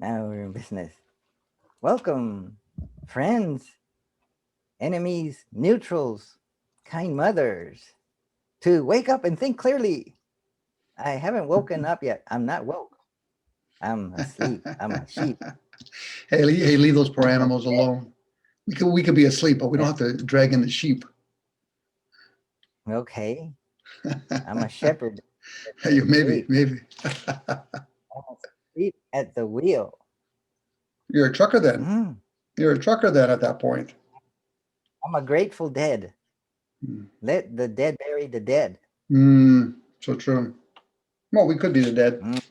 Now we're in business. Welcome, friends, enemies, neutrals, kind mothers, to wake up and think clearly. I haven't woken up yet. I'm not woke. I'm asleep. I'm a sheep. Hey, leave those poor I'm a animals alone. We could be asleep, but we don't dead. have to drag in the sheep. Okay. I'm a shepherd Hey, maybe, asleep. maybe. I'm asleep at the wheel. You're a trucker then. Mm, You're a trucker then at that point. I'm a grateful dead. Let the dead bury the dead. So true. Well, we could be the dead. Mm,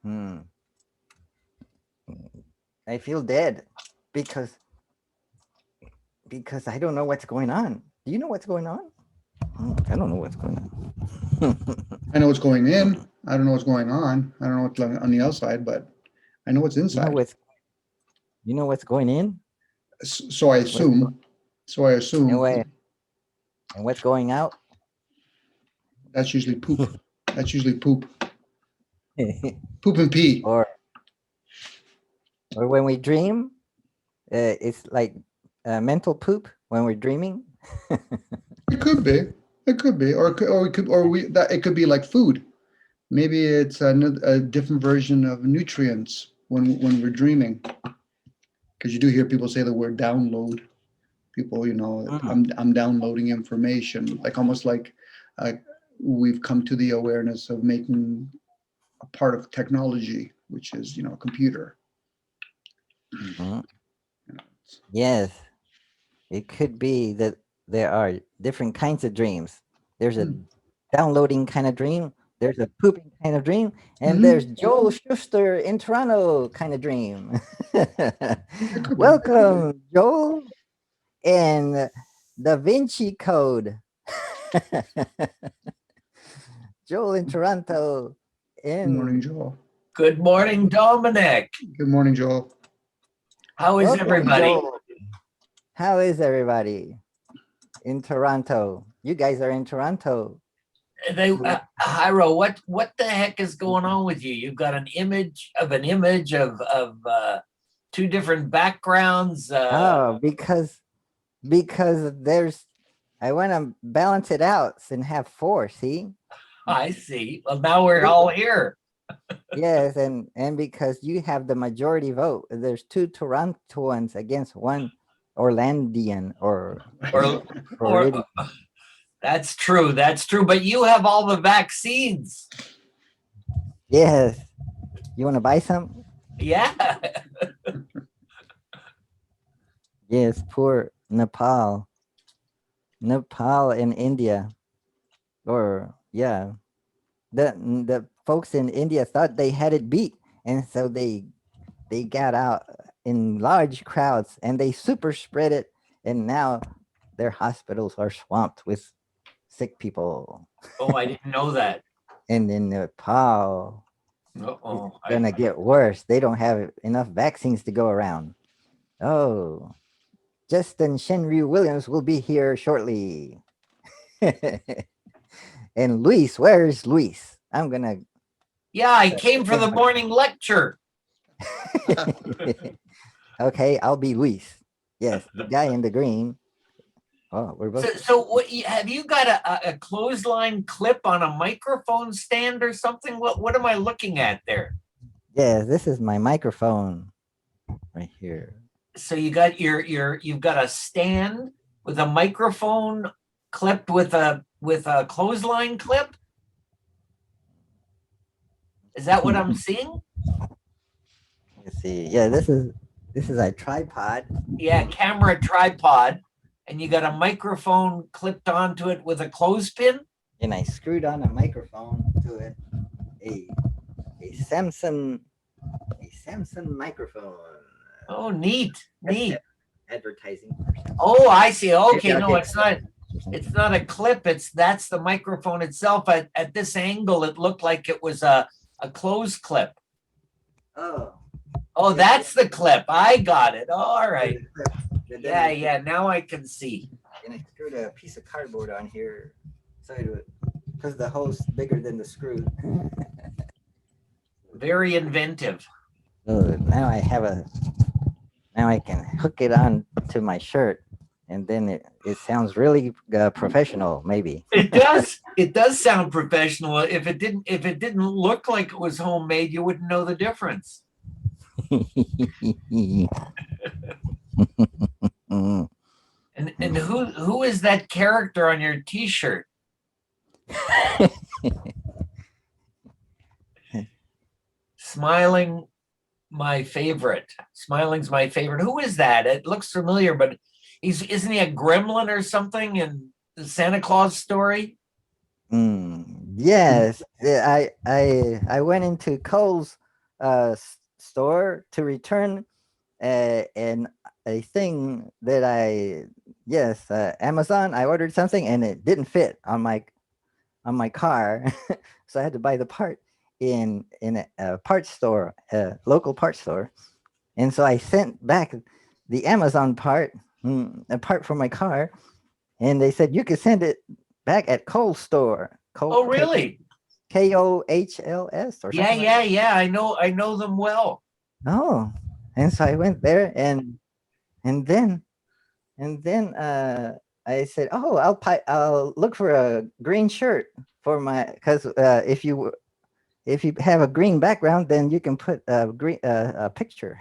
mm. I feel dead because I don't know what's going on. Do you know what's going on? I don't know what's going on. I know what's going in. I don't know what's going on. I don't know what's on the outside, but I know what's you know inside. what's you know what's going in? So I What's go- assume. So I and assume what and what's going out? that's usually poop. That's usually poop. Poop and pee. or or when we dream, it's like mental poop when we're dreaming. It could be. It could be, or it could, or we that it could be like food. Maybe it's a different version of nutrients when we're dreaming. Because you do hear people say the word download. People, Mm, I'm downloading information, like almost like uh, we've come to the awareness of making a part of technology, which is a computer. mhm. You know, Yes, it could be that there are different kinds of dreams. There's a downloading kind of dream. There's a pooping kind of dream, and mm-hmm. there's Joel Schuster in Toronto kind of dream. It could be. Welcome, Joel, and Da Vinci Code. Joel in Toronto. Good morning, In Joel. Good morning, Dominic. Good morning, Joel. How is welcome, everybody? Joel. How is everybody in Toronto? You guys are in Toronto. Hyro, what the heck is going on with you? You've got an image of two different backgrounds. Oh, because there's I want to balance it out and have four. See, I see. Well, now we're all here. yes, and because you have the majority vote, there's two Torontoans against one Orlandian or Or, or Floridian. that's true. That's true. But you have all the vaccines. Yes, you want to buy some? Yeah. Yes, poor Nepal and India, or yeah, the folks in India thought they had it beat, and so they got out in large crowds and they super spread it, and now their hospitals are swamped with sick people. Oh, I didn't know that. And in Nepal, it's Oh, gonna get worse. They don't have enough vaccines to go around. Oh, Justin Shenryu Williams will be here shortly. And Luis, where's Luis? I'm gonna. yeah. I came for the morning lecture. Okay, I'll be Luis. Yes, the guy in the green. Oh, we're both. So what? Have you got a clothesline clip on a microphone stand or something? What am I looking at there? Yes, this is my microphone right here. So you've got a stand with a microphone clipped with a clothesline clip. Is that what I'm seeing? Let's see. Yeah, this is a tripod. Yeah, camera tripod, and you got a microphone clipped onto it with a clothespin. And I screwed on a microphone to it. A a Samsung microphone. Oh, neat, neat. Advertising. Oh, I see. Okay, Maybe I'll no, get it's not. It's not a clip. That's the microphone itself. At this angle, it looked like it was a close clip. Oh, Oh, yeah, that's the clip. I got it. All right. yeah. Yeah, yeah. Now I can see. And I screwed a piece of cardboard on here, so it would, because the hole's bigger than the screw. Very inventive. Oh, now I can hook it on to my shirt, and then it sounds really professional. Maybe. It does. It does sound professional. If it didn't look like it was homemade, you wouldn't know the difference. Mm. And who is that character on your T-shirt? Smiling, my favorite. Smiling's my favorite. Who is that? It looks familiar, but isn't he a gremlin or something in the Santa Claus story? Yes, yeah, I went into Kohl's store to return and a thing that Amazon. I ordered something and it didn't fit on my car, so I had to buy the part in a parts store, a local parts store, and so I sent back the Amazon part, a part for my car, and they said you could send it back at Kohl's store. Oh, really? KOHLS or Yeah, something. Like yeah, that. yeah. I know them well. Oh, and so I went there and then I said, "Oh, I'll look for a green shirt for my because if you have a green background, then you can put a picture."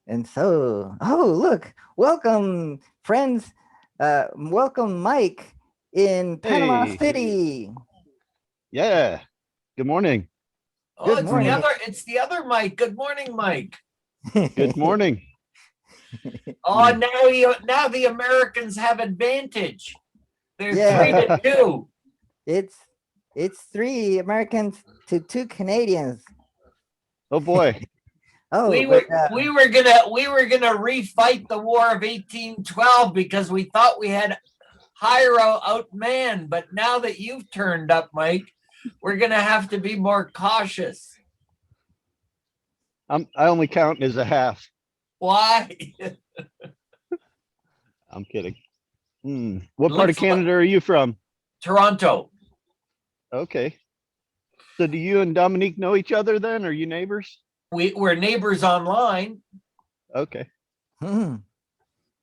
And so, oh look, welcome friends, welcome Mike in Panama Hey, City. yeah. Good morning. Oh, Good it's the morning. other. It's the other Mike. Good morning, Mike. Good morning. Oh, now the Americans have advantage. They're Yeah. 3-2. It's 3 Americans to 2 Canadians. Oh boy. Oh, We were we were gonna refight the War of 1812 because we thought we had Hiero outmanned, but now that you've turned up, Mike, we're gonna have to be more cautious. I only count as a half. Why? I'm kidding. What part of Looks like Canada are you from? Toronto. Okay. So do you and Dominique know each other then? Are you neighbors? We're neighbors online. Okay.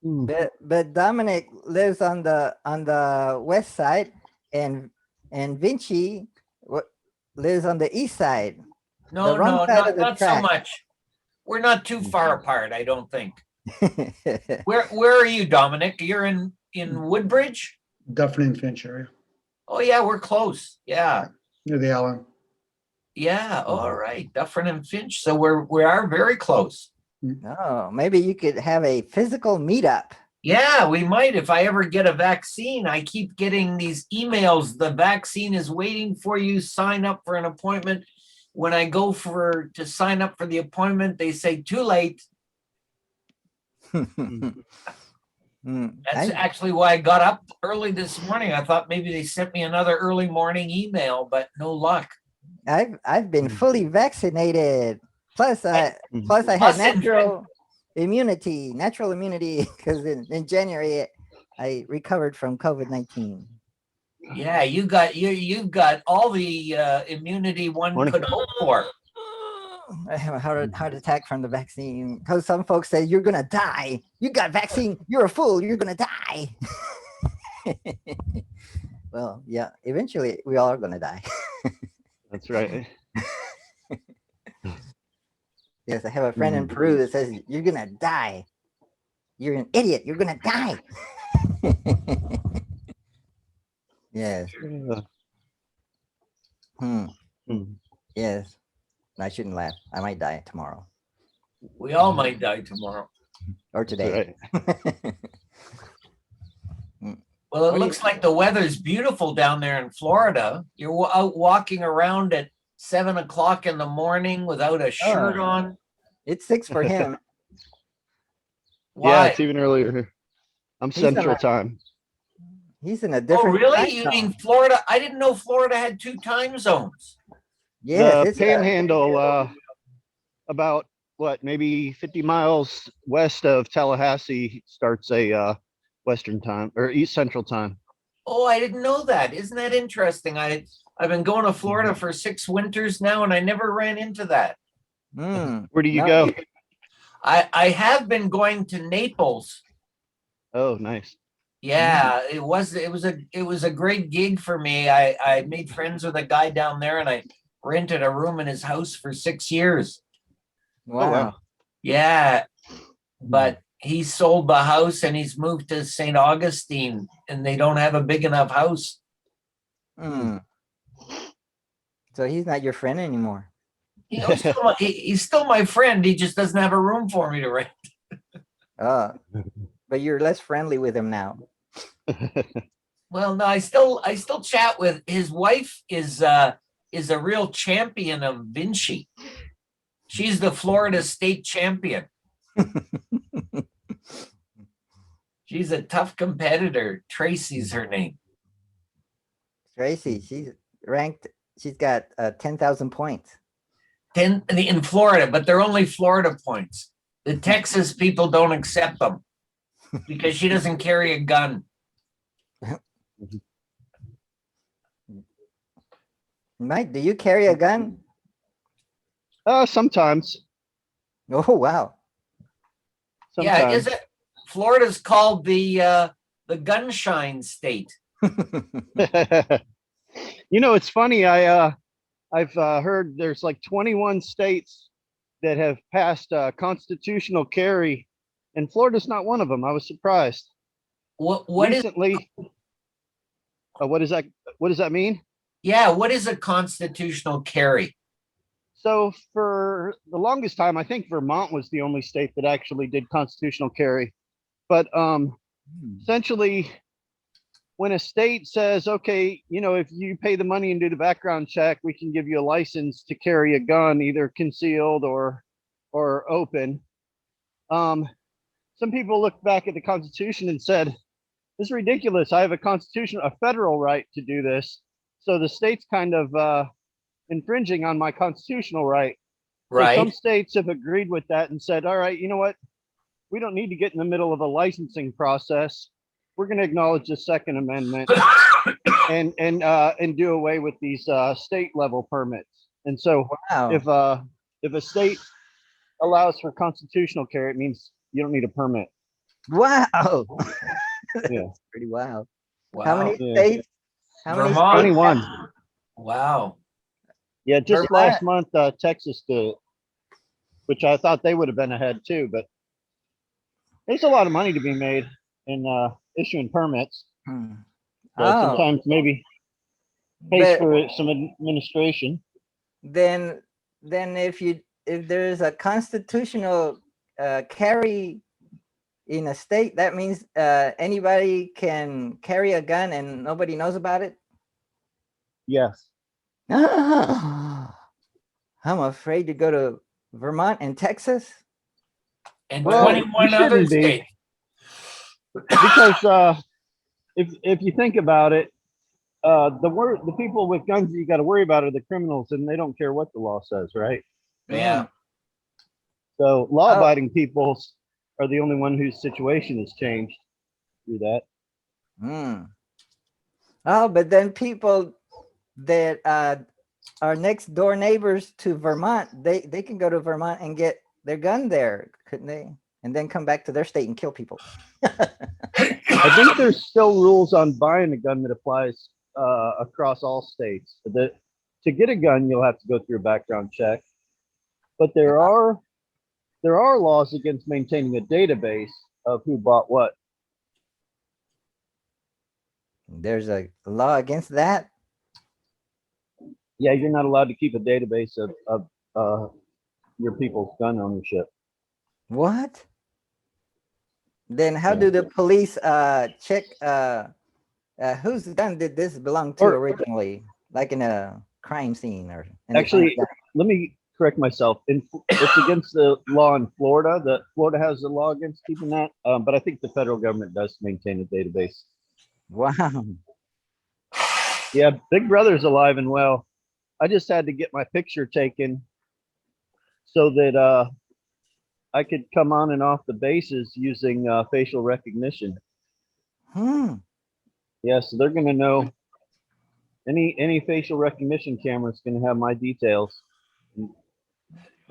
but Dominic lives on the west side, and Vinci lives on the east side. No, The wrong no, side of not the not so track. much. We're not too far apart, I don't think. Where are you, Dominic? You're in Woodbridge? Dufferin and Finch area Oh yeah, we're close. Yeah. near the Allen. Yeah. All right. Dufferin and Finch. So we are very close. Oh, maybe you could have a physical meetup. Yeah, we might if I ever get a vaccine. I keep getting these emails. The vaccine is waiting for you. Sign up for an appointment. When I go to sign up for the appointment, they say too late. That's actually why I got up early this morning. I thought maybe they sent me another early morning email, but no luck. I've been fully vaccinated. Plus I had Plus natural immunity because in January I recovered from COVID-19. Yeah, you've got all the immunity one Morning. could hope for. I have a heart attack from the vaccine because some folks say you're gonna die. You got vaccine, you're a fool, you're gonna die. Well, yeah, eventually we all are gonna die. That's right. Yes, I have a friend in Peru that says you're gonna die. You're an idiot. You're gonna die. Yes. Yes. I shouldn't laugh. I might die tomorrow We all might die tomorrow. or today. Right. Well, it looks like the weather's beautiful down there in Florida. You're out walking around at 7 o'clock in the morning without a shirt on. It's 6 for him. Why? Yeah, it's even earlier here. I'm He's on Central a- Time. He's in a Oh, different. really? time You zone. mean Florida? I didn't know Florida had 2 time zones. Yes, The it's Panhandle, about what, maybe 50 miles west of Tallahassee, starts a Western time or East Central time. Oh, I didn't know that. Isn't that interesting? I've been going to Florida for 6 winters now, and I never ran into that. Where do you No. go? I have been going to Naples. Oh, nice. Yeah, it was a great gig for me. I made friends with a guy down there, and I rented a room in his house for 6 years. Oh, Wow. wow. Yeah, but he sold the house and he's moved to St. Augustine, and they don't have a big enough house. Hmm. So he's not your friend anymore. You know, he's still my friend. He just doesn't have a room for me to rent. But you're less friendly with him now. Well, no, I still chat with his wife. Is a real champion of Vinci. She's the Florida state champion. She's a tough competitor. Tracy's her name. Tracy, she's ranked. She's got 10,000 points. 10 in Florida, but they're only Florida points. The Texas people don't accept them because she doesn't carry a gun. Mike, do you carry a gun? Sometimes. Oh, wow. Yeah, is it? Florida's called the gunshine state. You know, it's funny. I've heard there's like 21 states that have passed constitutional carry, and Florida's not one of them. I was surprised. What Recently, what does that mean? Yeah, what is a constitutional carry? So for the longest time, I think Vermont was the only state that actually did constitutional carry. But essentially, when a state says, okay, you know, if you pay the money and do the background check, we can give you a license to carry a gun, either concealed or open. Some people looked back at the Constitution and said, this is ridiculous. I have a federal right to do this. So the state's kind of infringing on my constitutional right. Right. So some states have agreed with that and said, all right, you know what? We don't need to get in the middle of a licensing process. We're going to acknowledge the Second Amendment and do away with these state level permits. And so Wow. if a state allows for constitutional carry, it means you don't need a permit. Wow. Yeah. That's pretty wild. Wow. How many Yeah. states? How many Vermont. states? 21. Wow. Yeah, just Vermont. last month, Texas did it, which I thought they would have been ahead too. But there's a lot of money to be made in issuing permits. Hmm. But Oh, sometimes maybe pays but for some administration. then if there's a constitutional carry in a state, that means anybody can carry a gun and nobody knows about it. Yes. I'm afraid to go to Vermont and Texas. And Well, 21 you other shouldn't be. states. Because if you think about it, the people with guns that you got to worry about are the criminals, and they don't care what the law says, right? Yeah. So law-abiding people are the only one whose situation has changed through that. Hmm. Oh, but then people that are next door neighbors to Vermont, they can go to Vermont and get their gun there, couldn't they? And then come back to their state and kill people. I think there's still rules on buying a gun that applies across all states. To get a gun, you'll have to go through a background check, but there are laws against maintaining a database of who bought what. There's a law against that. Yeah, you're not allowed to keep a database of your people's gun ownership. What? Then how Yeah. do the police check whose gun did this belong to originally, like in a crime scene or Actually, let me correct myself. It's against the law in Florida. Florida has a law against keeping that, but I think the federal government does maintain a database. Wow. Yeah, Big Brother's alive and well. I just had to get my picture taken so that I could come on and off the bases using facial recognition. Hmm. Yeah, so they're going to know Any facial recognition camera is going to have my details. So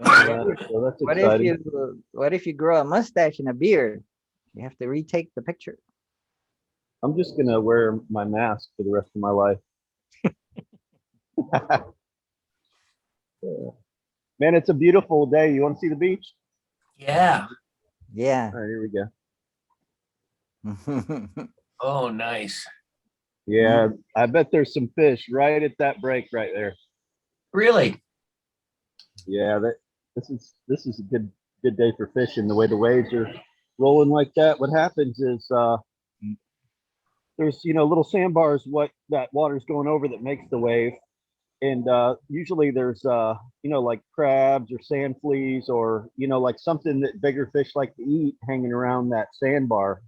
that's What if exciting. you grow a mustache and a beard? You have to retake the picture. I'm just going to wear my mask for the rest of my life. Man, it's a beautiful day. You want to see the beach? Yeah. Yeah. All right, here we go. Oh, nice. Yeah, I bet there's some fish right at that break right there. Really? Yeah, this is a good day for fishing. The way the waves are rolling like that, what happens is there's little sandbars what that water's going over that makes the wave, and usually there's like crabs or sand fleas or like something that bigger fish like to eat hanging around that sandbar,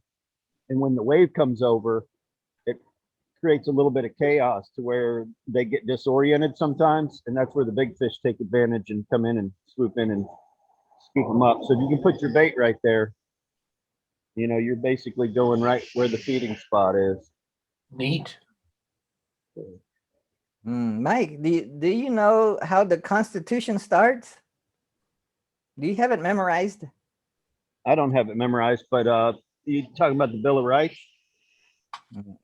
and when the wave comes over, it creates a little bit of chaos to where they get disoriented sometimes, and that's where the big fish take advantage and come in and swoop in and scoop them up. So if you can put your bait right there, you're basically going right where the feeding spot is. Neat. Mike, do you know how the Constitution starts? Do you have it memorized? I don't have it memorized, but you talking about the Bill of Rights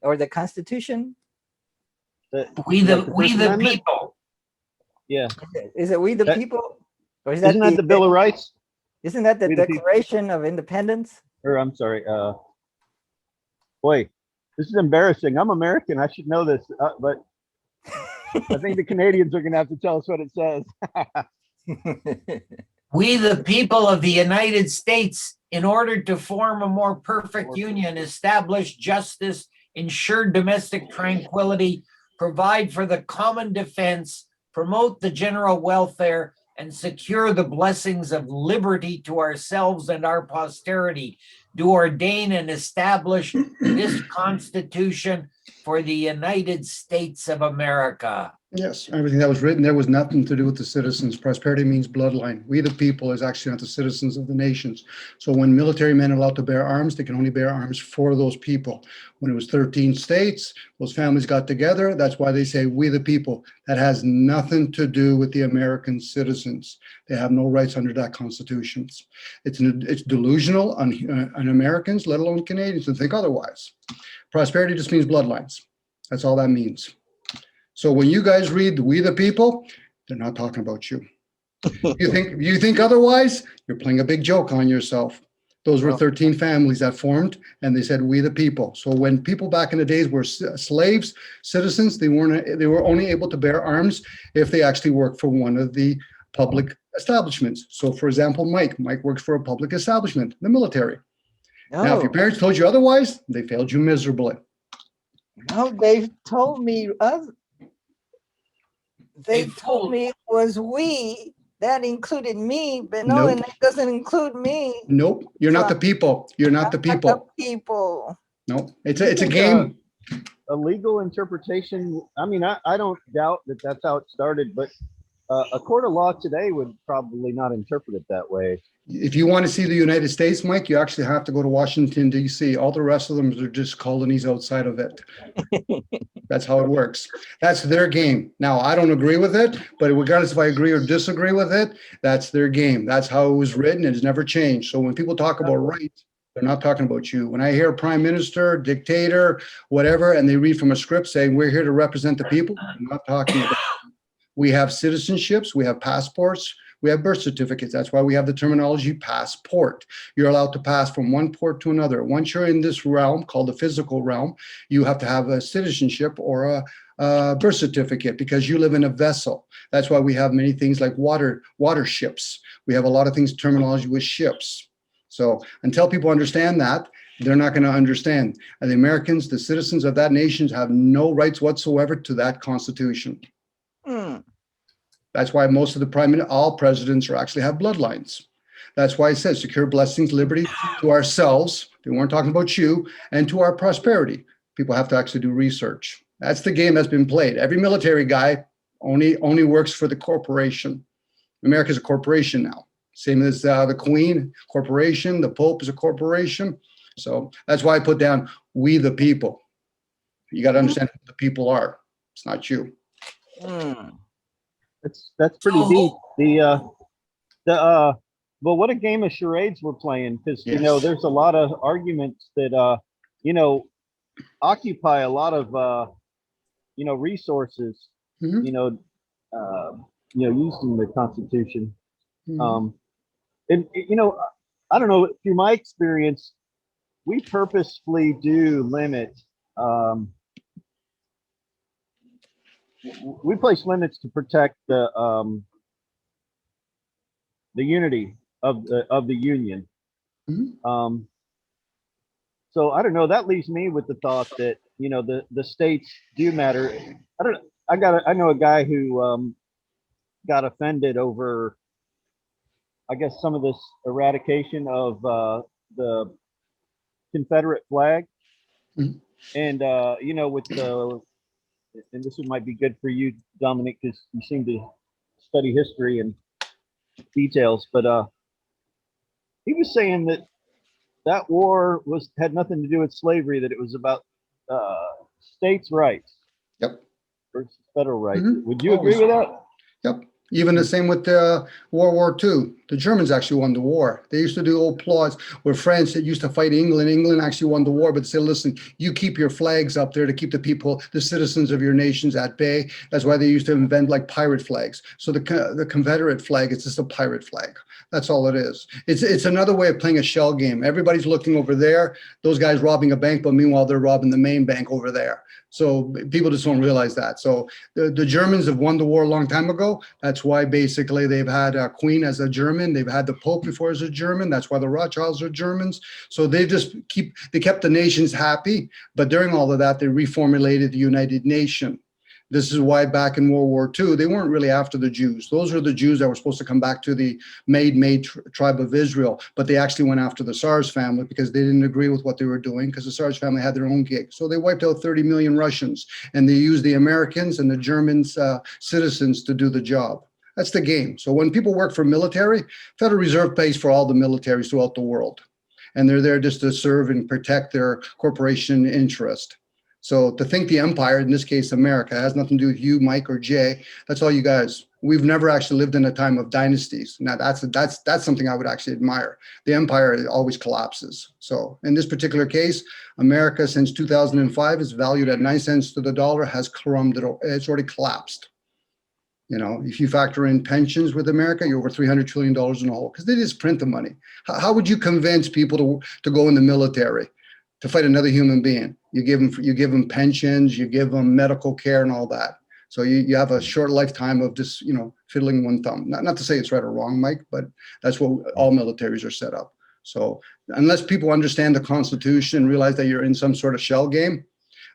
Or the Constitution? We like the First Amendment? people. Yeah. Is it we the That- people? Or is that Isn't that the Bill of Rights? Isn't that the We the people? Declaration of Independence? Or I'm sorry. Boy, this is embarrassing. I'm American. I should know this, but I think the Canadians are going to have to tell us what it says. We the people of the United States, in order to form a more perfect union, establish justice, ensure domestic tranquility, provide for the common defense, promote the general welfare, and secure the blessings of liberty to ourselves and our posterity, do ordain and establish this Constitution for the United States of America. Yes, everything that was written there was nothing to do with the citizens. Prosperity means bloodline. We the people is actually not the citizens of the nations. So when military men are allowed to bear arms, they can only bear arms for those people. When it was 13 states, those families got together. That's why they say we the people. That has nothing to do with the American citizens. They have no rights under that Constitution. It's delusional on Americans, let alone Canadians, to think otherwise. Prosperity just means bloodlines. That's all that means. So when you guys read "We the People," they're not talking about you. You think otherwise, you're playing a big joke on yourself. Those were 13 families that formed, and they said "We the People." So when people back in the days were slaves, citizens, they were only able to bear arms if they actually worked for one of the public establishments. So for example, Mike works for a public establishment, the military. Now, if your parents told you otherwise, they failed you miserably. No, they've told me they They've told told- me it was we. That included me, but no, Nope. and that doesn't include me. Nope, you're not the people. You're not the I'm not people. the people. No, it's a game. A legal interpretation. I mean, I don't doubt that that's how it started, but a court of law today would probably not interpret it that way. If you want to see the United States, Mike, you actually have to go to Washington, D.C. All the rest of them are just colonies outside of it. That's how it works. That's their game. Now, I don't agree with it, but regardless if I agree or disagree with it, that's their game. That's how it was written. It's never changed. So when people talk about rights, they're not talking about you. When I hear prime minister, dictator, whatever, and they read from a script saying we're here to represent the people, I'm not talking about you. We have citizenships, we have passports, we have birth certificates. That's why we have the terminology passport. You're allowed to pass from one port to another. Once you're in this realm called the physical realm, you have to have a citizenship or a birth certificate because you live in a vessel. That's why we have many things like water ships. We have a lot of things, terminology with ships. So until people understand that, they're not going to understand. And the Americans, the citizens of that nation, have no rights whatsoever to that Constitution. That's why most of all presidents actually have bloodlines. That's why it says secure blessings, liberty to ourselves. They weren't talking about you, and to our prosperity. People have to actually do research. That's the game that's been played. Every military guy only works for the corporation. America's a corporation now. Same as the Queen, corporation. The Pope is a corporation. So that's why I put down we the people. You got to understand who the people are. It's not you. Hmm. That's pretty So deep. Well, what a game of charades we're playing, because Yes. there's a lot of arguments that you know occupy a lot of resources, Hmm. you know, uh, used in the Constitution. Hmm. Um, and I don't know, through my experience, we purposefully do limit. Um, we place limits to protect the unity of the union. Hmm. Um, so I don't know. That leaves me with the thought that the states do matter. I don't. I know a guy who got offended over, I guess, some of this eradication of the Confederate flag, Hmm. and with the, and this one might be good for you, Dominic, because you seem to study history and details. But he was saying that that war had nothing to do with slavery; that it was about uh, states' rights Yep. versus federal rights. Hmm. Would you agree Always. with that? Yep. Even the same with World War II. The Germans actually won the war. They used to do old plots where France that used to fight England. England actually won the war, but they said, listen, you keep your flags up there to keep the people, the citizens of your nations at bay. That's why they used to invent like pirate flags. So the Confederate flag, it's just a pirate flag. That's all it is. It's another way of playing a shell game. Everybody's looking over there. Those guys robbing a bank, but meanwhile they're robbing the main bank over there. So people just don't realize that. So the Germans have won the war a long time ago. That's why basically they've had a queen as a German. They've had the Pope before as a German. That's why the Rothschilds are Germans. So they kept the nations happy. But during all of that, they reformulated the United Nation. This is why back in World War II, they weren't really after the Jews. Those were the Jews that were supposed to come back to the made tribe of Israel, but they actually went after the Tsar's family because they didn't agree with what they were doing, because the Tsar's family had their own gig. So they wiped out 30 million Russians, and they used the Americans and the Germans, citizens, to do the job. That's the game. So when people work for military, Federal Reserve pays for all the militaries throughout the world, and they're there just to serve and protect their corporation interest. So to think the empire, in this case America, has nothing to do with you, Mike, or Jay. That's all you guys. We've never actually lived in a time of dynasties. Now that's something I would actually admire. The empire always collapses. So in this particular case, America since 2005 is valued at 9 cents to the dollar, has crumbled. It's already collapsed. If you factor in pensions with America, you're over $300 trillion in the hole, because they just print the money. How would you convince people to go in the military to fight another human being? You give them pensions, you give them medical care and all that. So you have a short lifetime of just, fiddling one thumb. Not to say it's right or wrong, Mike, but that's what all militaries are set up. So unless people understand the Constitution and realize that you're in some sort of shell game,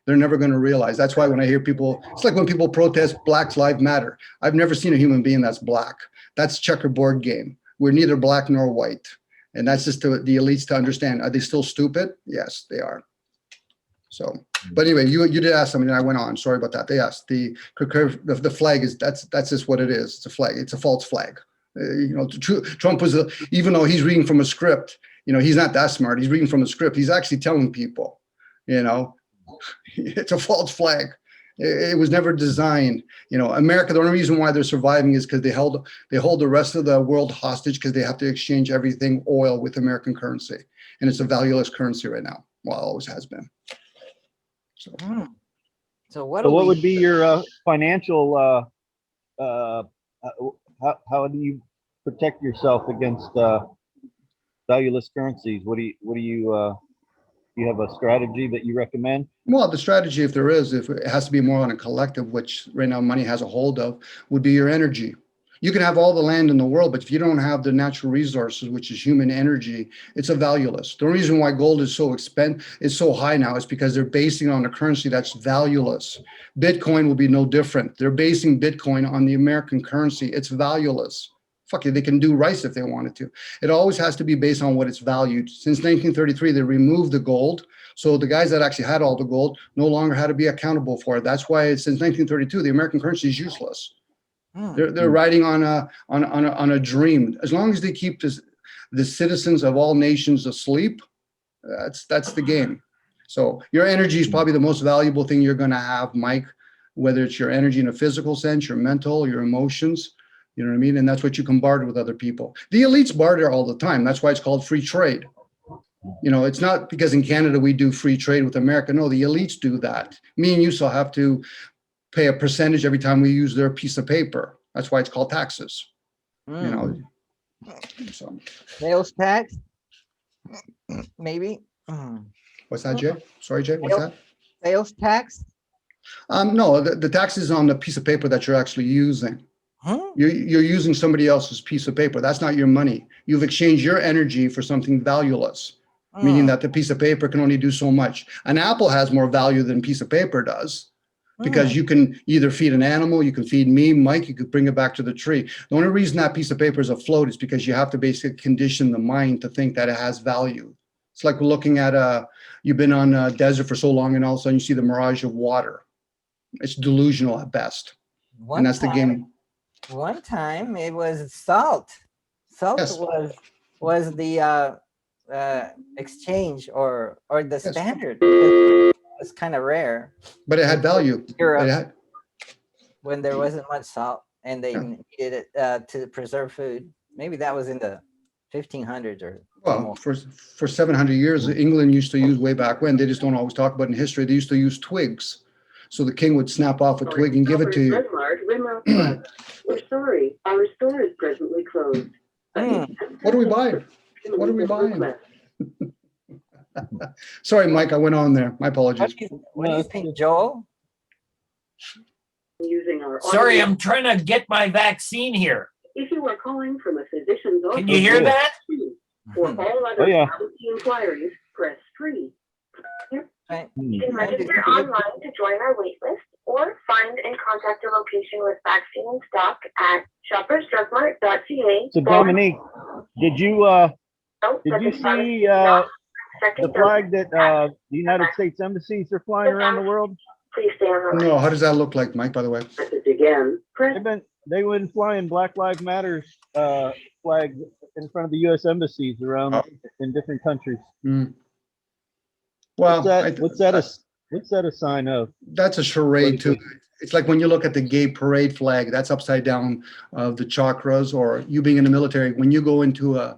they're never going to realize. That's why when I hear people, it's like when people protest Black Lives Matter. I've never seen a human being that's black. That's checkerboard game. We're neither black nor white. And that's just the elites to understand. Are they still stupid? Yes, they are. So, but anyway, you did ask something, and I went on. Sorry about that. They asked the flag is that's just what it is. It's a flag. It's a false flag. Trump was even though he's reading from a script. He's not that smart. He's reading from a script. He's actually telling people. It's a false flag. It was never designed. America, the only reason why they're surviving is because they hold the rest of the world hostage, because they have to exchange everything, oil, with American currency. And it's a valueless currency right now. Well, it always has been. So, So what So do what we would be your financial? How do you protect yourself against valueless currencies? What do you have a strategy that you recommend? well, the strategy, if there is, if it has to be more on a collective, which right now money has a hold of, would be your energy. You can have all the land in the world, but if you don't have the natural resources, which is human energy, it's a valueless. The reason why gold is so high now is because they're basing it on a currency that's valueless. Bitcoin will be no different. They're basing Bitcoin on the American currency. It's valueless. Fuck it, they can do rice if they wanted to. It always has to be based on what it's valued. Since 1933, they removed the gold. So the guys that actually had all the gold no longer had to be accountable for it. That's why since 1932, the American currency is useless. They're riding on a dream. As long as they keep the citizens of all nations asleep, that's the game. So your energy is probably the most valuable thing you're going to have, Mike. whether it's your energy in a physical sense, your mental, your emotions. You know what I mean? And that's what you can barter with other people. The elites barter all the time. That's why it's called free trade. You know, it's not because in Canada we do free trade with America. No, the elites do that. Me and you still have to pay a percentage every time we use their piece of paper. That's why it's called taxes. You know, so Sales tax, maybe. Mm. what's that, Jay? Sorry, Jay, what's that? Sales tax. No, the tax is on the piece of paper that you're actually using. Huh? You're using somebody else's piece of paper. That's not your money. You've exchanged your energy for something valueless, meaning that the piece of paper can only do so much. An apple has more value than a piece of paper does, because you can either feed an animal, you can feed me, Mike, you could bring it back to the tree. The only reason that piece of paper is afloat is because you have to basically condition the mind to think that it has value. It's like looking at you've been on a desert for so long and all of a sudden you see the mirage of water. It's delusional at best. One And that's the time, game. One time it was salt. Salt Yes. was the exchange or the Yes. standard. It was kind of rare But it had value. Europe. It had, when there wasn't much salt and they Yeah. needed it to preserve food. Maybe that was in the 1500s or well, more. for 700 years, England used to use way back when, they just don't always talk about in history, they used to use twigs. So the king would snap off a twig and give it to you. We're sorry, our store is presently closed. What are we buying? What are we buying? Sorry, Mike, I went on there. My apologies. What do you think, Joel? Using our Sorry, audio. I'm trying to get my vaccine here. If you are calling from a physician's office, Can you hear that? for all other Oh, yeah. policy inquiries, press 3. Right. You can register online to join our waitlist or find and contact a location with vaccine stock at shoppersdrugmart.ca. So Dominique, did you see the flag that the United States embassies are flying around the world? Please stay on the line. No, how does that look like, Mike, by the way? Message again. Press They've been flying Black Lives Matter flags in front of the U.S. embassies around in different countries. Well, What's that a sign of? that's a charade too. It's like when you look at the gay parade flag, that's upside down of the chakras, or you being in the military, when you go into a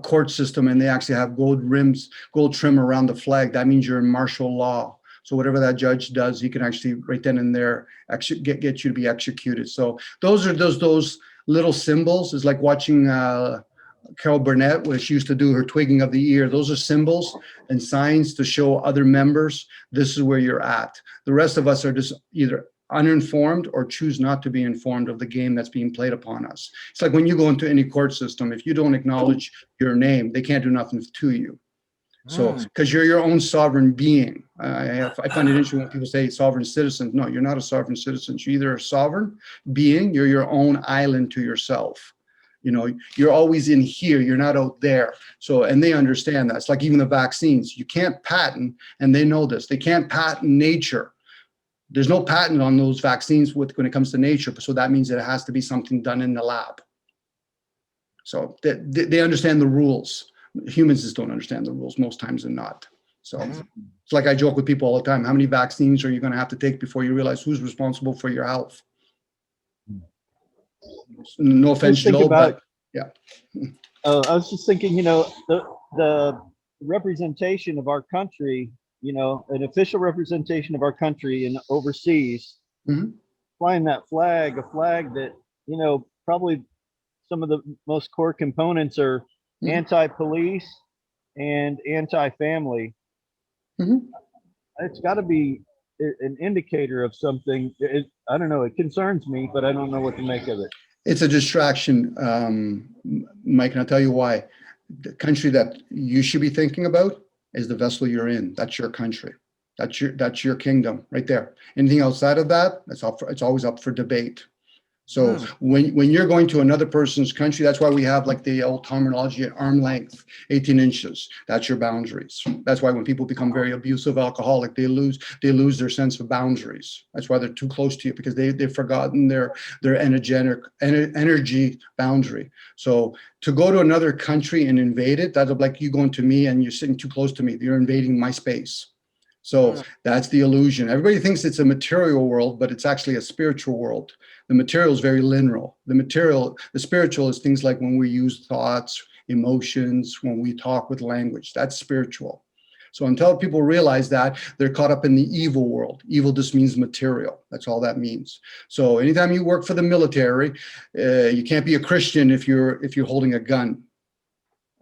court system and they actually have gold rims, gold trim around the flag, that means you're in martial law. So whatever that judge does, he can actually right then and there get you to be executed. So those are those little symbols. It's like watching Carol Burnett, where she used to do her twigging of the ear. Those are symbols and signs to show other members, this is where you're at. The rest of us are just either uninformed or choose not to be informed of the game that's being played upon us. It's like when you go into any court system, if you don't acknowledge your name, they can't do nothing to you. So, because you're your own sovereign being. I find it interesting when people say sovereign citizen. No, you're not a sovereign citizen. You're either a sovereign being, you're your own island to yourself. You know, you're always in here, you're not out there. So, and they understand that. It's like even the vaccines, you can't patent, and they know this, they can't patent nature. There's no patent on those vaccines when it comes to nature. So that means that it has to be something done in the lab. So they understand the rules. Humans just don't understand the rules most times than not. So it's like I joke with people all the time. How many vaccines are you going to have to take before you realize who's responsible for your health? No offense, Joe, but yeah. I was just thinking, you know, the representation of our country, you know, an official representation of our country in overseas, flying that flag, a flag that, you know, probably some of the most core components are anti-police and anti-family. It's got to be an indicator of something. I don't know. It concerns me, but I don't know what to make of it. It's a distraction, Mike, and I'll tell you why. The country that you should be thinking about is the vessel you're in. That's your country. That's your kingdom right there. Anything outside of that, it's always up for debate. So when you're going to another person's country, that's why we have like the old terminology at arm length, 18 inches. That's your boundaries. That's why when people become very abusive, alcoholic, they lose their sense of boundaries. That's why they're too close to you, because they've forgotten their energy boundary. So to go to another country and invade it, that's like you going to me and you're sitting too close to me. You're invading my space. So Mm. that's the illusion. Everybody thinks it's a material world, but it's actually a spiritual world. The material is very linear. The spiritual is things like when we use thoughts, emotions, when we talk with language. That's spiritual. So until people realize that, they're caught up in the evil world. Evil just means material. That's all that means. So anytime you work for the military, you can't be a Christian if you're holding a gun,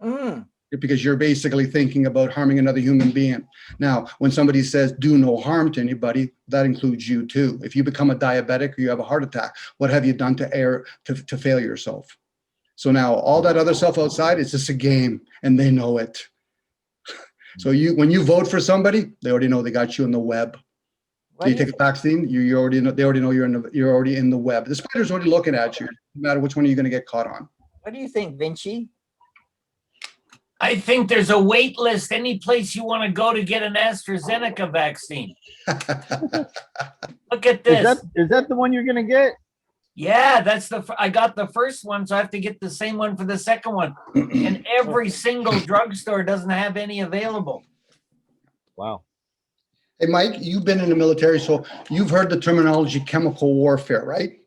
Mm. because you're basically thinking about harming another human being. Now, when somebody says do no harm to anybody, that includes you too. If you become a diabetic or you have a heart attack, what have you done to fail yourself? So now all that other stuff outside is just a game, and they know it. So when you vote for somebody, they already know they got you in the web. What You do you take a vaccine, you already know, they already know you're already in the web. The spider's already looking at you, no matter which one you're going to get caught on. What do you think, Vinci? I think there's a wait list any place you want to go to get an AstraZeneca vaccine. Look at this. Is that the one you're gonna get? Yeah, I got the first one, so I have to get the same one for the second one. And every single drugstore doesn't have any available. Wow. Hey, Mike, you've been in the military, so you've heard the terminology chemical warfare, right?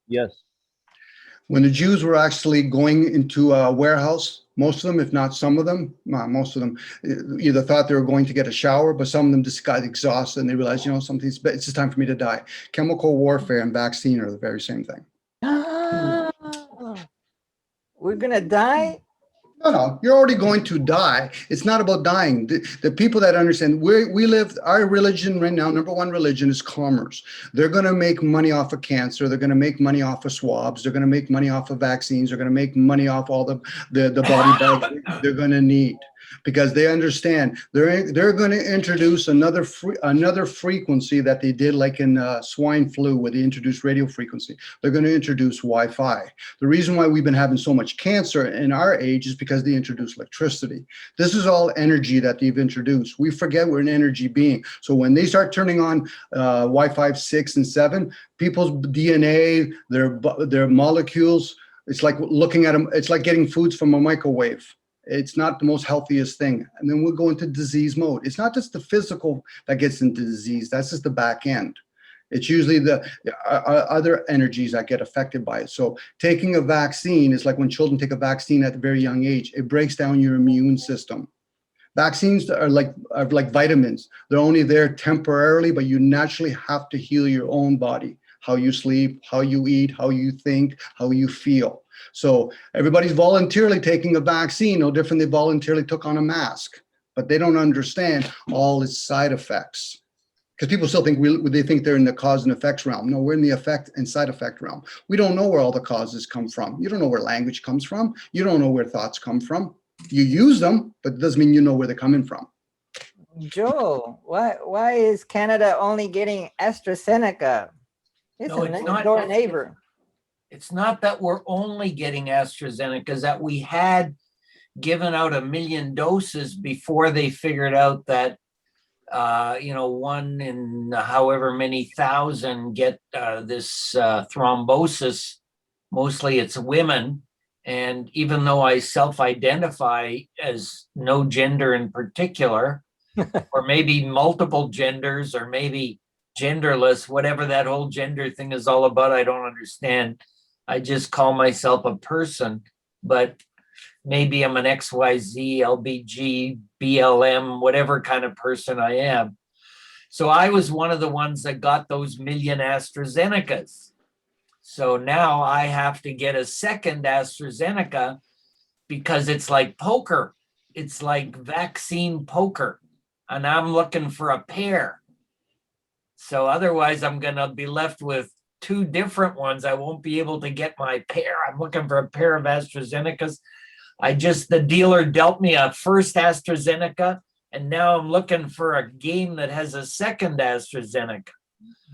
Yes. When the Jews were actually going into a warehouse, most of them, if not some of them, most of them either thought they were going to get a shower, but some of them just got exhausted and they realized, it's just time for me to die. Chemical warfare and vaccine are the very same thing. We're gonna die? No, you're already going to die. It's not about dying. The people that understand, we live, our religion right now, number one religion is commerce. They're going to make money off of cancer. They're going to make money off of swabs. They're going to make money off of vaccines. They're going to make money off all the body bags they're going to need, because they understand they're going to introduce another frequency that they did like in swine flu, where they introduced radio frequency. They're going to introduce Wi-Fi. The reason why we've been having so much cancer in our age is because they introduced electricity. This is all energy that they've introduced. We forget we're an energy being. So when they start turning on Wi-Fi 6 and 7, people's DNA, their molecules, it's like looking at them. It's like getting foods from a microwave. It's not the most healthiest thing. And then we'll go into disease mode. It's not just the physical that gets into disease. That's just the back end. It's usually the other energies that get affected by it. So taking a vaccine is like when children take a vaccine at a very young age. It breaks down your immune system. Vaccines are like vitamins. They're only there temporarily, but you naturally have to heal your own body. How you sleep, how you eat, how you think, how you feel. So everybody's voluntarily taking a vaccine, no different than they voluntarily took on a mask, but they don't understand all its side effects. Because people still think they think they're in the cause and effects realm. No, we're in the effect and side effect realm. We don't know where all the causes come from. You don't know where language comes from. You don't know where thoughts come from. You use them, but it doesn't mean you know where they're coming from. Joe, why is Canada only getting AstraZeneca? It's No, a it's next not. door neighbor. It's not that we're only getting AstraZeneca, it's that we had given out 1 million doses before they figured out that, one in however many thousand get this thrombosis. Mostly it's women. And even though I self-identify as no gender in particular, or maybe multiple genders, or maybe genderless, whatever that whole gender thing is all about, I don't understand. I just call myself a person, but maybe I'm an XYZ, LBG, BLM, whatever kind of person I am. So I was one of the ones that got those 1 million AstraZenecas. So now I have to get a second AstraZeneca because it's like poker. It's like vaccine poker. And I'm looking for a pair. So otherwise I'm going to be left with 2 different ones. I won't be able to get my pair. I'm looking for a pair of AstraZenecas. The dealer dealt me a first AstraZeneca, and now I'm looking for a game that has a second AstraZeneca.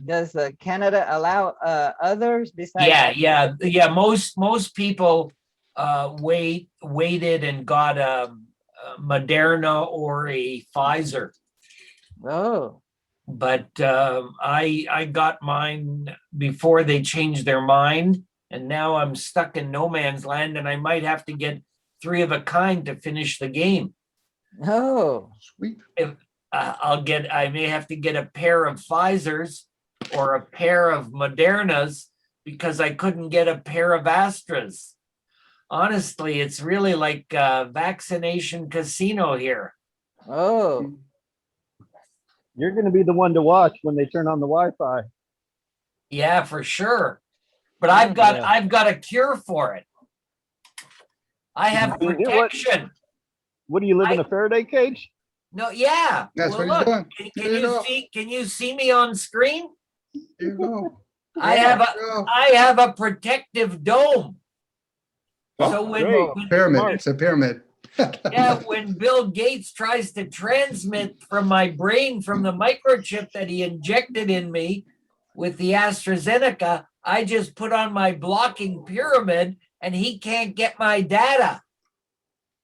Does Canada allow others besides? Yeah. Most people waited and got a Moderna or a Pfizer. Oh, But I got mine before they changed their mind, and now I'm stuck in no man's land, and I might have to get 3 of a kind to finish the game. oh, Sweet. I may have to get a pair of Pfizer's or a pair of Moderna's because I couldn't get a pair of Astra's. Honestly, it's really like vaccination casino here. Oh, You're going to be the one to watch when they turn on the Wi-Fi. Yeah, for sure. But Yeah. I've got a cure for it. I have You know what? protection. What do you live in a Faraday cage? No, yeah. That's Well, what he's look, doing. can There you go. you see me on screen? There you go. I Yeah. have a There you go. I have a protective dome. Oh, So when, great. when Pyramid. Smart. It's a pyramid. yeah, when Bill Gates tries to transmit from my brain from the microchip that he injected in me with the AstraZeneca, I just put on my blocking pyramid and he can't get my data.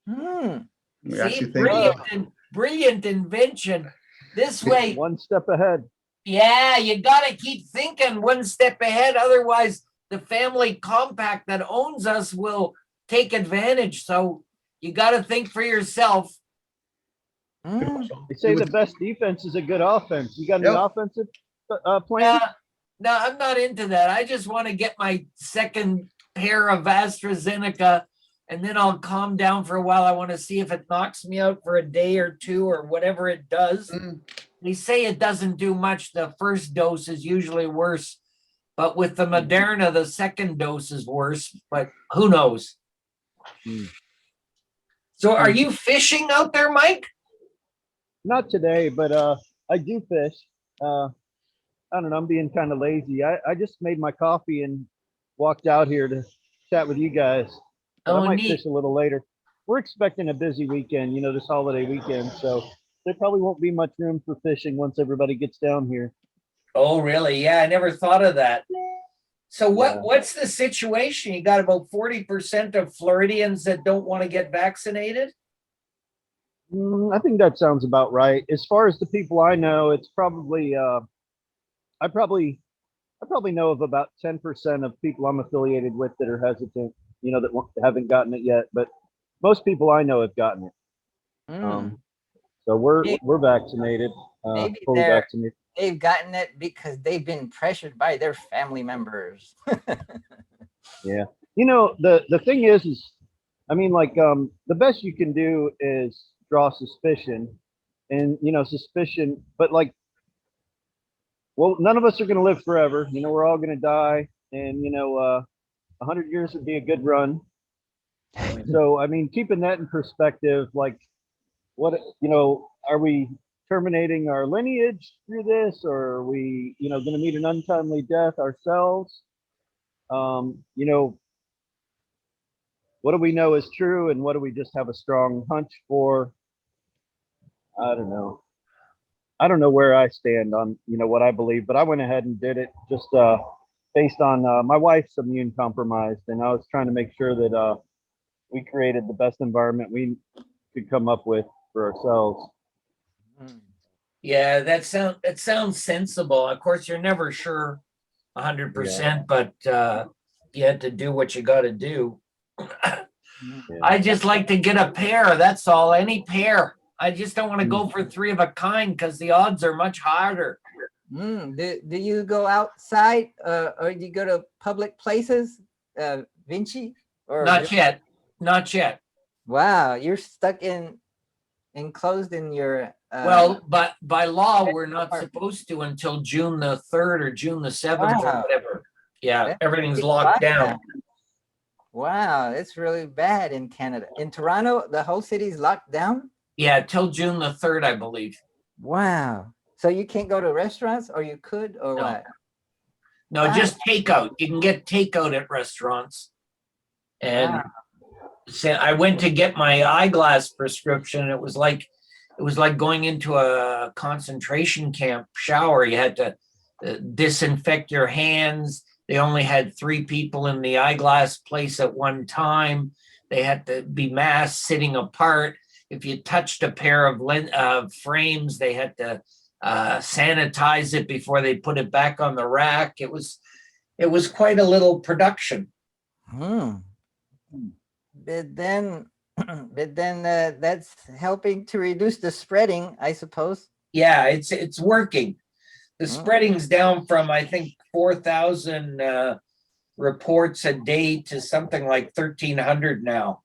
hmm. We See, actually think brilliant invention. This way, One step ahead. yeah, you got to keep thinking one step ahead. Otherwise, the family compact that owns us will take advantage. So you got to think for yourself. Mm. They say the best defense is a good offense. You got any Yep. offensive plan? No, I'm not into that. I just want to get my second pair of AstraZeneca and then I'll calm down for a while. I want to see if it knocks me out for a day or two or whatever it does. Mm. They say it doesn't do much. The first dose is usually worse, but with the Moderna, the second dose is worse, but who knows? Hmm. So are you fishing out there, Mike? Not today, but I do fish. I don't know. I'm being kind of lazy. I just made my coffee and walked out here to chat with you guys. But I Oh, might neat. fish a little later. We're expecting a busy weekend, this holiday weekend. So there probably won't be much room for fishing once everybody gets down here. Oh, really? Yeah, I never thought of that. So Yeah. what's the situation? You got about 40% of Floridians that don't want to get vaccinated? I think that sounds about right. As far as the people I know, it's probably I probably know of about 10% of people I'm affiliated with that are hesitant, that haven't gotten it yet. But most people I know have gotten it. Mm. So we're Maybe- vaccinated, Maybe fully vaccinated. they've gotten it because they've been pressured by their family members. Yeah. The thing is I mean, like, the best you can do is draw suspicion, and suspicion. But like, well, none of us are going to live forever. We're all going to die, and 100 years would be a good run. So, I mean, keeping that in perspective, like, what are we terminating our lineage through this, or are we, going to meet an untimely death ourselves? What do we know is true, and what do we just have a strong hunch for? I don't know. I don't know where I stand on what I believe, but I went ahead and did it just based on my wife's immune compromised, and I was trying to make sure that we created the best environment we could come up with for ourselves. Mm. Yeah, that sounds sensible. Of course, you're never sure 100%, but you have to do what you got to do. Mm. I just like to get a pair. That's all. Any pair. I just don't want to go for three of a kind because the odds are much harder. Mm. Do you go outside or do you go to public places, Vinci? Or Not yet. Not yet. Wow, you're stuck enclosed in your. Well, but by law, we're not supposed to until June the 3rd or June the 7th or Wow. whatever. Yeah, That's everything's pretty locked bad. down. Wow, it's really bad in Canada. In Toronto, the whole city's locked down. Yeah, till June the 3rd, I believe. Wow. So you can't go to restaurants, or you could, or No. what? No, Wow. just takeout. You can get takeout at restaurants. And Wow. I went to get my eyeglass prescription. And it was like going into a concentration camp shower. You had to disinfect your hands. They only had 3 people in the eyeglass place at one time. They had to be masked, sitting apart. If you touched a pair of frames, they had to sanitize it before they put it back on the rack. It was quite a little production. Hmm. But then, that's helping to reduce the spreading, I suppose. Yeah, it's working. The Mm. spreading's down from, I think, 4,000 reports a day to something like 1,300 now.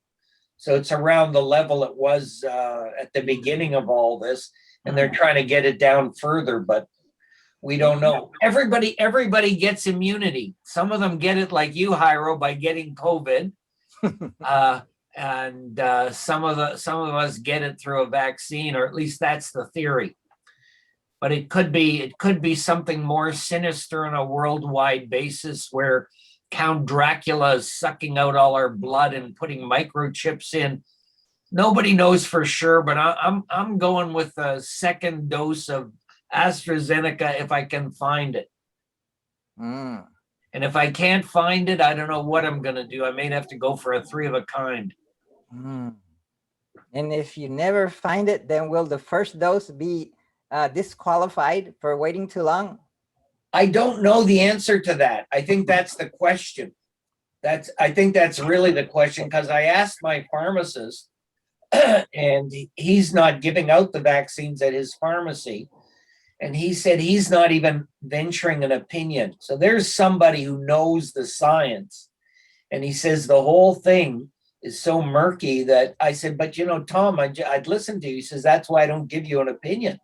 So it's around the level it was at the beginning of all this, and they're trying to get it down further, but we don't know. Everybody gets immunity. Some of them get it like you, Hyro, by getting COVID. And some of us get it through a vaccine, or at least that's the theory. But it could be something more sinister on a worldwide basis, where Count Dracula is sucking out all our blood and putting microchips in. Nobody knows for sure, but I'm going with a second dose of AstraZeneca if I can find it. Mm. And if I can't find it, I don't know what I'm going to do. I may have to go for a 3 of a kind. Mm. And if you never find it, then will the first dose be disqualified for waiting too long? I don't know the answer to that. I think that's the question. I think that's really the question, because I asked my pharmacist and he's not giving out the vaccines at his pharmacy. And he said he's not even venturing an opinion. So there's somebody who knows the science. And he says the whole thing is so murky that I said, but Tom, I'd listen to you. He says, that's why I don't give you an opinion,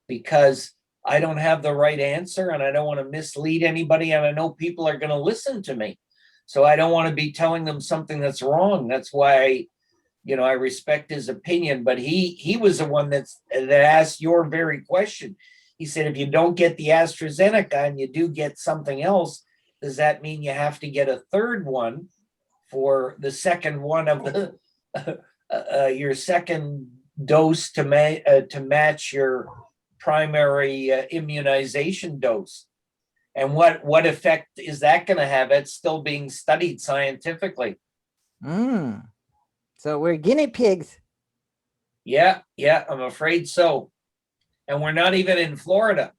because I don't have the right answer and I don't want to mislead anybody. And I know people are going to listen to me. So I don't want to be telling them something that's wrong. That's why I respect his opinion. But he was the one that asked your very question. He said, if you don't get the AstraZeneca and you do get something else, does that mean you have to get a third one for the second one of the your second dose to match your primary immunization dose? And what effect is that going to have? It's still being studied scientifically. Mm. So we're guinea pigs. Yeah, I'm afraid so. And we're not even in Florida.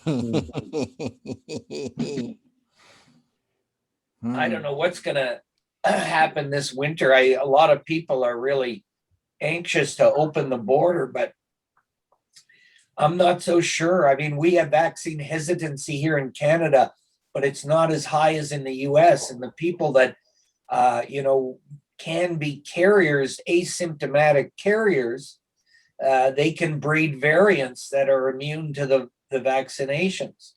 I don't know what's going to happen this winter. A lot of people are really anxious to open the border, but I'm not so sure. I mean, we have vaccine hesitancy here in Canada, but it's not as high as in the US. And the people that, can be carriers, asymptomatic carriers, they can breed variants that are immune to the vaccinations.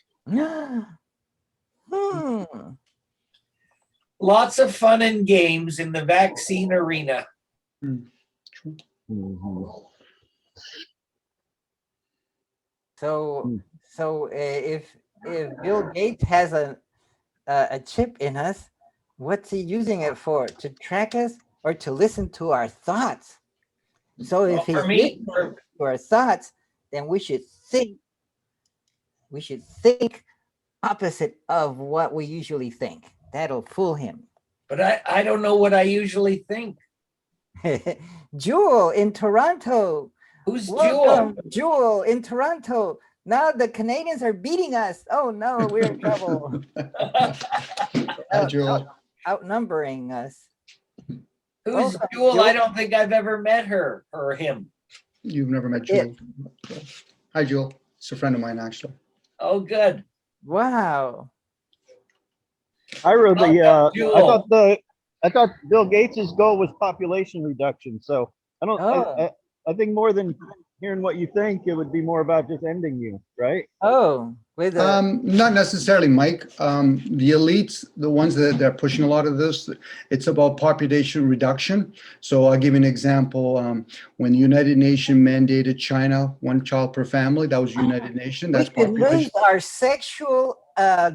Lots of fun and games in the vaccine arena. So if Bill Gates has a chip in us, what's he using it for? To track us or to listen to our thoughts? So if he's listening to our thoughts, then we should think opposite of what we usually think. That'll fool him. But I don't know what I usually think. Jewel in Toronto. Who's Welcome, Jewel? Jewel in Toronto. Now the Canadians are beating us. Oh no, we're in trouble. Hi, Jewel. Outnumbering us. Who's Welcome, Jewel? Jewel. I don't think I've ever met her or him. You've never met Jewel. Hi, Jewel. It's a friend of mine, actually. Oh, good. Wow. I really, Jewel. I thought Bill Gates's goal was population reduction. So I don't, Oh. I think more than hearing what you think, it would be more about just ending you, right? Oh, with Not necessarily, Mike. The elites, the ones that are pushing a lot of this, it's about population reduction. So I'll give you an example. When the United Nations mandated China, 1 child per family, that was United Nations. That's we could population. lose our sexual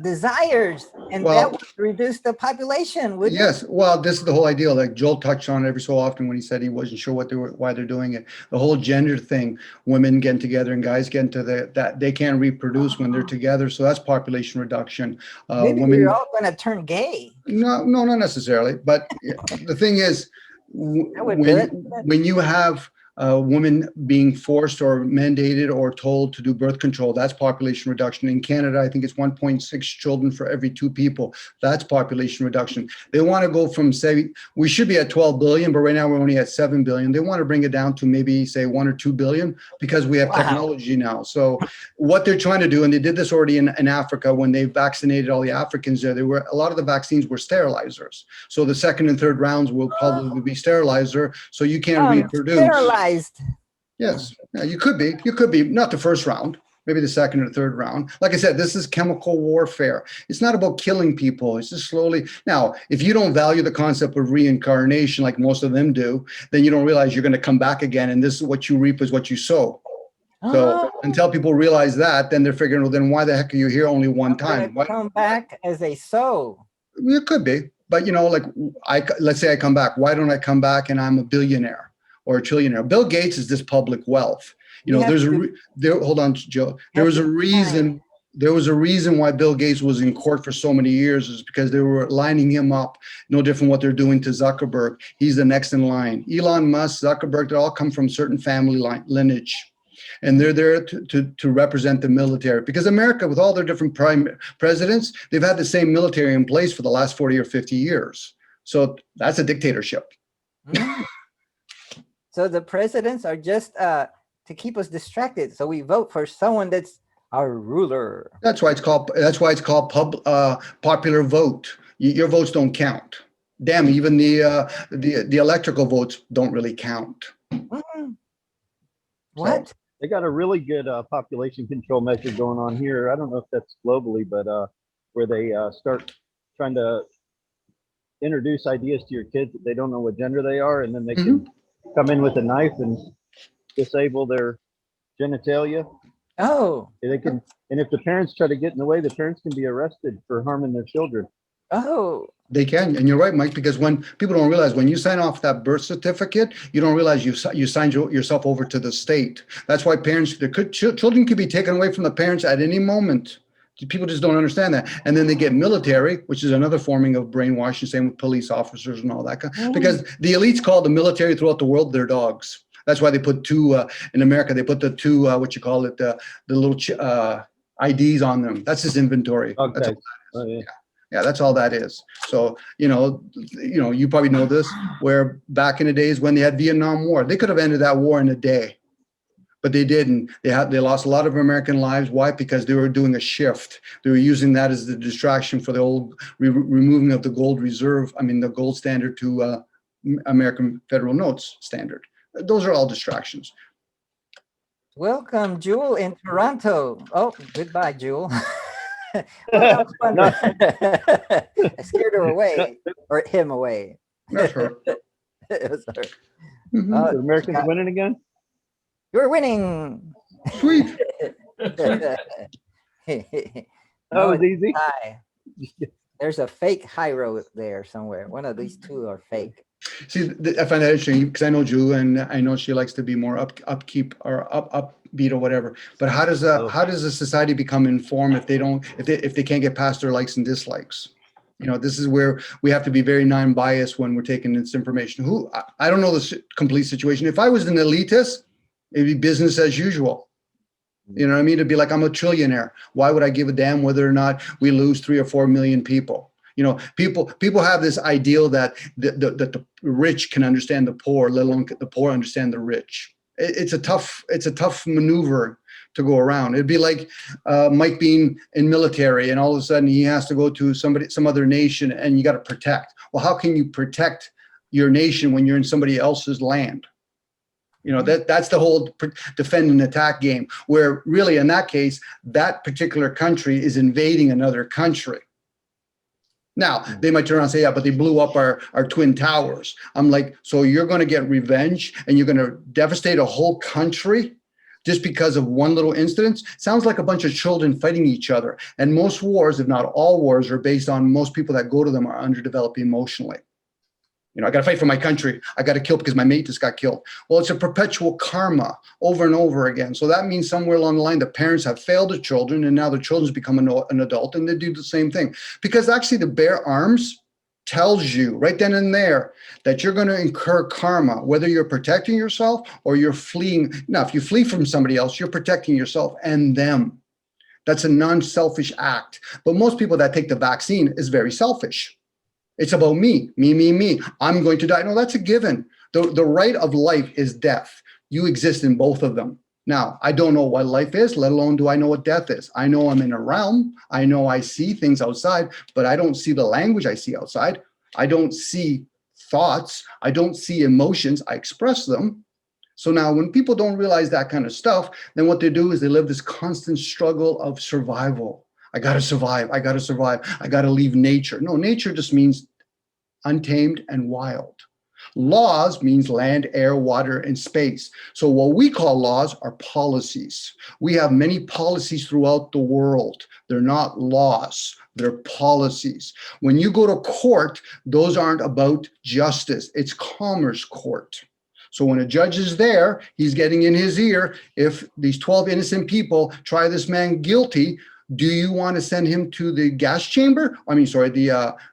desires, and that would reduce the population, wouldn't it? Yes, well, this is the whole idea. Like Joel touched on it every so often when he said he wasn't sure why they're doing it. The whole gender thing, women getting together and guys getting to that they can't reproduce when they're together. So that's population reduction. Maybe Women, we're all going to turn gay. no, not necessarily. But the thing is, That would do it. when you have women being forced or mandated or told to do birth control. That's population reduction. In Canada, I think it's 1.6 children for every 2 people. That's population reduction. They want to go from, say, we should be at 12 billion, but right now we're only at 7 billion. They want to bring it down to maybe, say, 1 or 2 billion because we have technology now. So what they're trying to do, and they did this already in Africa when they vaccinated all the Africans there were a lot of the vaccines were sterilizers. So the second and third rounds will probably be sterilizer, so you can't reproduce. Sterilized. Yes, yeah, you could be. You could be not the first round, maybe the second or third round. Like I said, this is chemical warfare. It's not about killing people. It's just slowly. Now, if you don't value the concept of reincarnation like most of them do, then you don't realize you're going to come back again, and this is what you reap is what you sow. So until people realize that, then they're figuring, well, then why the heck are you here only one time? Why come back as a soul? It could be, but like let's say I come back. Why don't I come back and I'm a billionaire or a trillionaire? Bill Gates is this public wealth. Hold on, Joe. There was a reason. There was a reason why Bill Gates was in court for so many years, is because they were lining him up. No different what they're doing to Zuckerberg. He's the next in line. Elon Musk, Zuckerberg, they all come from certain family lineage. And they're there to represent the military, because America, with all their different presidents, they've had the same military in place for the last 40 or 50 years. So that's a dictatorship. So the presidents are just to keep us distracted. So we vote for someone that's our ruler. That's why it's called popular vote. Your votes don't count. Damn, even the electrical votes don't really count. What? So, they got a really good population control measure going on here. I don't know if that's globally, but where they start trying to introduce ideas to your kids that they don't know what gender they are, and then they can come in with a knife and disable their genitalia. Oh. They can, and if the parents try to get in the way, the parents can be arrested for harming their children. Oh. They can, and you're right, Mike, because when people don't realize, when you sign off that birth certificate, you don't realize you signed yourself over to the state. That's why children could be taken away from the parents at any moment. People just don't understand that. And then they get military, which is another forming of brainwashing, same with police officers and all that. Because the elites call the military throughout the world their dogs. That's why they put in America, they put the two, the little IDs on them. That's his inventory. Okay. That's all that is. Yeah, that's all that is. So, you probably know this, where back in the days when they had Vietnam War, they could have ended that war in a day, but they didn't. They lost a lot of American lives. Why? Because they were doing a shift. They were using that as the distraction for the old removing of the gold reserve. I mean, the gold standard to American federal notes standard. Those are all distractions. Welcome, Jewel in Toronto. Oh, goodbye, Jewel. Well, I scared her away, or him away. That's her. It was her. The Americans winning again? You're winning. Sweet. That was easy. High. There's a fake high road there somewhere. One of these two are fake. See, I find that interesting because I know Drew, and I know she likes to be more upkeep or upbeat or whatever. But how does a society become informed if they can't get past their likes and dislikes? This is where we have to be very non-biased when we're taking this information. I don't know the complete situation. If I was an elitist, it'd be business as usual. You know what I mean? It'd be like, I'm a trillionaire. Why would I give a damn whether or not we lose 3 or 4 million people? People have this ideal that the rich can understand the poor, let alone the poor understand the rich. It's a tough maneuver to go around. It'd be like Mike being in military, and all of a sudden he has to go to some other nation, and you got to protect. Well, how can you protect your nation when you're in somebody else's land? That's the whole defend and attack game, where really in that case, that particular country is invading another country. Now, they might turn around and say, yeah, but they blew up our Twin Towers. I'm like, so you're going to get revenge and you're going to devastate a whole country just because of one little incident? Sounds like a bunch of children fighting each other. And most wars, if not all wars, are based on most people that go to them are underdeveloped emotionally. I got to fight for my country. I got to kill because my mate just got killed. Well, it's a perpetual karma over and over again. So that means somewhere along the line, the parents have failed the children, and now the children's become an adult, and they do the same thing. Because actually, to bear arms tells you right then and there that you're going to incur karma, whether you're protecting yourself or you're fleeing. Now, if you flee from somebody else, you're protecting yourself and them. That's a non-selfish act. But most people that take the vaccine is very selfish. It's about me, me, me, me. I'm going to die. No, that's a given. The right of life is death. You exist in both of them. Now, I don't know what life is, let alone do I know what death is. I know I'm in a realm. I know I see things outside, but I don't see the language I see outside. I don't see thoughts. I don't see emotions. I express them. So now when people don't realize that kind of stuff, then what they do is they live this constant struggle of survival. I got to survive. I got to survive. I got to leave nature. No, nature just means untamed and wild. Laws means land, air, water, and space. So what we call laws are policies. We have many policies throughout the world. They're not laws, they're policies. When you go to court, those aren't about justice. It's commerce court. So when a judge is there, he's getting in his ear, if these 12 innocent people try this man guilty, do you want to send him to the gas chamber? I mean, sorry,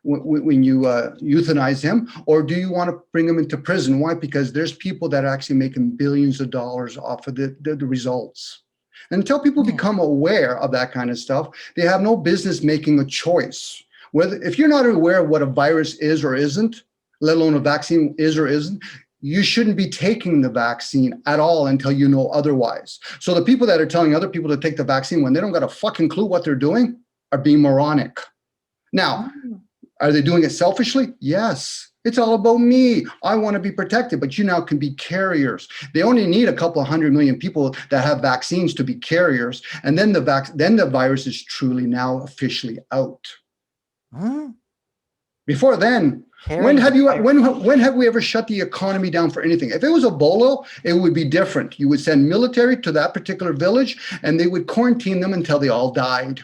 when you euthanize him, or do you want to bring him into prison? Why? Because there's people that are actually making billions of dollars off of the results. And until people become aware of that kind of stuff, they have no business making a choice. Whether if you're not aware of what a virus is or isn't, let alone a vaccine is or isn't, you shouldn't be taking the vaccine at all until you know otherwise. So the people that are telling other people to take the vaccine when they don't got a fucking clue what they're doing are being moronic. Now, are they doing it selfishly? Yes. It's all about me. I want to be protected, but you now can be carriers. They only need a couple of 100 million people that have vaccines to be carriers, and then the virus is truly now officially out. Before then, when have we ever shut the economy down for anything? If it was Ebola, it would be different. You would send military to that particular village and they would quarantine them until they all died.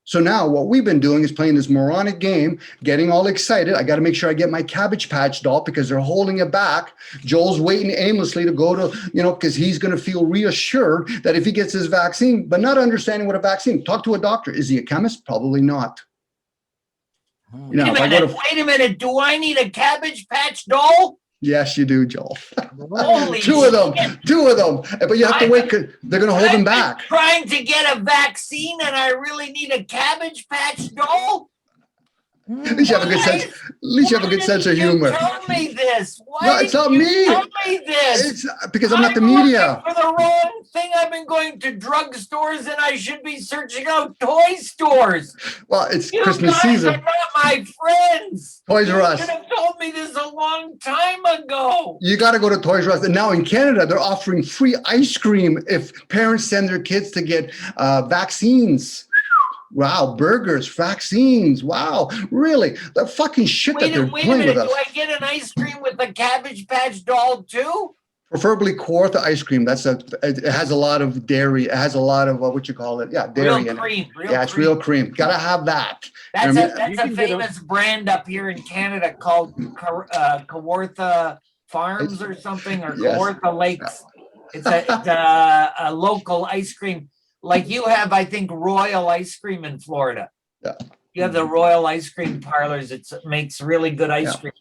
So now what we've been doing is playing this moronic game, getting all excited. I got to make sure I get my Cabbage Patch doll because they're holding it back. Joel's waiting aimlessly to go to, because he's going to feel reassured that if he gets his vaccine, but not understanding what a vaccine. Talk to a doctor. Is he a chemist? Probably not. Wait a minute. Do I need a Cabbage Patch doll? Yes, you do, Joel. Holy Two of them. But you have to wait because they're going to hold them back. I'm trying to get a vaccine and I really need a Cabbage Patch doll? At least you have a good sense. At least you have a good sense of humor. Tell me this. Why No, it's not me. Tell me this. It's because I'm not the media. For the wrong thing, I've been going to drugstores and I should be searching out toy stores. Well, it's You Christmas guys season. are not my friends. Toys R Us. You should have told me this a long time ago. You got to go to Toys R Us. And now in Canada, they're offering free ice cream if parents send their kids to get vaccines. Wow, burgers, vaccines. Wow, really? The fucking shit that they're playing with us. Do I get an ice cream with the Cabbage Patch doll too? Preferably Kawartha ice cream. It has a lot of dairy. It has a lot of what you call it. Yeah, dairy. Real cream. It's real cream. Gotta have that. That's a famous brand up here in Canada called Kawartha Farms or something, or Kawartha Lakes. It's a local ice cream. Like you have, I think, Royal Ice Cream in Florida. Yeah. You have the Royal Ice Cream parlors. It makes really good ice cream.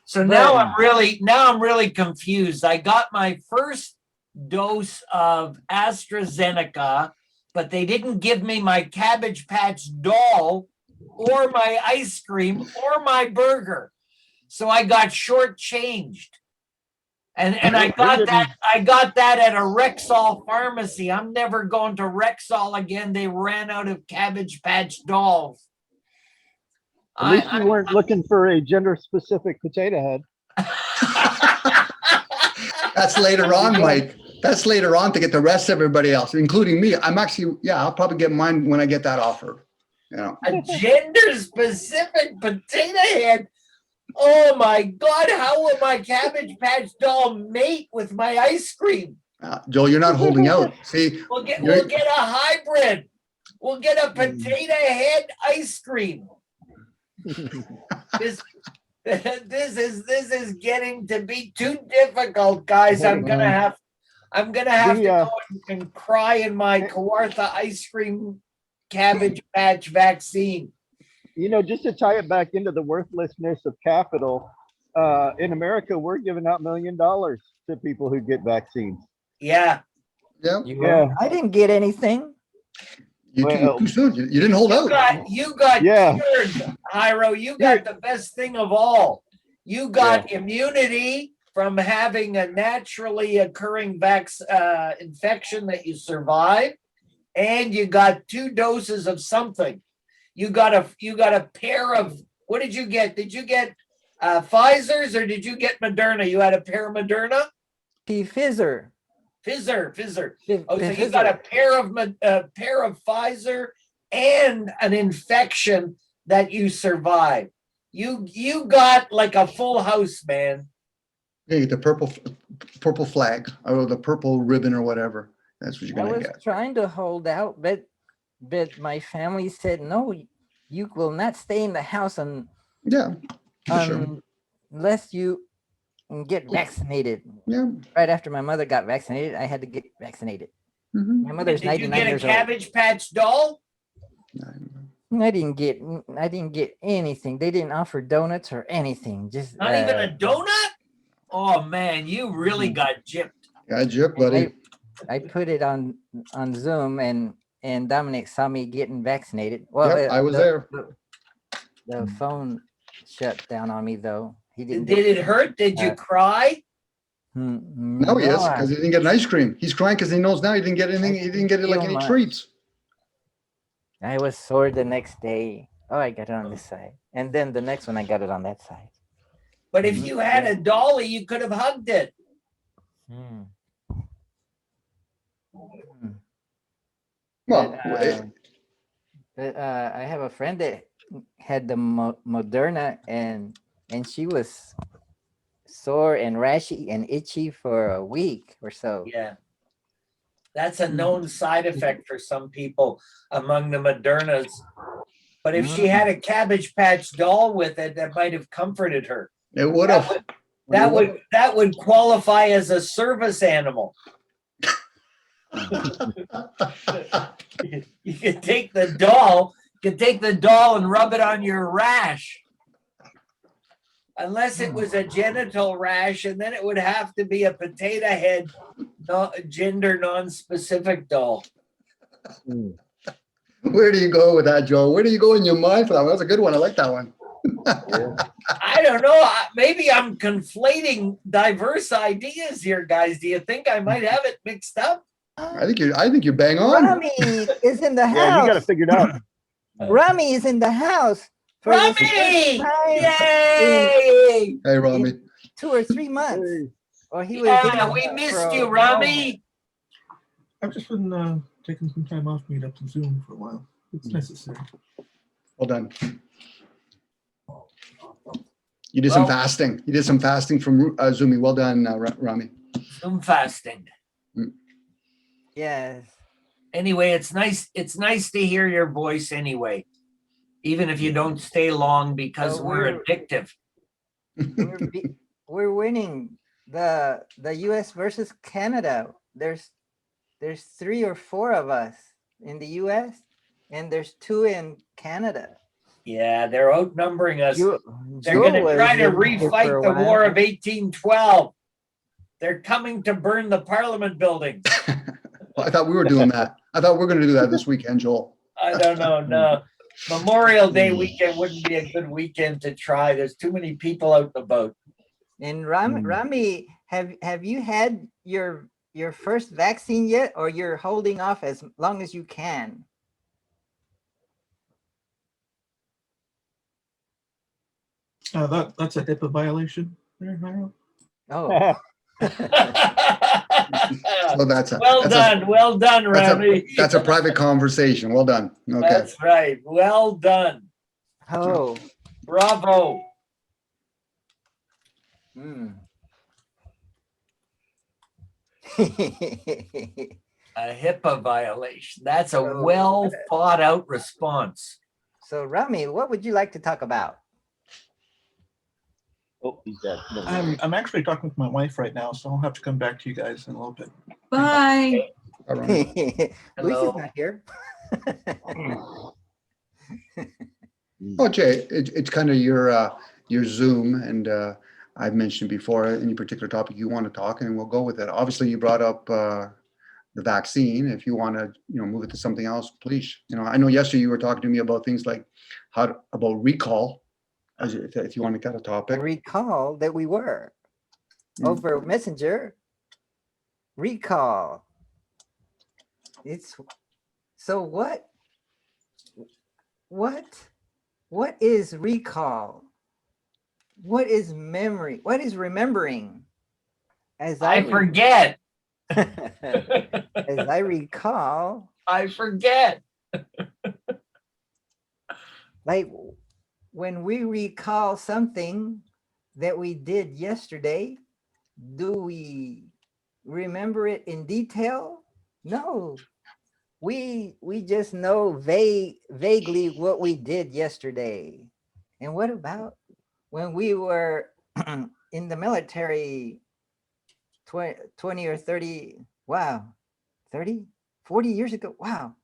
So now I'm really confused. I got my first dose of AstraZeneca, but they didn't give me my Cabbage Patch doll or my ice cream or my burger. So I got shortchanged. And I got that at a Rexall pharmacy. I'm never going to Rexall again. They ran out of Cabbage Patch dolls. At least you weren't looking for a gender-specific potato head. That's later on, Mike. That's later on to get the rest of everybody else, including me. I'll probably get mine when I get that offer. A gender-specific potato head. Oh my God, how will my Cabbage Patch doll mate with my ice cream? Joel, you're not holding out. See, we'll get a hybrid. We'll get a potato head ice cream. This is getting to be too difficult, guys. I'm gonna have to go and cry in my Kawartha ice cream Cabbage Patch vaccine. You know, just to tie it back into the worthlessness of capital, in America, we're giving out $1 million to people who get vaccines. Yeah. Yeah. Yeah. I didn't get anything. You too soon. You didn't hold out. You got Yeah. cured, Hyro. You got the best thing of all. You got immunity from having a naturally occurring infection that you survived, and you got 2 doses of something. You got a pair of, what did you get? Did you get Pfizer's or did you get Moderna? You had a pair of Moderna? Pfizer. Pfizer. Pfizer. Oh, so you got a pair of Pfizer and an infection that you survived. You got like a full house, man. Yeah, the purple flag or the purple ribbon or whatever. That's what you're I gonna was get. trying to hold out, but my family said no. You will not stay in the house Yeah, for sure. unless you get vaccinated. Yeah. Right after my mother got vaccinated, I had to get vaccinated. Mhm. My mother's Did you 99 get a years old. Cabbage Patch doll? I didn't get anything. They didn't offer donuts or anything. Just Not even a donut? Oh man, you really got gypped. Got gypped, buddy. I put it on Zoom and Dominic saw me getting vaccinated. Well, Yep, I was there. The phone shut down on me though. He didn't. Did it hurt? Did you cry? No, he is, because he didn't get an ice cream. He's crying because he knows now he didn't get anything. He didn't get like any treats. I was sore the next day. Oh, I got it on this side, and then the next one I got it on that side. But if you had a dolly, you could have hugged it. Well, I have a friend that had the Moderna, and she was sore and rashy and itchy for a week or so. Yeah. That's a known side effect for some people among the Modernas. But if she had a Cabbage Patch doll with it, that might have comforted her. It would have. That would qualify as a service animal. You could take the doll, and rub it on your rash. Unless it was a genital rash, and then it would have to be a potato head, gender non-specific doll. Where do you go with that, Joe? Where do you go in your mind for that one? That's a good one. I like that one. I don't know. Maybe I'm conflating diverse ideas here, guys. Do you think I might have it mixed up? I think you're bang on. Rami is in the house. Yeah, you got to figure it out. Rami is in the house. For the first Rami! time Yay! Hey, Rami. 2 or 3 months. Or he was. Yeah, we missed you, Rami. I've just been taking some time off meet up to Zoom for a while. It's necessary. Well done. You did some fasting. You did some fasting from Zumi. Well done, Rami. Zoom fasting. Yes. Anyway, it's nice. It's nice to hear your voice anyway, even if you don't stay long because we're addictive. We're winning the U.S. versus Canada. There's 3 or 4 of us in the U.S. and there's 2 in Canada. Yeah, they're outnumbering us. They're Joe going to was try to in here for refight a the while. War of 1812. They're coming to burn the Parliament buildings. Well, I thought we were doing that. I thought we were going to do that this weekend, Joel. I don't know. No, Memorial Day weekend wouldn't be a good weekend to try. There's too many people out and about. And Rami, have you had your first vaccine yet, or you're holding off as long as you can? That's a HIPAA violation there, Myra. Oh. So that's well done, Rami. That's a private conversation. Well done. Okay. That's right. Well done. Oh. Bravo. A HIPAA violation. That's a well thought out response. So Rami, what would you like to talk about? Oh, he's dead. I'm actually talking with my wife right now, so I'll have to come back to you guys in a little bit. Bye. All right. Lisa's not here. Oh, Jay, it's kind of your Zoom, and I've mentioned before any particular topic you want to talk, and we'll go with it. Obviously, you brought up the vaccine. If you want to, move it to something else, please. I know yesterday you were talking to me about things like about recall, if you want to get a I topic. recall that we were over Messenger. Recall. It's so what? What is recall? What is memory? What is remembering? As I forget. as I recall, I forget. like when we recall something that we did yesterday, do we remember it in detail? No. We just know vaguely what we did yesterday. And what about when we were in the military 20 or 30, wow, 30, 40 years ago? Wow.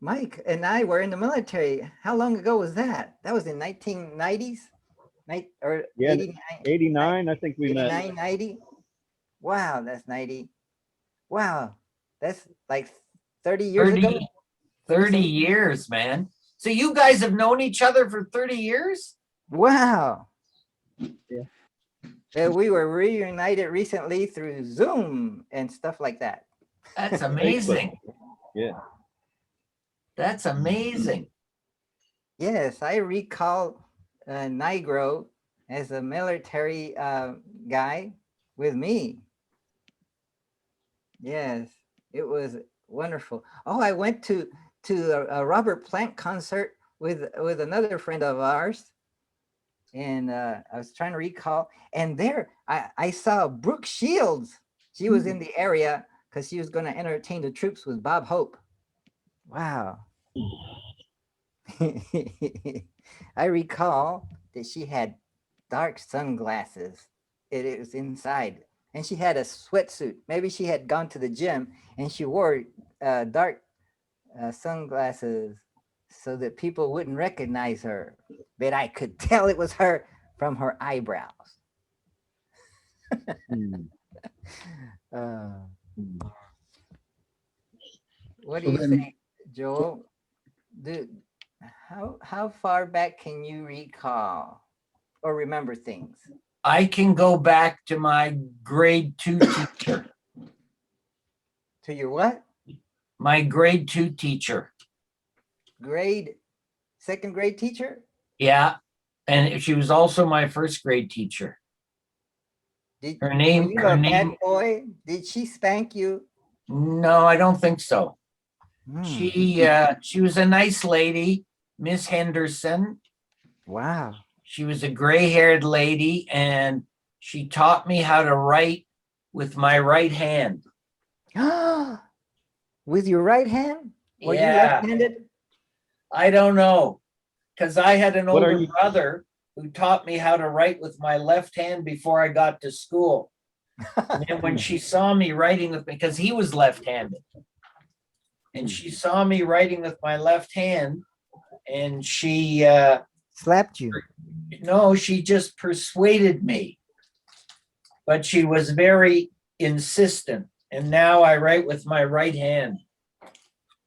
Mike and I were in the military. How long ago was that? That was in 1990s? Or Yeah, 89, 89, I think we met. 89, 90? Wow, that's 90. Wow, that's like 30 years 30, ago. 30 years, man. So you guys have known each other for 30 years? Wow. Yeah. We were reunited recently through Zoom and stuff like that. That's amazing. Yeah. That's amazing. Yes, I recall Nigro as a military guy with me. Yes, it was wonderful. Oh, I went to a Robert Plant concert with another friend of ours, and I was trying to recall. And there, I saw Brooke Shields. She was in the area because she was going to entertain the troops with Bob Hope. Wow. I recall that she had dark sunglasses. It was inside. And she had a sweatsuit. Maybe she had gone to the gym and she wore dark sunglasses so that people wouldn't recognize her. But I could tell it was her from her eyebrows. What do you think, Joel? How far back can you recall or remember things? I can go back to my grade 2 teacher. To your what? My grade 2 teacher. Second grade teacher? Yeah. And she was also my first grade teacher. Her name, were you a bad boy? Did she spank you? No, I don't think so. She was a nice lady, Miss Henderson. Wow. She was a gray-haired lady, and she taught me how to write with my right hand. With your right hand? Were you Yeah. left-handed? I don't know, because I had an older brother who taught me how to write with my left hand before I got to school. And when she saw me writing with me, because he was left-handed, and she saw me writing with my left hand, and she slapped you. No, she just persuaded me, but she was very insistent. And now I write with my right hand.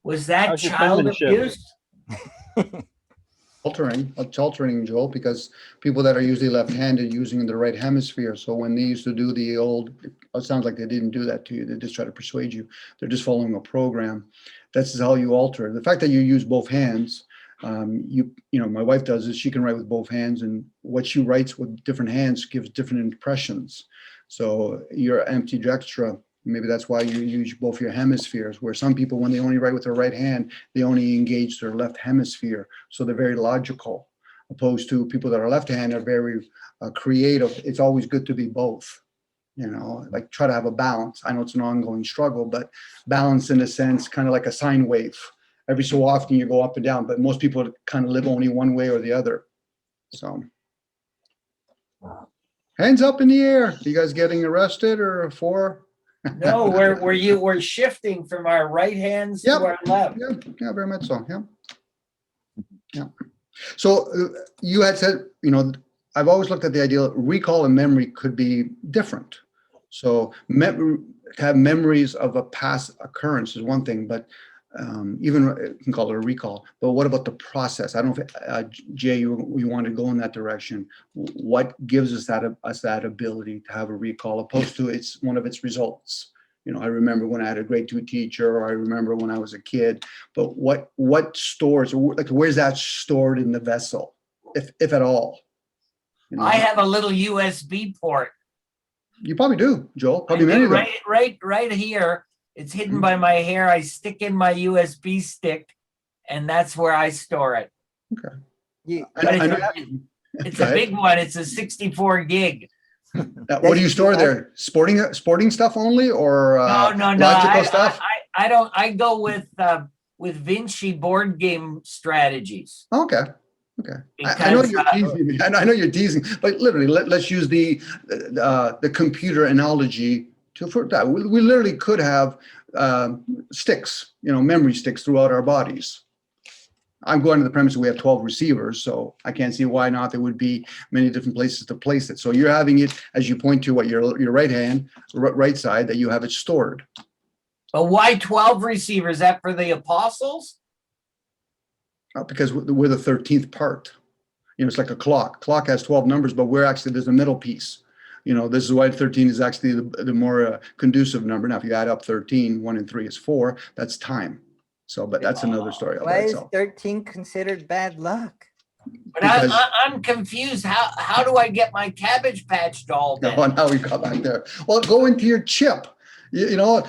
Was that child abuse? It's altering, Joel, because people that are usually left-handed using the right hemisphere. So when they used to do the old, it sounds like they didn't do that to you. They just try to persuade you. They're just following a program. That's how you alter. The fact that you use both hands, my wife does is she can write with both hands, and what she writes with different hands gives different impressions. So your ambidextra, maybe that's why you use both your hemispheres, where some people, when they only write with their right hand, they only engage their left hemisphere. So they're very logical, opposed to people that are left-handed are very creative. It's always good to be both, like try to have a balance. I know it's an ongoing struggle, but balance in a sense, kind of like a sine wave. Every so often you go up and down, but most people kind of live only one way or the other. So hands up in the air. Are you guys getting arrested or for? No, we're shifting from our right hands to our left. Yeah, very much so. Yeah. So you had said, I've always looked at the idea recall and memory could be different. So to have memories of a past occurrence is one thing, but even you can call it a recall. But what about the process? I don't know if Jay, you want to go in that direction. What gives us that ability to have a recall, opposed to it's one of its results? I remember when I had a grade 2 teacher, or I remember when I was a kid. But what stores, like, where's that stored in the vessel, if at all? I have a little USB port. You probably do, Joel. I Probably many do, of them. right here. It's hidden by my hair. I stick in my USB stick, and that's where I store it. Okay. It's a big one. It's a 64 gig. What do you store there? Sporting stuff only, or No. logical stuff? I don't. I go with Vinci board game strategies. Okay. I know you're teasing me. I know you're teasing, but literally, let's use the computer analogy for that. We literally could have sticks, memory sticks throughout our bodies. I'm going to the premise that we have 12 receivers, so I can't see why not there would be many different places to place it. So you're having it, as you point to what your right side, that you have it stored. But why 12 receivers? Is that for the apostles? Because we're the 13th part. It's like a clock. Clock has 12 numbers, but there's a middle piece. This is why 13 is actually the more conducive number. Now, if you add up 13, 1 and 3 is 4. That's time. So, but that's another story. Why is 13 considered bad luck? But I'm confused. How do I get my Cabbage Patch doll then? Oh, now we got back there. Well, go into your chip.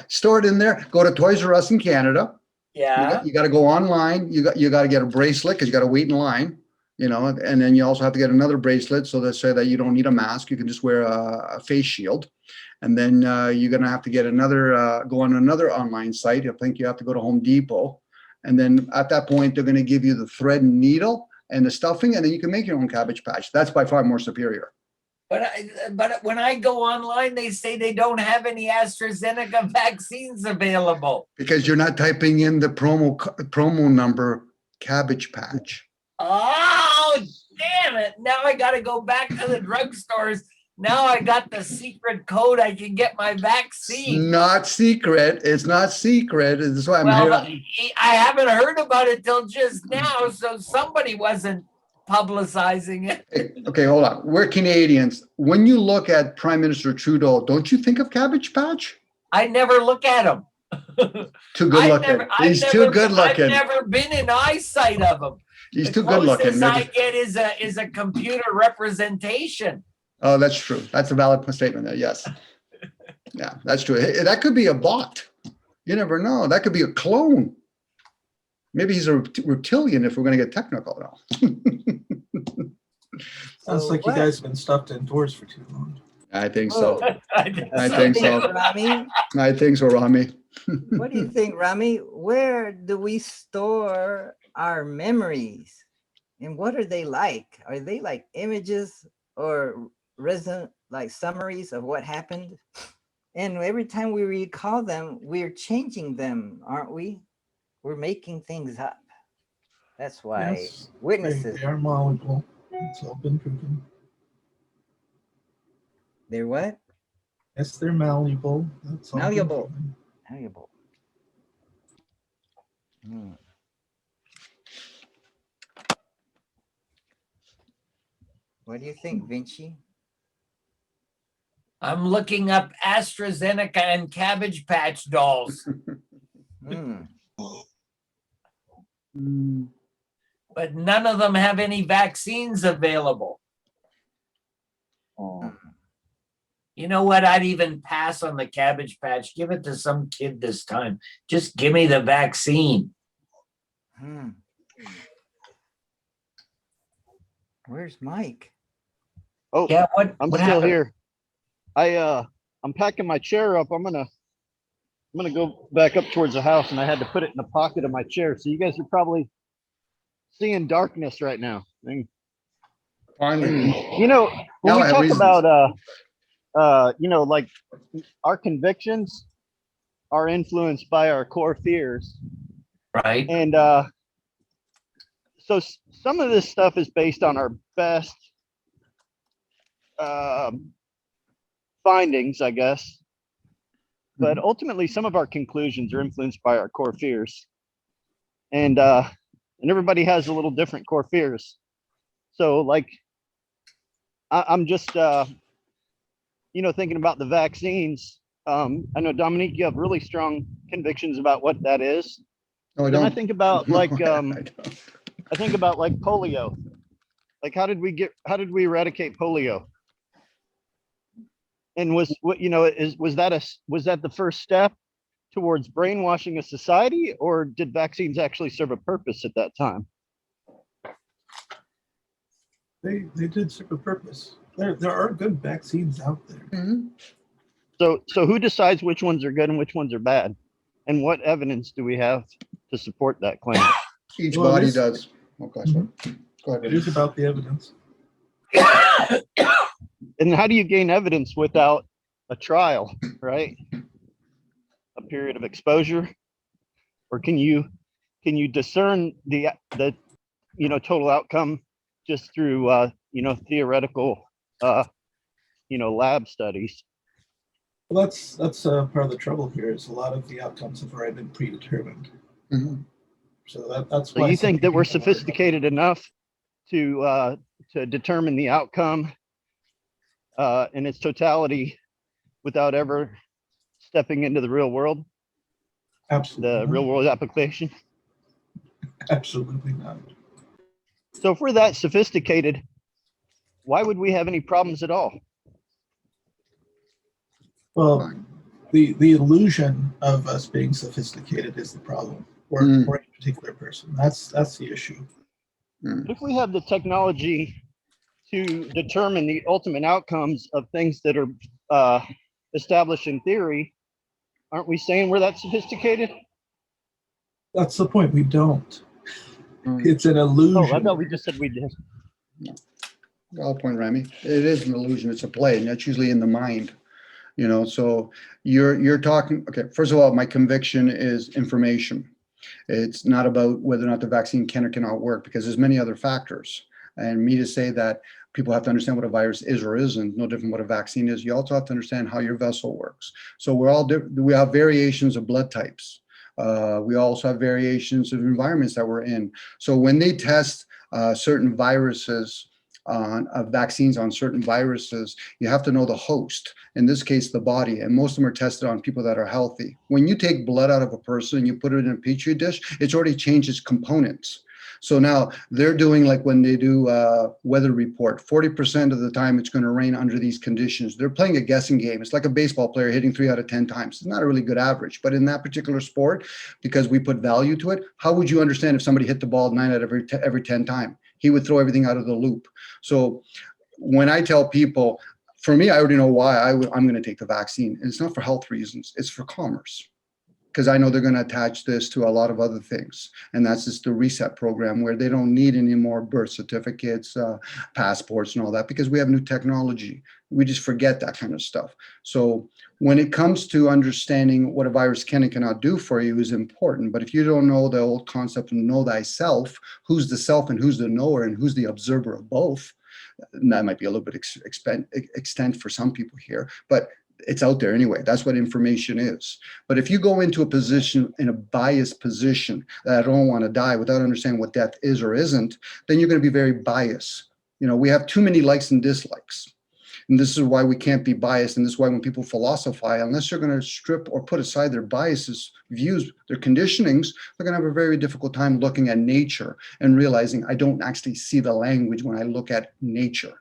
Store it in there. Go to Toys R Us in Canada. Yeah. You got to go online. You got to get a bracelet because you got to wait in line. And then you also have to get another bracelet so that you don't need a mask. You can just wear a face shield. And then you're going to have to get go on another online site. I think you have to go to Home Depot. And then at that point, they're going to give you the thread and needle and the stuffing, and then you can make your own Cabbage Patch. That's by far more superior. But when I go online, they say they don't have any AstraZeneca vaccines available. Because you're not typing in the promo number Cabbage Patch. Oh, damn it. Now I got to go back to the drugstores. Now I got the secret code. I can get my vaccine. Not secret. It's not secret. That's why I'm here. I haven't heard about it till just now, so somebody wasn't publicizing it. Okay, hold on. We're Canadians. When you look at Prime Minister Trudeau, don't you think of Cabbage Patch? I never look at him. Too good looking. He's too good looking. I've never been in eyesight of him. He's too good looking. The closest I get is a computer representation. Oh, that's true. That's a valid statement there. Yes. Yeah, that's true. That could be a bot. You never know. That could be a clone. Maybe he's a reptilian if we're going to get technical now. Sounds like you guys have been stuffed indoors for too long. I think so. I think so. Rami, I think so, Rami. what do you think, Rami? Where do we store our memories? And what are they like? Are they like images or like summaries of what happened? And every time we recall them, we're changing them, aren't we? We're making things up. That's why Yes, witnesses. they are malleable. It's all been proven. They're what? Yes, they're malleable. That's all been Malleable. proven. Malleable. Hmm. What do you think, Vinci? I'm looking up AstraZeneca and Cabbage Patch dolls, but none of them have any vaccines available. Oh. You know what? I'd even pass on the Cabbage Patch. Give it to some kid this time. Just give me the vaccine. Where's Mike? Oh, Yeah, I'm what still happened? here. I'm packing my chair up. I'm gonna go back up towards the house, and I had to put it in the pocket of my chair. So you guys are probably seeing darkness right now. Finally. When Now we I have talk reasons. about like our convictions are influenced by our core fears, Right. and so some of this stuff is based on our best findings, I guess. But ultimately, some of our conclusions are influenced by our core fears, and everybody has a little different core fears. So, like, I'm just thinking about the vaccines. I know, Dominique, you have really strong convictions about what that is. No, I Then don't. I think about like I don't. I think about like polio. Like, how did we eradicate polio? And was that the first step towards brainwashing a society, or did vaccines actually serve a purpose at that time? They did serve a purpose. There are good vaccines out there. Mhm. So who decides which ones are good and which ones are bad? And what evidence do we have to support that claim? Each Well, body it's- does. Okay, sorry. Go ahead. It is about the evidence. And how do you gain evidence without a trial, right? A period of exposure? Or can you discern the total outcome just through theoretical lab studies? Well, that's part of the trouble here. Is a lot of the outcomes have already been predetermined. Mhm. So that's So why. you think that we're people are- sophisticated enough to determine the outcome in its totality without ever stepping into the real world, Absolutely. the not. real world application? Absolutely not. So if we're that sophisticated, why would we have any problems at all? Well, Fine. the illusion of us being sophisticated is the problem, or Mm. any particular person. That's the issue. But if we have the technology to determine the ultimate outcomes of things that are established in theory, aren't we saying we're that sophisticated? That's the point. We don't. Mm. It's an illusion. Oh, I thought we just said we did. Valid point, Rami. It is an illusion. It's a play, and that's usually in the mind. So you're talking. Okay, first of all, my conviction is information. It's not about whether or not the vaccine can or cannot work, because there's many other factors. And me to say that people have to understand what a virus is or isn't, no different what a vaccine is. You also have to understand how your vessel works. So we're all different. We have variations of blood types. We also have variations of environments that we're in. So when they test certain viruses on vaccines on certain viruses, you have to know the host, in this case the body, and most of them are tested on people that are healthy. When you take blood out of a person and you put it in a petri dish, it's already changed its components. So now they're doing, like when they do weather report, 40% of the time it's going to rain under these conditions. They're playing a guessing game. It's like a baseball player hitting 3 out of 10 times. It's not a really good average, but in that particular sport, because we put value to it, how would you understand if somebody hit the ball 9 out of every 10 times? He would throw everything out of the loop. So when I tell people, for me, I already know why I'm going to take the vaccine. And it's not for health reasons. It's for commerce. Because I know they're going to attach this to a lot of other things. And that's just the reset program, where they don't need any more birth certificates, passports and all that, because we have new technology. We just forget that kind of stuff. So when it comes to understanding what a virus can and cannot do for you is important. But if you don't know the old concept of know thyself, who's the self and who's the knower and who's the observer of both, that might be a little bit extent for some people here, but it's out there anyway. That's what information is. But if you go into a position, in a biased position, that I don't want to die, without understanding what death is or isn't, then you're going to be very biased. We have too many likes and dislikes. And this is why we can't be biased. And this is why when people philosophize, unless they're going to strip or put aside their biases, views, their conditionings, they're going to have a very difficult time looking at nature and realizing I don't actually see the language when I look at nature.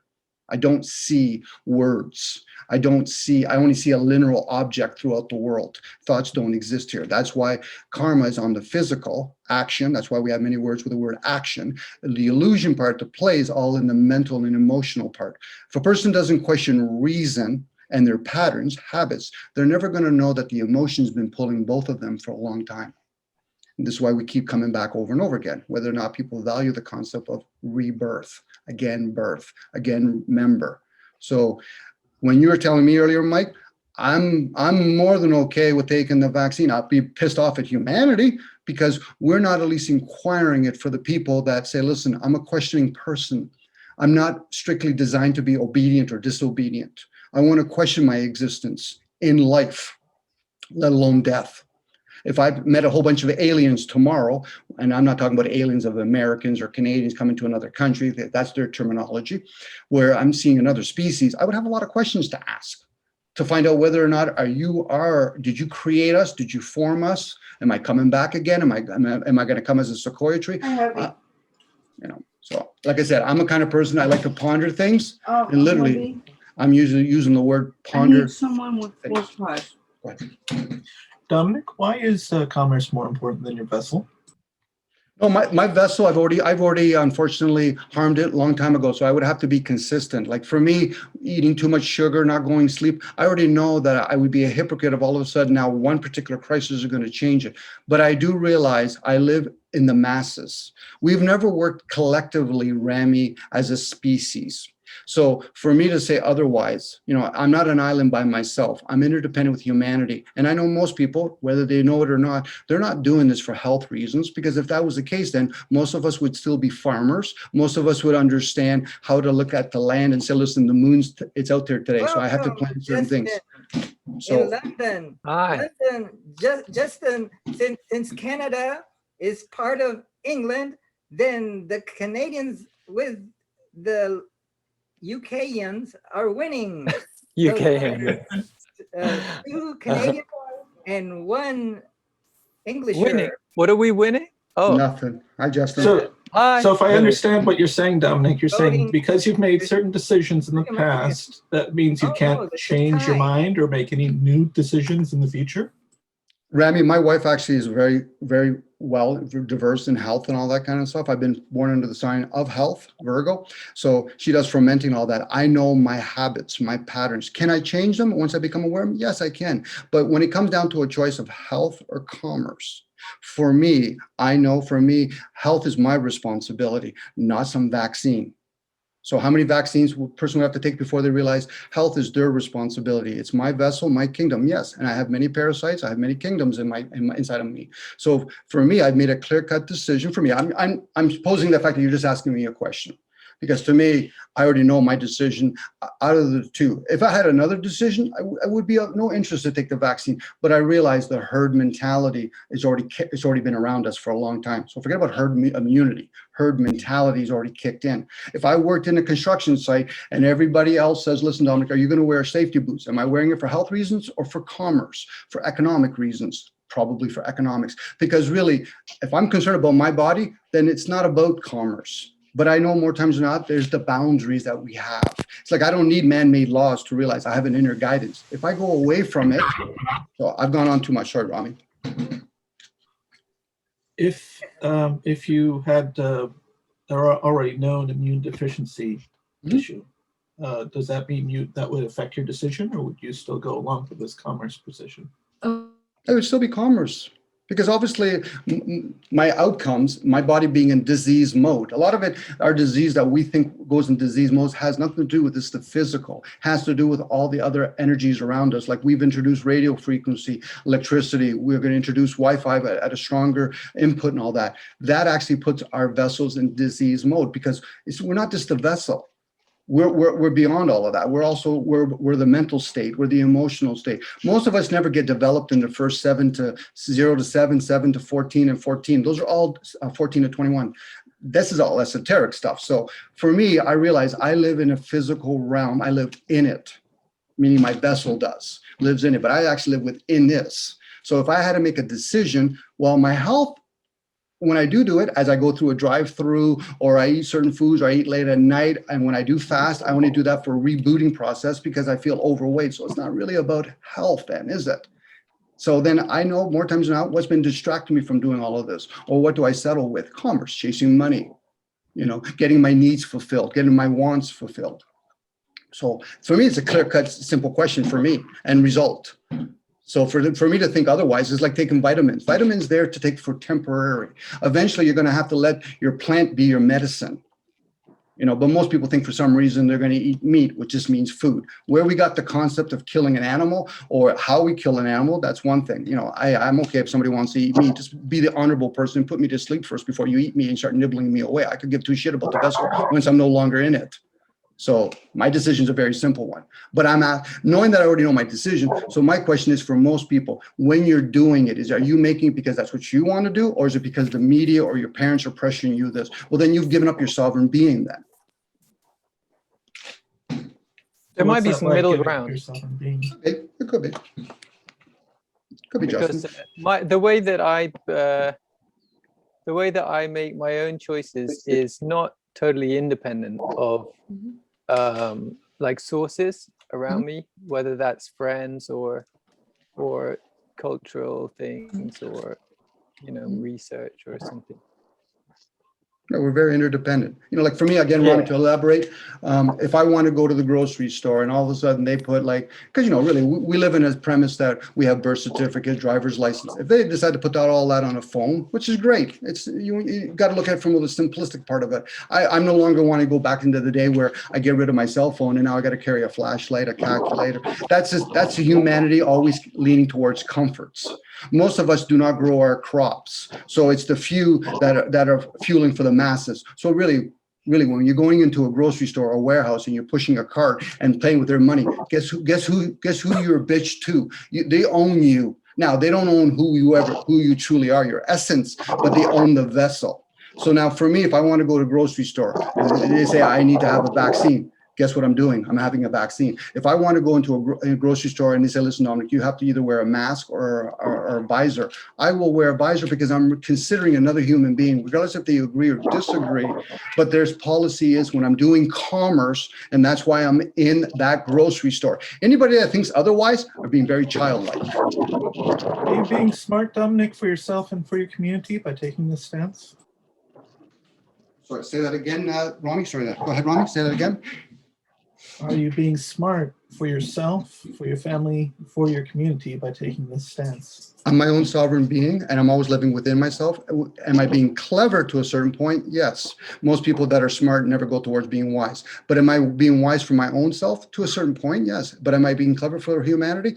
I don't see words. I only see a linear object throughout the world. Thoughts don't exist here. That's why karma is on the physical action. That's why we have many words with the word action. The illusion part, the play, is all in the mental and emotional part. If a person doesn't question reason and their patterns, habits, they're never going to know that the emotion's been pulling both of them for a long time. And this is why we keep coming back over and over again, whether or not people value the concept of rebirth, again, birth, again, member. So when you were telling me earlier, Mike, I'm more than okay with taking the vaccine. I'll be pissed off at humanity, because we're not at least inquiring it for the people that say, listen, I'm a questioning person. I'm not strictly designed to be obedient or disobedient. I want to question my existence in life, let alone death. If I met a whole bunch of aliens tomorrow, and I'm not talking about aliens of Americans or Canadians coming to another country, that's their terminology, where I'm seeing another species, I would have a lot of questions to ask to find out whether or not did you create us? Did you form us? Am I coming back again? Am I going to come as a sequoia tree? So like I said, I'm a kind of person, I like to ponder things, and literally I'm usually using the word ponder. I need someone with 4 tries. Dominic, why is commerce more important than your vessel? No, my vessel, I've already unfortunately harmed it a long time ago. So I would have to be consistent. Like for me, eating too much sugar, not going to sleep, I already know that I would be a hypocrite if all of a sudden now one particular crisis is going to change it. But I do realize I live in the masses. We've never worked collectively, Rami, as a species. So for me to say otherwise, I'm not an island by myself. I'm interdependent with humanity. And I know most people, whether they know it or not, they're not doing this for health reasons, because if that was the case, then most of us would still be farmers. Most of us would understand how to look at the land and say, listen, the moon's, it's out there today. So I have to plant certain things. So in London, Hi. Justin, since Canada is part of England, then the Canadians with the UKians are winning. UKians. 2 Canadian and 1 English. Winning. What are we winning? Oh, nothing. Hi, Justin. So if I understand what you're saying, Dominic, you're saying Voting. because you've made certain decisions in the past, that means you can't change your mind or make any new decisions in the future? Rami, my wife actually is very, very well diverse in health and all that kind of stuff. I've been born under the sign of health, Virgo. So she does fermenting, all that. I know my habits, my patterns. Can I change them once I become aware? Yes, I can. But when it comes down to a choice of health or commerce, for me, I know for me, health is my responsibility, not some vaccine. So how many vaccines a person would have to take before they realize health is their responsibility? It's my vessel, my kingdom. Yes, and I have many parasites. I have many kingdoms inside of me. So for me, I've made a clear-cut decision. For me, I'm posing the fact that you're just asking me a question, because to me, I already know my decision out of the 2. If I had another decision, I would be of no interest to take the vaccine. But I realize the herd mentality it's already been around us for a long time. So forget about herd immunity. Herd mentality is already kicked in. If I worked in a construction site and everybody else says, listen, Dominic, are you going to wear safety boots? Am I wearing it for health reasons or for commerce, for economic reasons? Probably for economics. Because really, if I'm concerned about my body, then it's not about commerce. But I know more times than not, there's the boundaries that we have. It's like I don't need man-made laws to realize I have an inner guidance. If I go away from it, so I've gone on too much. Sorry, Rami. If you had already known immune deficiency issue, does that mean that would affect your decision, or would you still go along with this commerce position? It would still be commerce. Because obviously my outcomes, my body being in disease mode, a lot of it, our disease that we think goes in disease mode has nothing to do with this, the physical, has to do with all the other energies around us. Like we've introduced radio frequency, electricity, we're going to introduce Wi-Fi at a stronger input and all that. That actually puts our vessels in disease mode, because we're not just a vessel. We're beyond all of that. We're the mental state. We're the emotional state. Most of us never get developed in the first 0 to 7, 7 to 14, and 14. Those are all 14 to 21. This is all esoteric stuff. So for me, I realize I live in a physical realm. I live in it, meaning my vessel lives in it, but I actually live within this. So if I had to make a decision, well, my health, when I do it, as I go through a drive-through or I eat certain foods or I eat late at night, and when I do fast, I only do that for a rebooting process because I feel overweight. So it's not really about health then, is it? So then I know more times than not what's been distracting me from doing all of this. Or what do I settle with? Commerce, chasing money, getting my needs fulfilled, getting my wants fulfilled. So for me, it's a clear-cut, simple question for me and result. So for me to think otherwise is like taking vitamins. Vitamins there to take for temporary. Eventually, you're going to have to let your plant be your medicine. But most people think for some reason they're going to eat meat, which just means food. Where we got the concept of killing an animal or how we kill an animal, that's one thing. I'm okay if somebody wants to eat meat. Just be the honorable person and put me to sleep first before you eat me and start nibbling me away. I could give two shit about the vessel once I'm no longer in it. So my decision is a very simple one, but knowing that I already know my decision. So my question is for most people, when you're doing it, are you making it because that's what you want to do? Or is it because the media or your parents are pressuring you this? Well, then you've given up your sovereign being then. There might be What's that some like, middle giving up ground. your sovereign being? It could be. Could be, Because Justin. the way that I make my own choices is not totally independent of like sources around me, whether that's friends or cultural things or research or something. No, we're very interdependent. Like for me, again, Yeah. Rami, to elaborate, if I want to go to the grocery store and all of a sudden they put because, really, we live in a premise that we have birth certificate, driver's license. If they decide to put all that on a phone, which is great, you got to look at it from the simplistic part of it. I'm no longer want to go back into the day where I get rid of my cell phone and now I got to carry a flashlight, a calculator. That's humanity always leaning towards comforts. Most of us do not grow our crops. So it's the few that are fueling for the masses. So really, when you're going into a grocery store or warehouse and you're pushing a cart and playing with their money, guess who you're a bitch to? They own you. Now, they don't own who you truly are, your essence, but they own the vessel. So now for me, if I want to go to a grocery store and they say I need to have a vaccine, guess what I'm doing? I'm having a vaccine. If I want to go into a grocery store and they say, listen, Dominic, you have to either wear a mask or a visor, I will wear a visor because I'm considering another human being, regardless if they agree or disagree. But there's policy is when I'm doing commerce, and that's why I'm in that grocery store. Anybody that thinks otherwise are being very childlike. Are you being smart, Dominic, for yourself and for your community by taking this stance? Sorry, say that again, Ronnie. Sorry, go ahead, Ronnie. Say that again. Are you being smart for yourself, for your family, for your community by taking this stance? I'm my own sovereign being, and I'm always living within myself. Am I being clever to a certain point? Yes. Most people that are smart never go towards being wise. But am I being wise for my own self to a certain point? Yes. But am I being clever for humanity?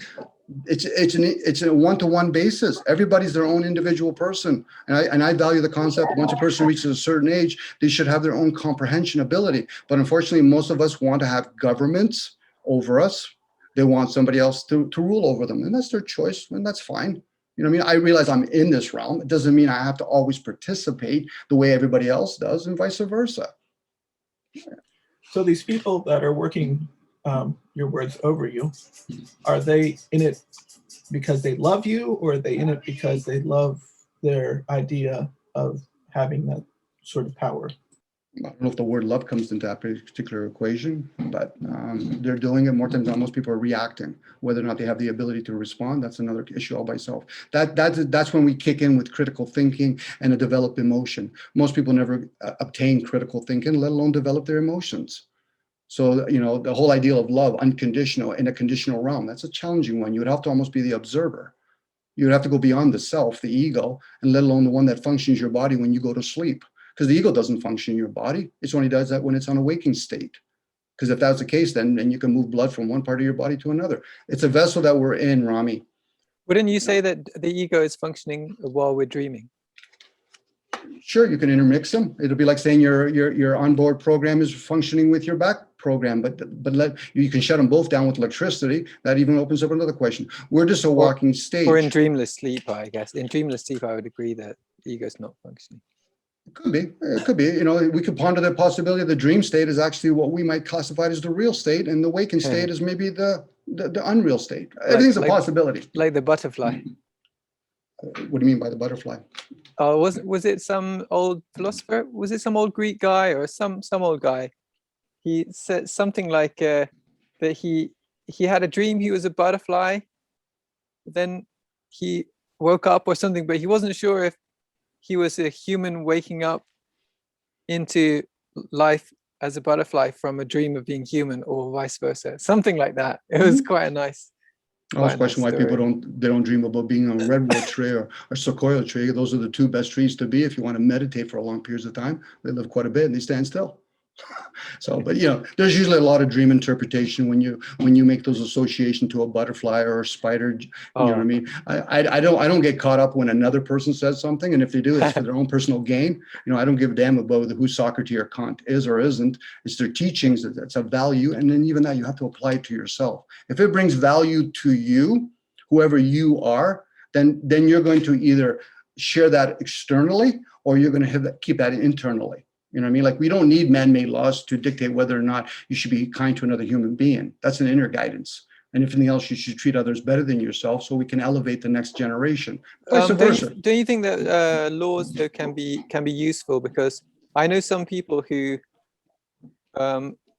It's a one-to-one basis. Everybody's their own individual person, and I value the concept. Once a person reaches a certain age, they should have their own comprehension ability. But unfortunately, most of us want to have governments over us. They want somebody else to rule over them, and that's their choice, and that's fine. I realize I'm in this realm. It doesn't mean I have to always participate the way everybody else does, and vice versa. So these people that are working your words over you, are they in it because they love you, or are they in it because they love their idea of having that sort of power? I don't know if the word love comes into that particular equation, but they're doing it more times than most people are reacting. Whether or not they have the ability to respond, that's another issue all by itself. That's when we kick in with critical thinking and a developed emotion. Most people never obtain critical thinking, let alone develop their emotions. So, the whole idea of love, unconditional, in a conditional realm, that's a challenging one. You would have to almost be the observer. You would have to go beyond the self, the ego, and let alone the one that functions your body when you go to sleep. Because the ego doesn't function in your body. It only does that when it's on a waking state. Because if that's the case, then you can move blood from one part of your body to another. It's a vessel that we're in, Rami. Wouldn't you say that the ego is functioning while we're dreaming? Sure, you can intermix them. It'll be like saying your onboard program is functioning with your back program, but you can shut them both down with electricity. That even opens up another question. We're just a walking stage. Or in dreamless sleep, I guess. In dreamless sleep, I would agree that the ego is not functioning. It could be. It could be. We could ponder the possibility the dream state is actually what we might classify as the real state, and the waking state is maybe the unreal state. Everything's a possibility. Like the butterfly. What do you mean by the butterfly? Oh, was it some old philosopher? Was it some old Greek guy or some old guy? He said something like that he had a dream he was a butterfly. Then he woke up or something, but he wasn't sure if he was a human waking up into life as a butterfly from a dream of being human, or vice versa. Something like that. It was quite a nice. I always question why people don't dream about being on a redwood tree or sequoia tree. Those are the two best trees to be if you want to meditate for a long periods of time. They live quite a bit and they stand still. So, but there's usually a lot of dream interpretation when you make those associations to a butterfly or a spider. You know what I mean? I don't get caught up when another person says something, and if they do, it's for their own personal gain. I don't give a damn about who Socrates or Kant is or isn't. It's their teachings that's of value, and then even that you have to apply it to yourself. If it brings value to you, whoever you are, then you're going to either share that externally or you're going to keep that internally. You know what I mean? Like, we don't need man-made laws to dictate whether or not you should be kind to another human being. That's an inner guidance. And if anything else, you should treat others better than yourself so we can elevate the next generation. Vice versa. Don't you think that laws though can be useful? Because I know some people who,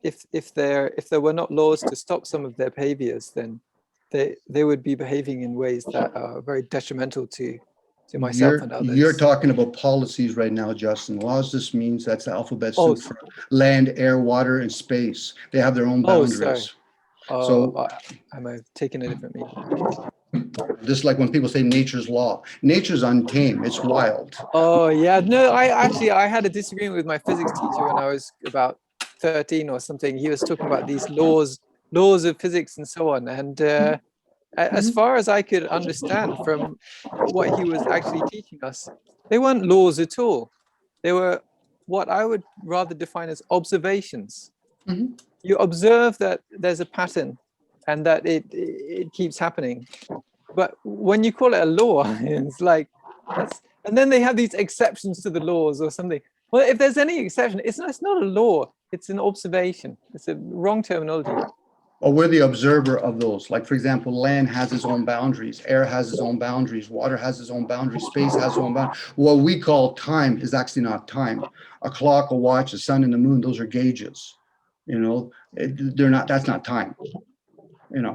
if there were not laws to stop some of their behaviors, then they would be behaving in ways that are very detrimental to myself and others. You're talking about policies right now, Justin. Laws just means that's the alphabet soup for land, air, water, and space. They have their own boundaries. I might have taken a different meaning. Just like when people say nature's law. Nature's untamed. It's wild. Oh, yeah. No, I had a disagreement with my physics teacher when I was about 13 or something. He was talking about these laws of physics and so on. And as far as I could understand from what he was actually teaching us, they weren't laws at all. They were what I would rather define as observations. Mm-hmm. You observe that there's a pattern and that it keeps happening. But when you call it a law, it's like, and then they have these exceptions to the laws or something. Well, if there's any exception, it's not a law, it's an observation. It's a wrong terminology. Or we're the observer of those. Like, for example, land has its own boundaries, air has its own boundaries, water has its own boundaries, space has its own boundaries. What we call time is actually not time. A clock, a watch, the sun and the moon, those are gauges. That's not time.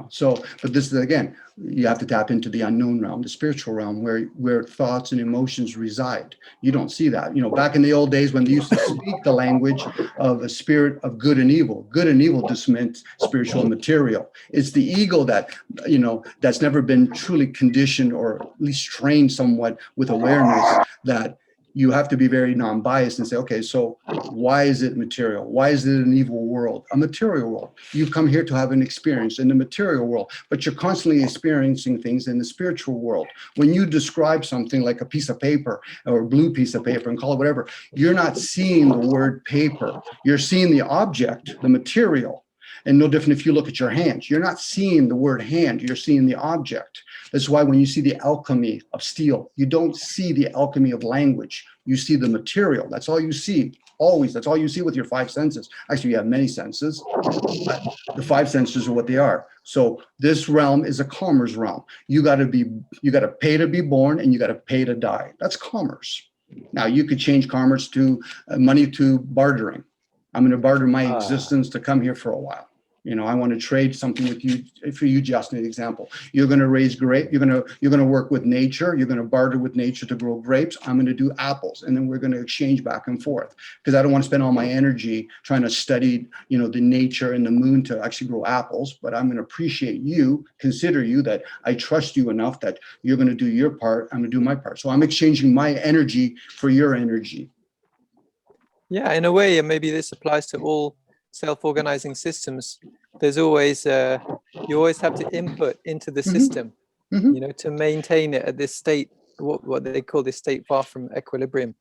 So, but this is, again, you have to tap into the unknown realm, the spiritual realm, where thoughts and emotions reside. You don't see that. Back in the old days when they used to speak the language of a spirit of good and evil. Good and evil just meant spiritual and material. It's the ego that, that's never been truly conditioned or at least trained somewhat with awareness, that you have to be very non-biased and say, okay, so why is it material? Why is it an evil world? A material world. You come here to have an experience in the material world, but you're constantly experiencing things in the spiritual world. When you describe something like a piece of paper or a blue piece of paper and call it whatever, you're not seeing the word paper. You're seeing the object, the material. And no different if you look at your hands. You're not seeing the word hand, you're seeing the object. That's why when you see the alchemy of steel, you don't see the alchemy of language. You see the material. That's all you see. Always. That's all you see with your five senses. Actually, you have many senses, but the five senses are what they are. So this realm is a commerce realm. You got to pay to be born and you got to pay to die. That's commerce. Now you could change commerce to money to bartering. I'm going to barter my existence to come here for a while. I want to trade something with you. For you, Justin, an example. You're going to raise grape. You're going to work with nature. You're going to barter with nature to grow grapes. I'm going to do apples, and then we're going to exchange back and forth, because I don't want to spend all my energy trying to study, the nature and the moon to actually grow apples. But I'm going to appreciate you, consider you, that I trust you enough that you're going to do your part. I'm going to do my part. So I'm exchanging my energy for your energy. Yeah, in a way, and maybe this applies to all self-organizing systems. There's always you always have to input into the system, to maintain it at this state, what they call this state far from equilibrium.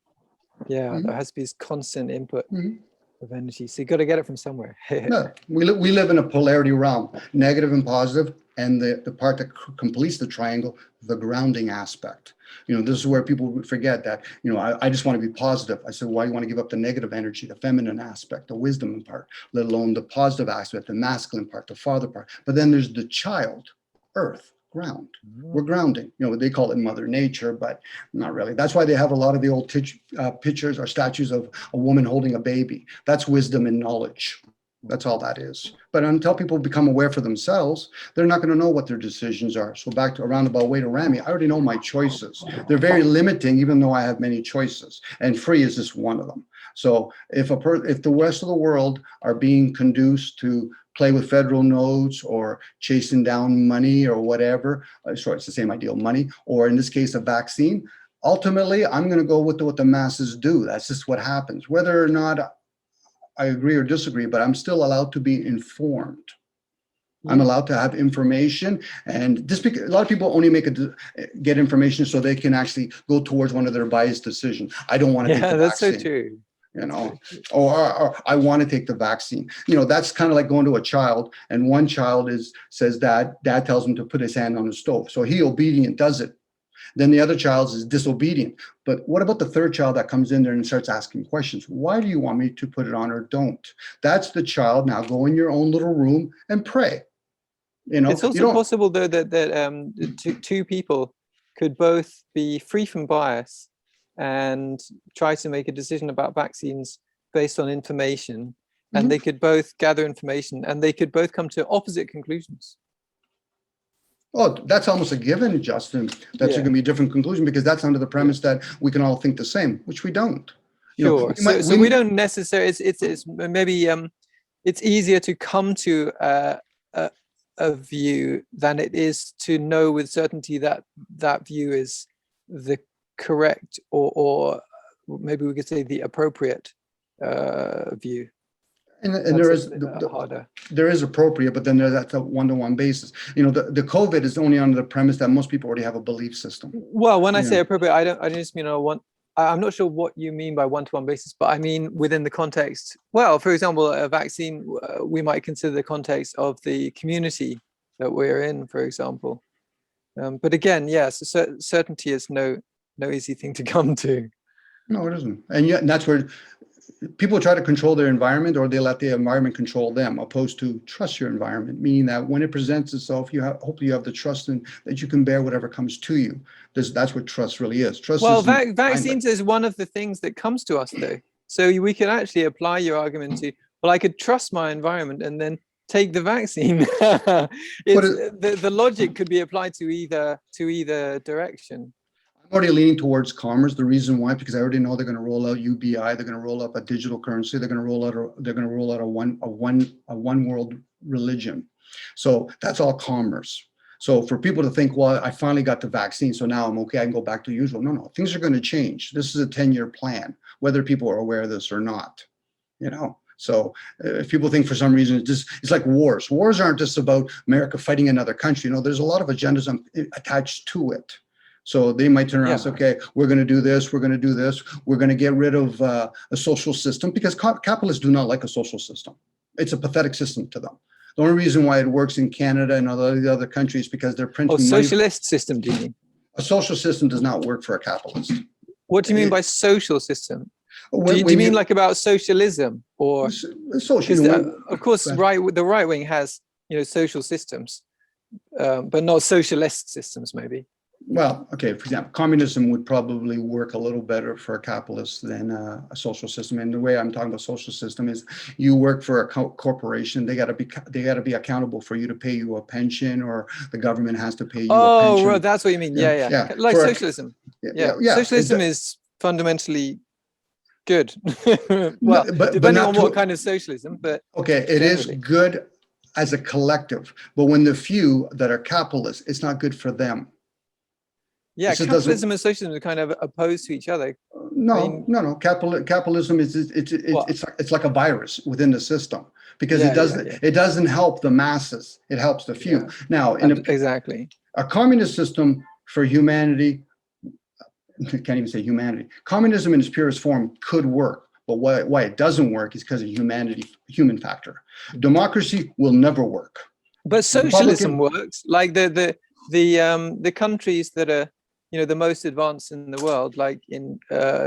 Yeah, there has to be this constant input of energy. So you got to get it from somewhere. No, we live in a polarity realm, negative and positive, and the part that completes the triangle, the grounding aspect. This is where people forget that, I just want to be positive. I said, why do you want to give up the negative energy, the feminine aspect, the wisdom part, let alone the positive aspect, the masculine part, the father part. But then there's the child, earth, ground. We're grounding. They call it Mother Nature, but not really. That's why they have a lot of the old pictures or statues of a woman holding a baby. That's wisdom and knowledge. That's all that is. But until people become aware for themselves, they're not going to know what their decisions are. So back to a roundabout way to Rami, I already know my choices. They're very limiting, even though I have many choices. And free is just one of them. So if the rest of the world are being conduced to play with federal notes or chasing down money or whatever, sorry, it's the same ideal, money, or in this case, a vaccine, ultimately, I'm going to go with what the masses do. That's just what happens. Whether or not I agree or disagree, but I'm still allowed to be informed. I'm allowed to have information, and this because a lot of people only get information so they can actually go towards one of their biased decisions. I don't want to take the that's vaccine. so true. You know, or I want to take the vaccine. You know, that's kind of like going to a child, and one child says dad tells him to put his hand on the stove, so he obedient does it. Then the other child is disobedient. But what about the third child that comes in there and starts asking questions? Why do you want me to put it on or don't? That's the child. Now go in your own little room and pray. You know, it's also possible though that two people could both be free from bias and try to make a decision about vaccines based on information, and they could both gather information and they could both come to opposite conclusions. Oh, that's almost a given, Justin. That's going to be a different conclusion, because that's under the premise that we can all think the same, which we don't. Sure. So we don't necessarily. It's maybe it's easier to come to a view than it is to know with certainty that that view is the correct or maybe we could say the appropriate view. And there is appropriate, but then that's a one-to-one basis. You know, the COVID is only under the premise that most people already have a belief system. Well, when I say appropriate, I don't just mean I'm not sure what you mean by one-to-one basis, but I mean within the context. Well, for example, a vaccine, we might consider the context of the community that we're in, for example. But again, yes, certainty is no easy thing to come to. No, it isn't. And yet, and that's where people try to control their environment, or they let the environment control them, opposed to trust your environment, meaning that when it presents itself, hopefully you have the trust in that you can bear whatever comes to you. That's what trust really is. Trust. Well, vaccines is one of the things that comes to us, though. So we can actually apply your argument to, well, I could trust my environment and then take the vaccine. The logic could be applied to either direction. I'm already leaning towards commerce. The reason why, because I already know they're going to roll out UBI. They're going to roll up a digital currency. They're going to roll out a one world religion. So that's all commerce. So for people to think, well, I finally got the vaccine, so now I'm okay, I can go back to usual. No, things are going to change. This is a 10-year plan, whether people are aware of this or not. You know. So if people think for some reason it's like wars. Wars aren't just about America fighting another country. You know, there's a lot of agendas attached to it. So they might turn around and say, okay, we're going to do this, we're going to do this, we're going to get rid of a social system, because capitalists do not like a social system. It's a pathetic system to them. The only reason why it works in Canada and other countries is because they're printing money. Socialist system, do you mean? A social system does not work for a capitalist. What do you mean by social system? Do you mean like about socialism or socialism? Of course, the right wing has social systems, but not socialist systems, maybe. Well, okay, for example, communism would probably work a little better for a capitalist than a social system. And the way I'm talking about social system is you work for a corporation, they got to be accountable for you to pay you a pension, or the government has to pay you a pension. Oh, right, that's what you mean. Yeah. Like socialism. Socialism is fundamentally good. Well, but depending on what kind of socialism, but okay, it is good as a collective, but when the few that are capitalists, it's not good for them. Yeah, capitalism and socialism are kind of opposed to each other. No. Capitalism it's like a virus within the system, because it doesn't help the masses. It helps the few. Yeah. Now, exactly, a communist system for humanity, I can't even say humanity. Communism in its purest form could work, but why it doesn't work is because of human factor. Democracy will never work. But socialism works. Like the countries that are the most advanced in the world, like in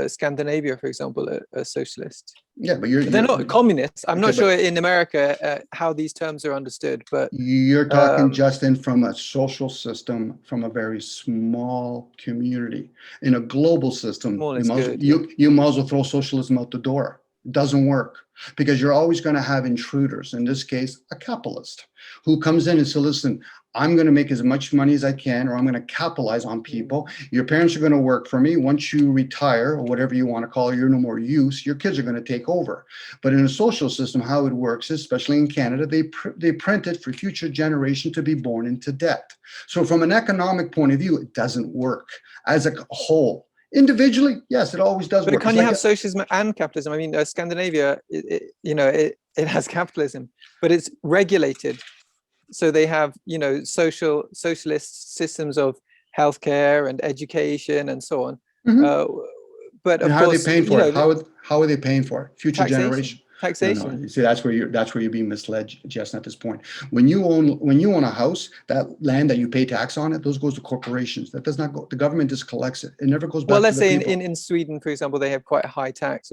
Scandinavia, for example, are socialist. Yeah, but they're not communists. I'm not sure in America how these terms are understood, but you're talking, Justin, from a social system, from a very small community. In a global system, you might as well throw socialism out the door. It doesn't work, because you're always going to have intruders. In this case, a capitalist who comes in and says, listen, I'm going to make as much money as I can, or I'm going to capitalize on people. Your parents are going to work for me. Once you retire, or whatever you want to call it, you're no more use, your kids are going to take over. But in a social system, how it works is, especially in Canada, they print it for future generations to be born into debt. So from an economic point of view, it doesn't work. As a whole, Individually, yes, it always does But work. can It's you like have socialism and capitalism? I mean, Scandinavia, it has capitalism, but it's regulated. So they have, socialist systems of healthcare and education and so on. Mhm. But And of how are they course, paying for it? How are they paying for it? Future generation. taxation. No. You see, that's where you're being misled, Justin. At this point, when you own a house, that land that you pay tax on it, those goes to corporations. That does not go. The government just collects it. It never goes back Well, to let's the say people. in Sweden, for example, they have quite a high tax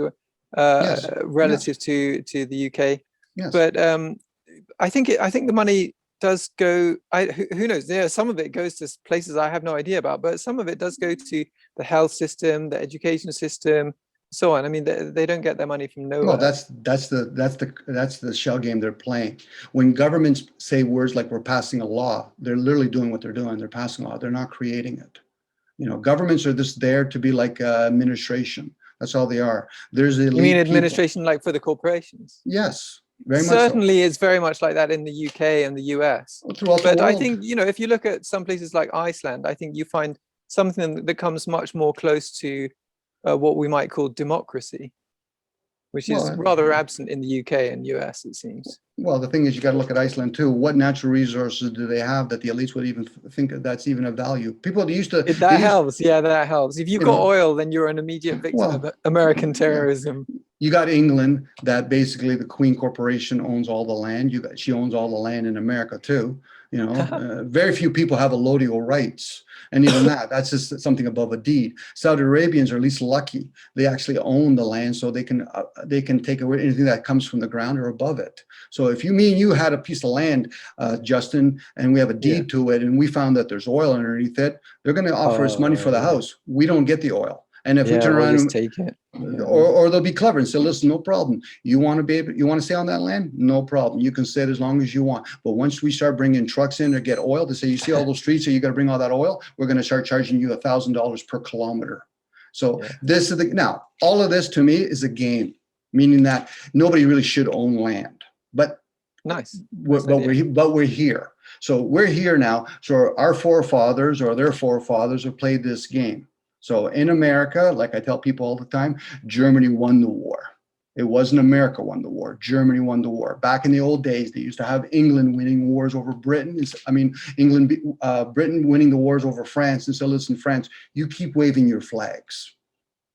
Yes. relative to the UK. Yes. But I think the money does go. Who knows? Yeah, some of it goes to places I have no idea about, but some of it does go to the health system, the education system, so on. I mean, they don't get their money from nowhere. Well, that's the shell game they're playing. When governments say words like "we're passing a law," they're literally doing what they're doing. They're passing a law. They're not creating it. Governments are just there to be like administration. That's all they are. There's elite You mean people. administration like for the corporations? Yes, very much so. Certainly, it's very much like that in the UK and the US. Throughout the But I world. think, if you look at some places like Iceland, I think you find something that comes much more close to what we might call democracy, which is rather absent in the UK and US, it seems. Well, the thing is, you got to look at Iceland too. What natural resources do they have that the elites would even think that's even of value? People used to. That helps. Yeah, that helps. If you've got oil, then you're an immediate victim of American terrorism. You got England, that basically the Queen Corporation owns all the land. She owns all the land in America too. Very few people have allodial rights, and even that's just something above a deed. Saudi Arabians are at least lucky; they actually own the land, so they can take away anything that comes from the ground or above it. So if me and you had a piece of land, Justin, and we have a deed to it, and we found that there's oil underneath it, they're going to offer us money for the house. We don't get the oil. And if we turn around and take it, or they'll be clever and say, listen, no problem. You want to stay on that land? No problem. You can stay as long as you want. But once we start bringing trucks in to get oil, they say, you see all those streets, so you got to bring all that oil. We're going to start charging you $1,000 per kilometer. So this is now all of this to me is a game, meaning that nobody really should own land. But we're here. So we're here now. So our forefathers or their forefathers have played this game. So in America, like I tell people all the time, Germany won the war. It wasn't America won the war. Germany won the war. Back in the old days, they used to have England winning wars over Britain. Britain winning the wars over France. And so listen, France, you keep waving your flags,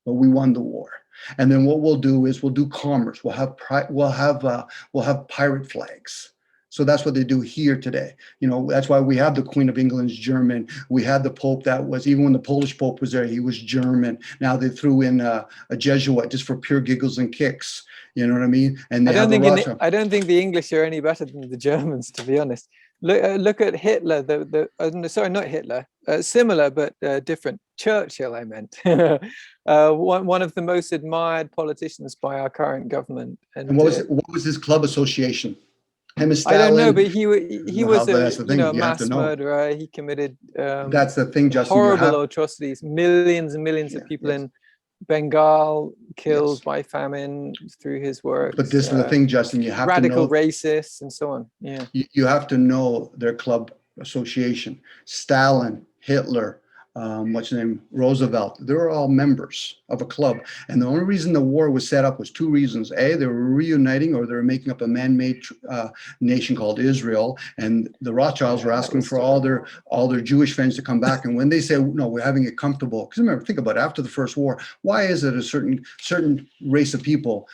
but we won the war. And then what we'll do is we'll do commerce. We'll have pirate flags. So that's what they do here today. That's why we have the Queen of England's German. We had the Pope that was, even when the Polish Pope was there, he was German. Now they threw in a Jesuit just for pure giggles and kicks. You know what I mean? And I don't think the English are any better than the Germans, to be honest. Look at Hitler. Sorry, not Hitler. Similar but different. Churchill, I meant. One of the most admired politicians by our current government. And what was his club association? I don't know, but he was a mass murderer. He committed that's the thing, Justin, horrible atrocities. Millions and millions of people in Bengal killed by famine through his work. But this is the thing, Justin, you have radical to know, racists and so on. Yeah, you have to know their club association. Stalin, Hitler, Roosevelt, they were all members of a club. And the only reason the war was set up was two reasons. A, they were reuniting, or they were making up a man-made nation called Israel. And the Rothschilds were asking for all their Jewish friends to come back. And when they say, no, we're having it comfortable. Because remember, think about it, after the first war, why is it a certain race of people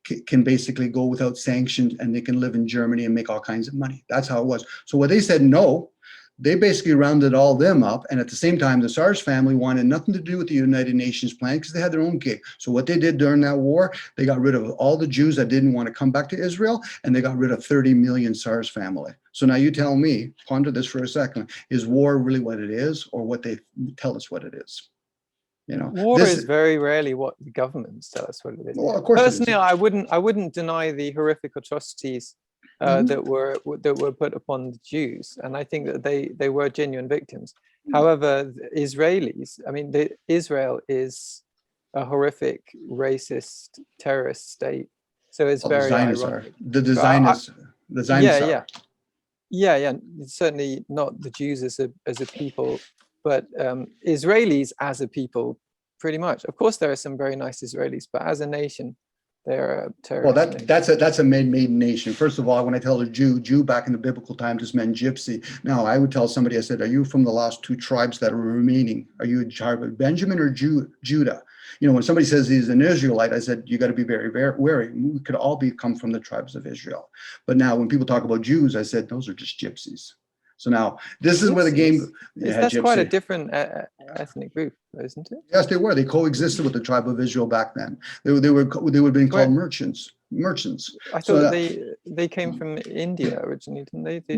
can basically go without sanctions and they can live in Germany and make all kinds of money? That's how it was. So when they said no, they basically rounded all them up. And at the same time, the Tsar's family wanted nothing to do with the United Nations plan because they had their own gig. So what they did during that war, they got rid of all the Jews that didn't want to come back to Israel, and they got rid of 30 million Tsar's family. So now you tell me, ponder this for a second, is war really what it is, or what they tell us what it is? War is very rarely what the governments tell us what it is. Well, of course. Personally, I wouldn't deny the horrific atrocities that were put upon the Jews, and I think that they were genuine victims. However, Israelis, Israel is a horrific, racist, terrorist state. So it's very ironic. The Zionists are. Yeah. Certainly not the Jews as a people, but Israelis as a people pretty much. Of course, there are some very nice Israelis, but as a nation, they're a Well, terrorist nation. that's a made nation. First of all, when I tell a Jew back in the biblical time just meant gypsy. Now, I would tell somebody, I said, are you from the last two tribes that are remaining? Are you a tribe of Benjamin or Judah? You know, when somebody says he's an Israelite, I said, you got to be very, very wary. We could all come from the tribes of Israel. But now when people talk about Jews, I said, those are just gypsies. So now this is where the game. That's quite a different ethnic group, isn't it? Yes, they were. They coexisted with the tribe of Israel back then. They would have been called merchants. I thought they came from India originally, didn't they? The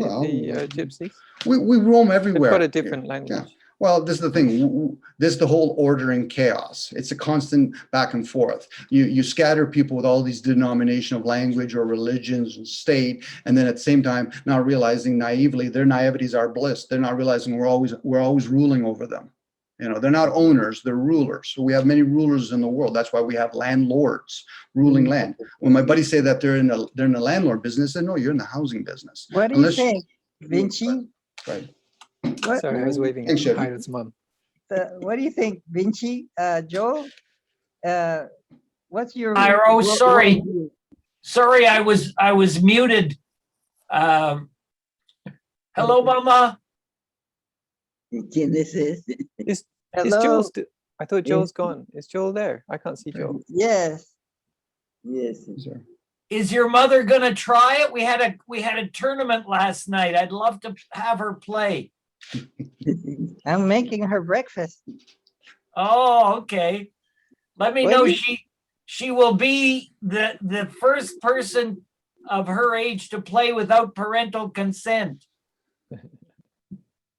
gypsies. We roam everywhere. They've got a different language. Yeah. Well, this is the thing. This is the whole order and chaos. It's a constant back and forth. You scatter people with all these denomination of language or religions and state, and then at the same time, not realizing naively their naivety is our bliss. They're not realizing we're always ruling over them. You know, they're not owners; they're rulers. So we have many rulers in the world. That's why we have landlords ruling land. When my buddies say that they're in the landlord business, I know you're in the housing business. What do you think, Vinci? Right. Sorry, I was waving at Hyden's mom. What do you think, Vinci? Joe? What's your? Iro, sorry, I was muted. Hello, Mama. This is. Is Joel? I thought Joel's gone. Is Joel there? I can't see Joel. Yes. Yes. Is your mother gonna try it? We had a tournament last night. I'd love to have her play. I'm making her breakfast. Oh, okay. Let me know. She will be the first person of her age to play without parental consent.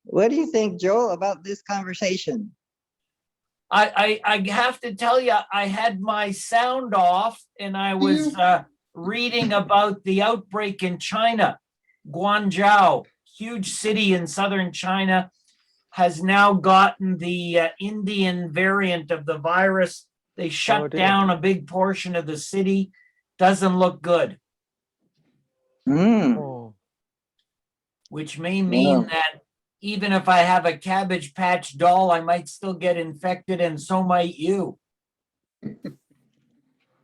What do you think, Joel, about this conversation? I have to tell you, I had my sound off and I was reading about the outbreak in China. Guangzhou, huge city in southern China, has now gotten the Indian variant of the virus. They shut down a big portion of the city. Doesn't look good. Which may mean that even if I have a Cabbage Patch doll, I might still get infected, and so might you.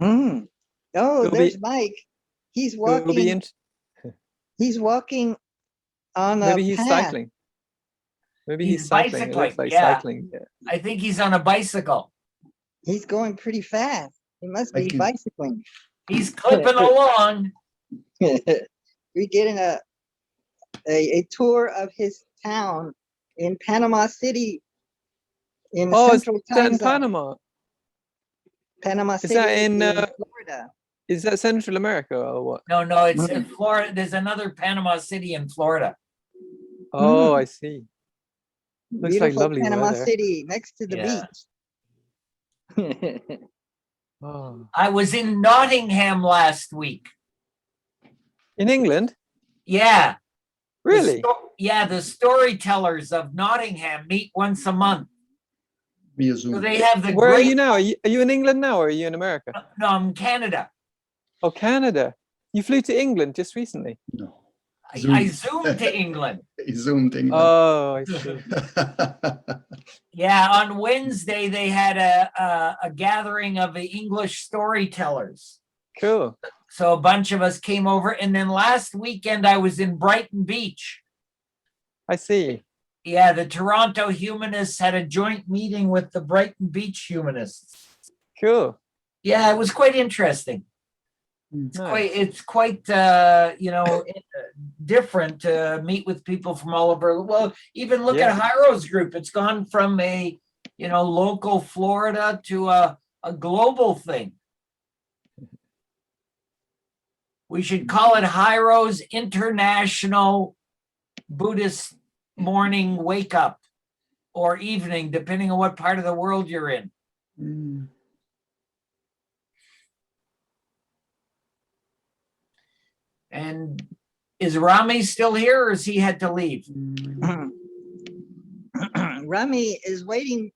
Oh, there's Mike. He's walking. He's walking on a Maybe he's path. cycling. Maybe he's cycling. It looks like cycling. Yeah. I think he's on a bicycle. He's going pretty fast. He must be bicycling. He's clipping along. We're getting a tour of his town in Panama City. In Central Time Zone. Panama. Panama City. Is that in Florida? Is that Central America or what? No, it's in Florida. There's another Panama City in Florida. Oh, I see. Looks Beautiful like lovely Panama weather. City next to the beach. Oh. I was in Nottingham last week. In England? Yeah. Really? The storytellers of Nottingham meet once a month. So they have the Where are you now? Are you in England now or are you in America? No, I'm in Canada. Oh, Canada. You flew to England just recently? No. I zoomed to England. He zoomed to England. Oh, I see. Yeah, on Wednesday they had a gathering of the English storytellers. Cool. So a bunch of us came over, and then last weekend I was in Brighton Beach. I see. Yeah, the Toronto humanists had a joint meeting with the Brighton Beach humanists. Cool. Yeah, it was quite interesting. It's quite different to meet with people from all over. Well, even look at Hyro's group. It's gone from a local Florida to a global thing. We should call it Hyro's International Buddhist Morning Wake Up or evening, depending on what part of the world you're in. And is Rami still here, or has he had to leave? Rami is waiting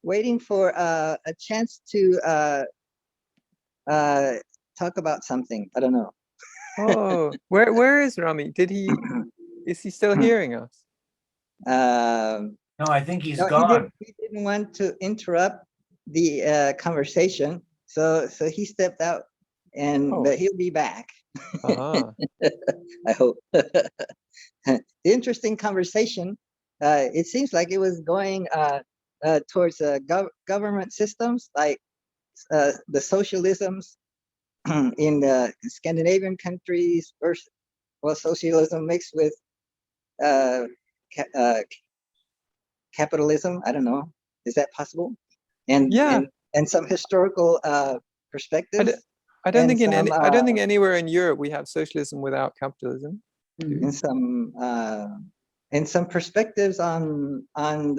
waiting for a chance to talk about something. I don't know. Oh, where is Rami? Is he still hearing us? No, I think he's No, gone. he didn't want to interrupt the conversation, so he stepped out, and Oh. but he'll be back. Ah. I hope. The interesting conversation. It seems like it was going towards government systems like the socialisms in the Scandinavian countries versus socialism mixed with uh, ca- uh, capitalism. I don't know. Is that possible? And Yeah. and some historical perspectives. I don't and think in some, any, I don't think anywhere in Europe we have socialism without capitalism. and some perspectives on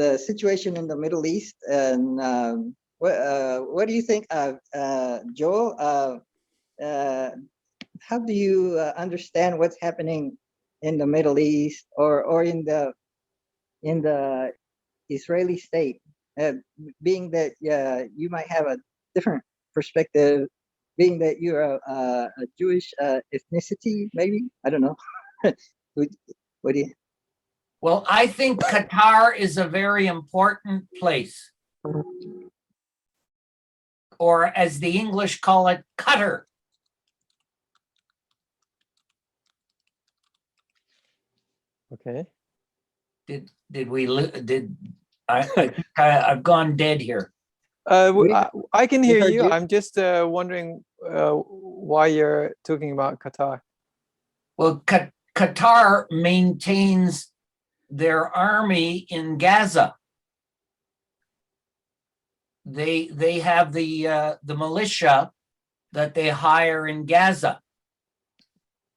the situation in the Middle East. And what do you think, Joel? How do you understand what's happening in the Middle East or in the Israeli state? Being that you might have a different perspective, being that you're a Jewish ethnicity, maybe, I don't know. What do you? Well, I think Qatar is a very important place, or as the English call it, Qatar. Okay. Did we did I think I've gone dead here. I can hear heard you. you. I'm just wondering why you're talking about Qatar. Well, Qatar maintains their army in Gaza. They have the militia that they hire in Gaza.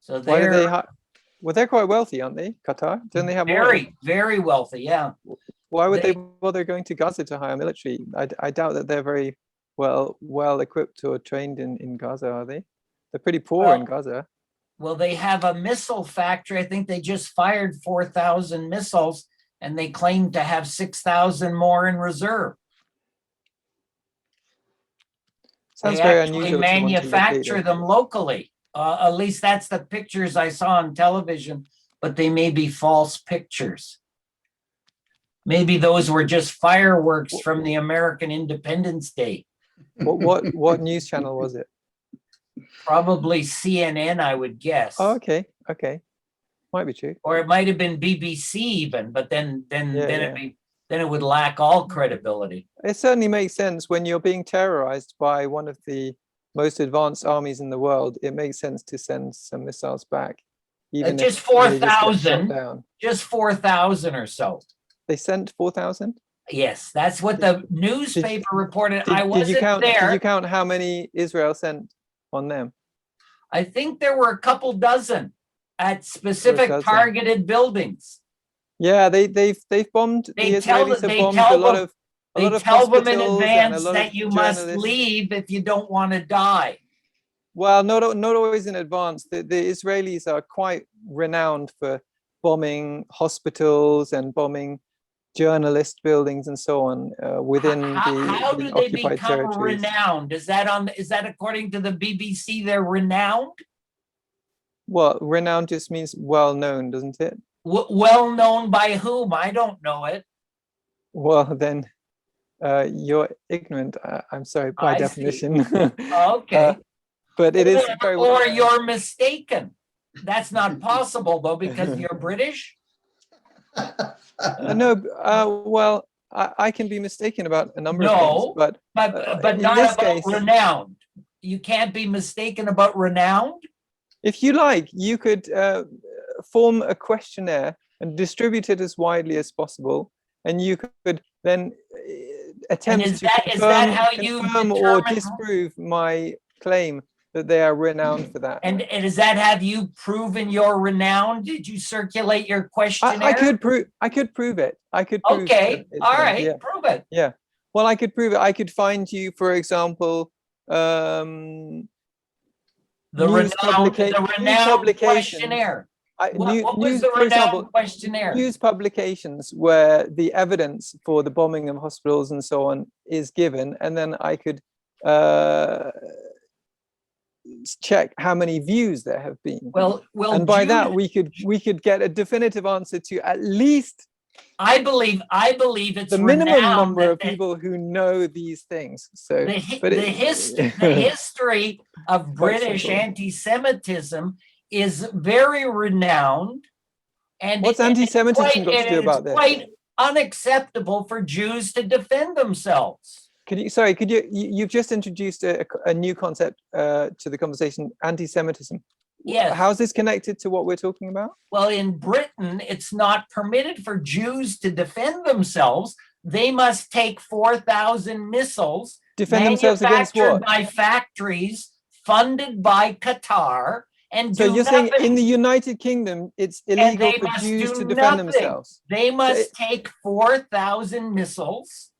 So Why do they? they're Well, they're quite wealthy, aren't they? Qatar? Don't they have oil? very, very wealthy. Yeah. Why would they they- bother going to Gaza to hire military? I doubt that they're very well equipped or trained in Gaza, are they? They're pretty poor in Gaza. Well, they have a missile factory. I think they just fired 4,000 missiles, and they claim to have 6,000 more in reserve. Sounds They very actually unusual to want to locate manufacture it. them locally. At least that's the pictures I saw on television, but they may be false pictures. Maybe those were just fireworks from the American Independence Day. What news channel was it? Probably CNN, I would guess. Oh, okay, might be true. Or it might have been BBC even, but then Yeah. it would lack all credibility. It certainly makes sense when you're being terrorized by one of the most advanced armies in the world. It makes sense to send some missiles back, even Just if they just get shot 4,000, down. just 4,000 or so. They sent 4,000. Yes, that's what the newspaper reported. I Did wasn't you count? there. Did you count how many Israel sent on them? I think there were a couple dozen at specific dozen. targeted buildings. Yeah, they've bombed. The They tell Israelis have they bombed tell a lot them- of They tell them in hospitals and a advance lot that of you must journalists. leave if you don't want to die. Well, not always in advance. The Israelis are quite renowned for bombing hospitals and bombing journalist buildings and so on within How the do they occupied become territories. renowned? Is that according to the BBC? They're renowned. Well, renowned just means well known, doesn't it? Well known by whom? I don't know it. Well, then you're ignorant. I'm sorry, by I see. definition. Okay. But it is very well Or known. you're mistaken. That's not possible though, because you're British. No, well, I can be mistaken about a number of things, No, but but in not this about case, renowned. You can't be mistaken about renowned. if you like, you could form a questionnaire and distribute it as widely as possible, and you could then attempt is to that how you confirm or determine- disprove my claim that they are renowned for that. And is that have you proven your renowned? Did you circulate your questionnaire? I could prove it. I could prove Okay, that it's all renowned, right, yeah. prove it. Yeah. Well, I could prove it. I could find you, for example, The news renowned publications. questionnaire. What was the for example, renowned questionnaire? news publications where the evidence for the bombing of hospitals and so on is given, and then I could check how many views there have been. Well, and by Jews- that we could get a definitive answer to at least I believe it's the minimum renowned number that of people who know these things. So, the but history of Quite British simple. anti-Semitism is very renowned, and What's anti-Semitism got to do about this? quite unacceptable for Jews to defend themselves. Could you, you've just introduced a new concept to the conversation, anti-Semitism. Yes. How's this connected to what we're talking about? Well, in Britain, it's not permitted for Jews to defend themselves. They must take 4,000 missiles Defend themselves against manufactured what? by factories funded by Qatar, and So do you're nothing. saying in the United Kingdom, it's illegal they for must Jews do to defend nothing. themselves? They must take 4,000 missiles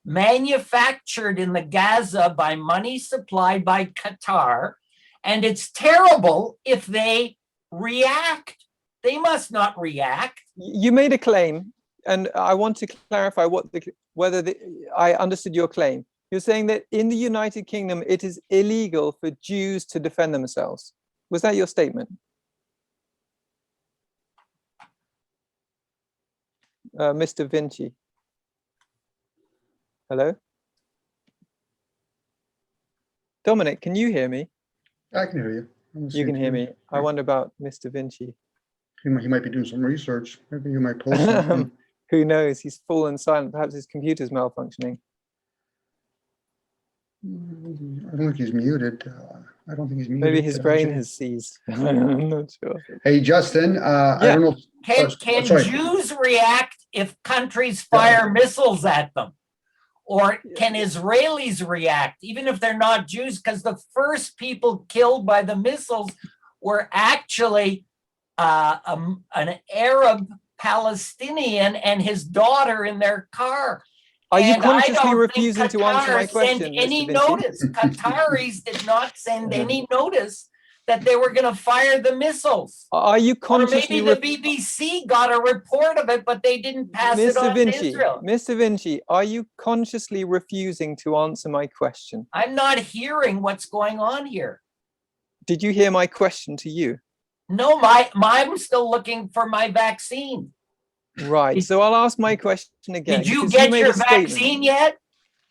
manufactured in the Gaza by money supplied by Qatar, and it's terrible if they react. They must not react. You made a claim, and I want to clarify whether I understood your claim. You're saying that in the United Kingdom, it is illegal for Jews to defend themselves. Was that your statement? Mr. Vinci. Hello? Dominic, can you hear me? I can hear you. You can hear me. I wonder about Mr. Vinci. He might be doing some research. Maybe you might post something. Who knows? He's fallen silent. Perhaps his computer's malfunctioning. I don't think he's muted. I don't think he's muted. Maybe his brain has seized. I'm not sure. Hey, Justin, I don't know. Can Jews react if countries fire missiles at them? Or can Israelis react, even if they're not Jews? Because the first people killed by the missiles were actually an Arab Palestinian and his daughter in their car. Are you And consciously refusing to answer my question, any Mr. Vinci? notice. Qataris did not send any notice that they were going to fire the missiles. Are you consciously? Or maybe the BBC got a report of it, but they didn't pass it on to Israel. Mr. Vinci, are you consciously refusing to answer my question? I'm not hearing what's going on here. Did you hear my question to you? No, I'm still looking for my vaccine. Right. So I'll ask my question again. Did you get your vaccine yet?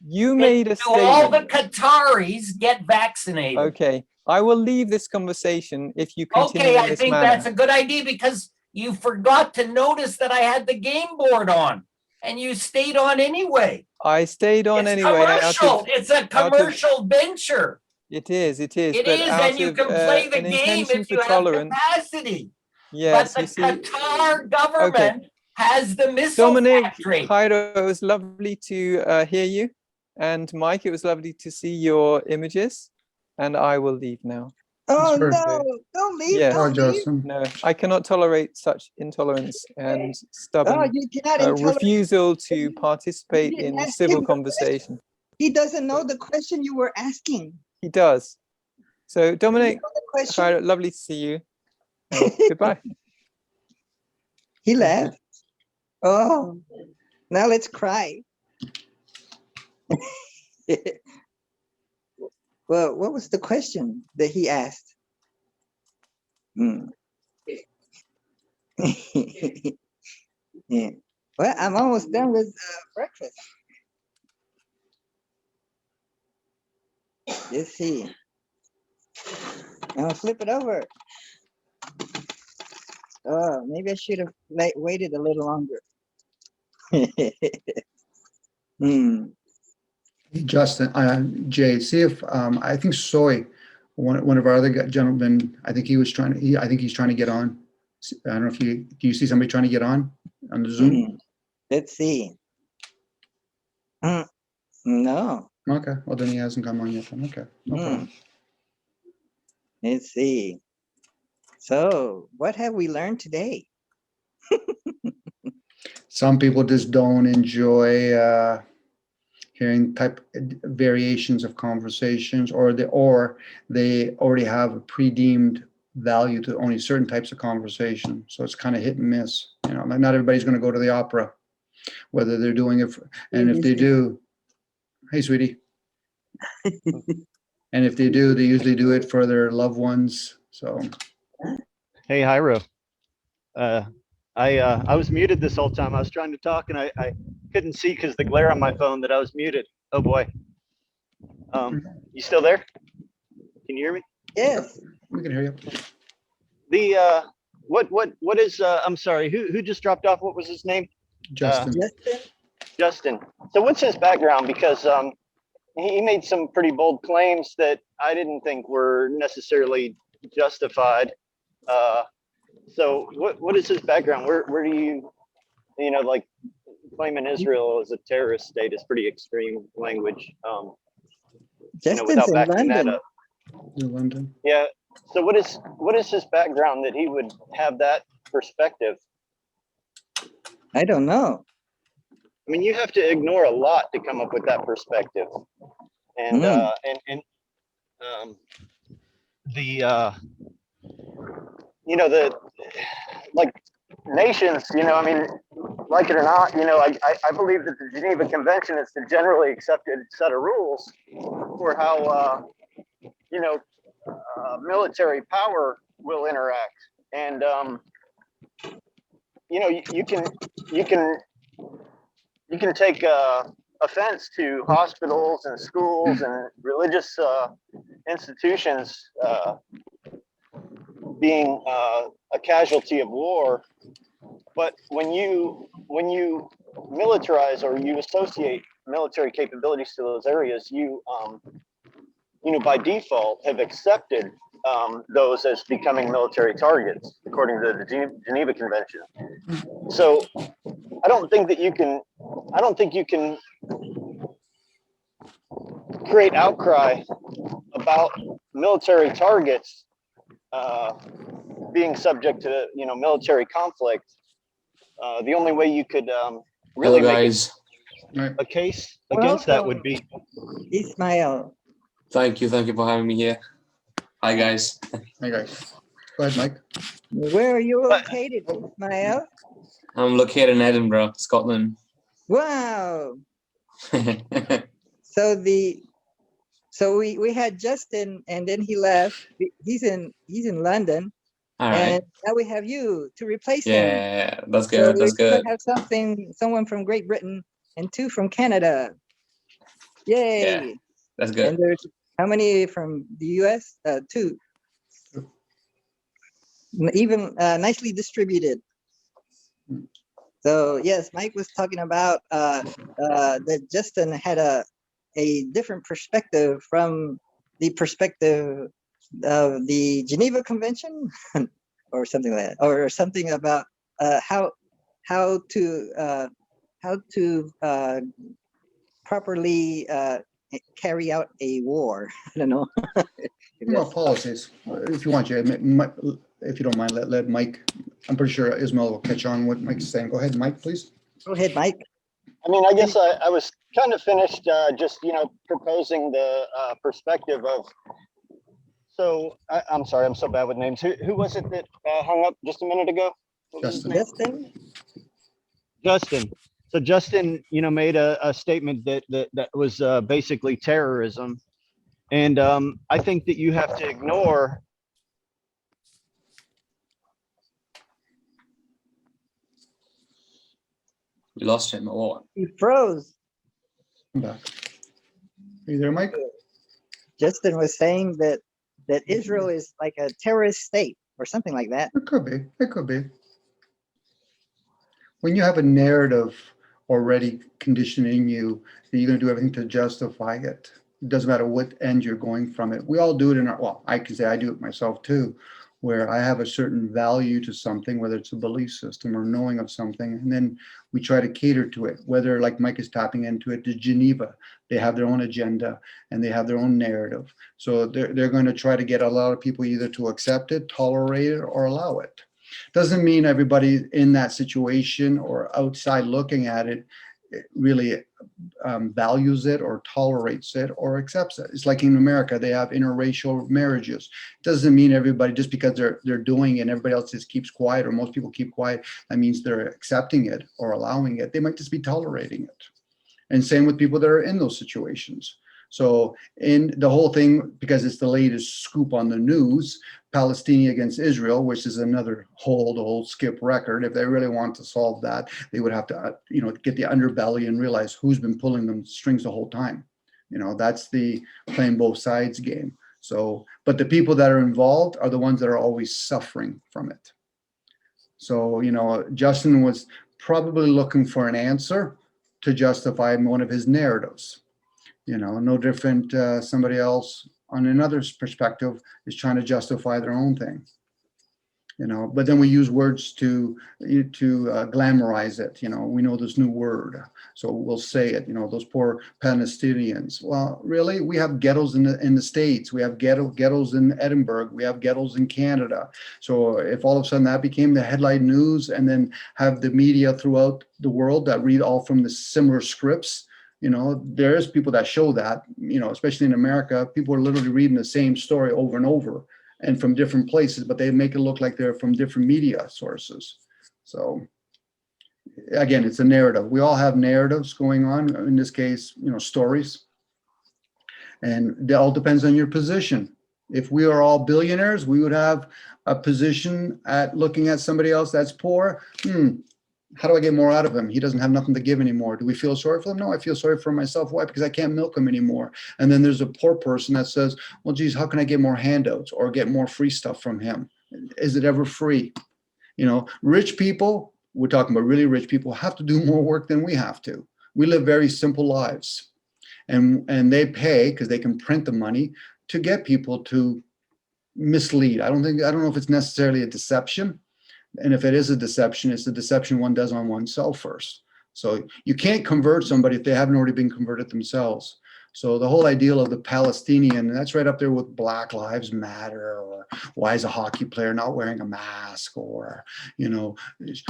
You made a statement. Do all the Qataris get vaccinated? Okay. I will leave this conversation if you continue Okay, in I this think manner. that's a good idea because you forgot to notice that I had the game board on and you stayed on anyway. I stayed on It's anyway. Commercial. It's a commercial venture. It is. It is, and you can play the game if you have capacity. Yes, but the Qatar government has the missile Dominic, factory. Jairo, it was lovely to hear you. And Mike, it was lovely to see your images. And I will leave now. Oh no, don't leave. Yes. Don't leave. No, I cannot tolerate such intolerance and stubborn you cannot refusal to participate in civil conversation. He doesn't know the question you were asking. He does. So Dominic, Jairo, lovely to see you. Goodbye. He left. Oh, now let's cry. Well, what was the question that he asked? Yeah. Well, I'm almost done with breakfast. Let's see. I'll flip it over. Oh, maybe I should have waited a little longer. Jay, see if I think Soy, one of our other gentlemen, I think he's trying to get on. I don't know if do you see somebody trying to get on the Zoom? Let's see. No. Okay, well then he hasn't come on yet. Then. Okay. No problem. Let's see. So, what have we learned today? Some people just don't enjoy hearing variations of conversations, or they already have a pre-deemed value to only certain types of conversation. So it's kind of hit and miss. You know, like not everybody's going to go to the opera, whether they're doing it, and if they do, hey, sweetie. And if they do, they usually do it for their loved ones. So, hey, Jairo. I was muted this whole time. I was trying to talk and I couldn't see because the glare on my phone that I was muted. Oh boy. You still there? Can you hear me? Yes. We can hear you. The what is I'm sorry, who just dropped off? What was his name? Justin. Justin. Justin. So what's his background? Because he made some pretty bold claims that I didn't think were necessarily justified. So what is his background? Where do you like claiming Israel as a terrorist state is pretty extreme language. Justin's without in backing that London. up. In London. Yeah. So what is his background that he would have that perspective? I don't know. I mean, you have to ignore a lot to come up with that perspective, and the the like nations, I mean, like it or not, I believe that the Geneva Convention is the generally accepted set of rules for how military power will interact, and you can take offense to hospitals and schools and religious institutions being a casualty of war, but when you militarize or you associate military capabilities to those areas, you by default have accepted those as becoming military targets according to the Geneva Convention. So I don't think you can create outcry about military targets being subject to military conflict. The only way you could really make a case against that would be Ismail. Thank you for having me here. Hi guys. Hi guys. Go ahead, Mike. Where are you located, Ismail? I'm located in Edinburgh, Scotland. Wow. So we had Justin, and then he left. He's in London. All right. And now we have you to replace him. Yeah, that's good. So That's good. We have someone from Great Britain and two from Canada. Yay! Yeah, that's good. And there's how many from the US? Two. Even nicely distributed. So yes, Mike was talking about that Justin had a different perspective from the perspective of the Geneva Convention, or something like that, or something about how to properly carry out a war. I don't know. Well, policies. If you want, if you don't mind, let Mike. I'm pretty sure Ismail will catch on what Mike's saying. Go ahead, Mike, please. Go ahead, Mike. I mean, I guess I was kind of finished just, proposing the perspective of, so I'm sorry, I'm so bad with names. Who was it that hung up just a minute ago? Justin. Justin. So Justin, made a statement that was basically terrorism. And I think that you have to ignore. We lost him or what? He froze. I'm back. Are you there, Mike? Justin was saying that Israel is like a terrorist state or something like that. It could be. It could be. When you have a narrative already conditioning you, that you're going to do everything to justify it. It doesn't matter what end you're going from it. We all do it in our, well, I can say I do it myself too, where I have a certain value to something, whether it's a belief system or knowing of something, and then we try to cater to it, whether like Mike is tapping into it, to Geneva, they have their own agenda and they have their own narrative. So they're going to try to get a lot of people either to accept it, tolerate it, or allow it. Doesn't mean everybody in that situation or outside looking at it really values it or tolerates it or accepts it. It's like in America, they have interracial marriages. Doesn't mean everybody, just because they're doing it and everybody else just keeps quiet, or most people keep quiet, that means they're accepting it or allowing it. They might just be tolerating it. And same with people that are in those situations. So in the whole thing, because it's the latest scoop on the news, Palestine against Israel, which is another the whole skip record. If they really want to solve that, they would have to, get the underbelly and realize who's been pulling them strings the whole time. That's the playing both sides game. So, but the people that are involved are the ones that are always suffering from it. So, Justin was probably looking for an answer to justify one of his narratives. No different. Somebody else on another perspective is trying to justify their own thing. But then we use words to glamorize it. We know this new word, so we'll say it. Those poor Palestinians. Well, really, we have ghettos in the States. We have ghettos in Edinburgh. We have ghettos in Canada. So if all of a sudden that became the headline news, and then have the media throughout the world that read all from the similar scripts, there's people that show that. Especially in America, people are literally reading the same story over and over, and from different places, but they make it look like they're from different media sources. So again, it's a narrative. We all have narratives going on, in this case, stories. And it all depends on your position. If we are all billionaires, we would have a position at looking at somebody else that's poor. How do I get more out of him? He doesn't have nothing to give anymore. Do we feel sorry for him? No, I feel sorry for myself. Why? Because I can't milk him anymore. And then there's a poor person that says, well, geez, how can I get more handouts or get more free stuff from him? Is it ever free? Rich people, we're talking about really rich people, have to do more work than we have to. We live very simple lives. And they pay, because they can print the money, to get people to mislead. I don't know if it's necessarily a deception. And if it is a deception, it's a deception one does on oneself first. So you can't convert somebody if they haven't already been converted themselves. So the whole ideal of the Palestinian, that's right up there with Black Lives Matter, or why is a hockey player not wearing a mask, or,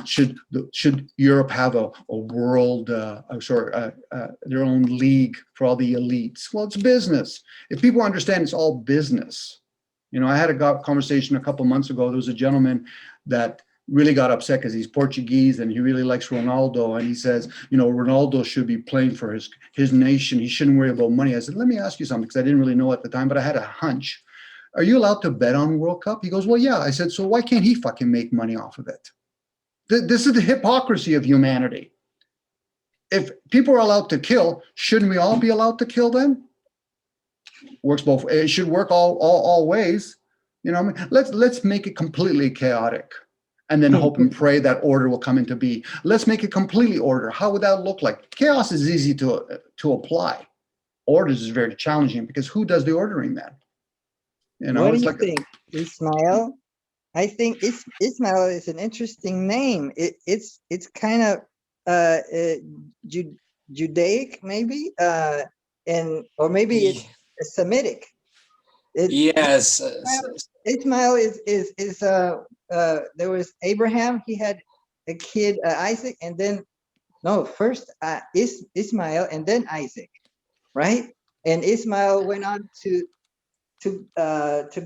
should Europe have a world, their own league for all the elites? Well, it's business. If people understand it's all business. I had a conversation a couple months ago. There was a gentleman that really got upset because he's Portuguese and he really likes Ronaldo. And he says, Ronaldo should be playing for his nation. He shouldn't worry about money. I said, let me ask you something, because I didn't really know at the time, but I had a hunch. Are you allowed to bet on World Cup? He goes, well, yeah. I said, so why can't he fucking make money off of it? This is the hypocrisy of humanity. If people are allowed to kill, shouldn't we all be allowed to kill then? Works both. It should work all ways. Let's make it completely chaotic, and then hope and pray that order will come into being. Let's make it completely order. How would that look like? Chaos is easy to apply. Orders is very challenging, because who does the ordering then? What do you think, Ismail? I think Ismail is an interesting name. It's kind of Judaic, maybe, or maybe it's Semitic. Yes. Ismail is there was Abraham. He had a kid, Isaac, and then first Ismail and then Isaac, right? And Ismail went on to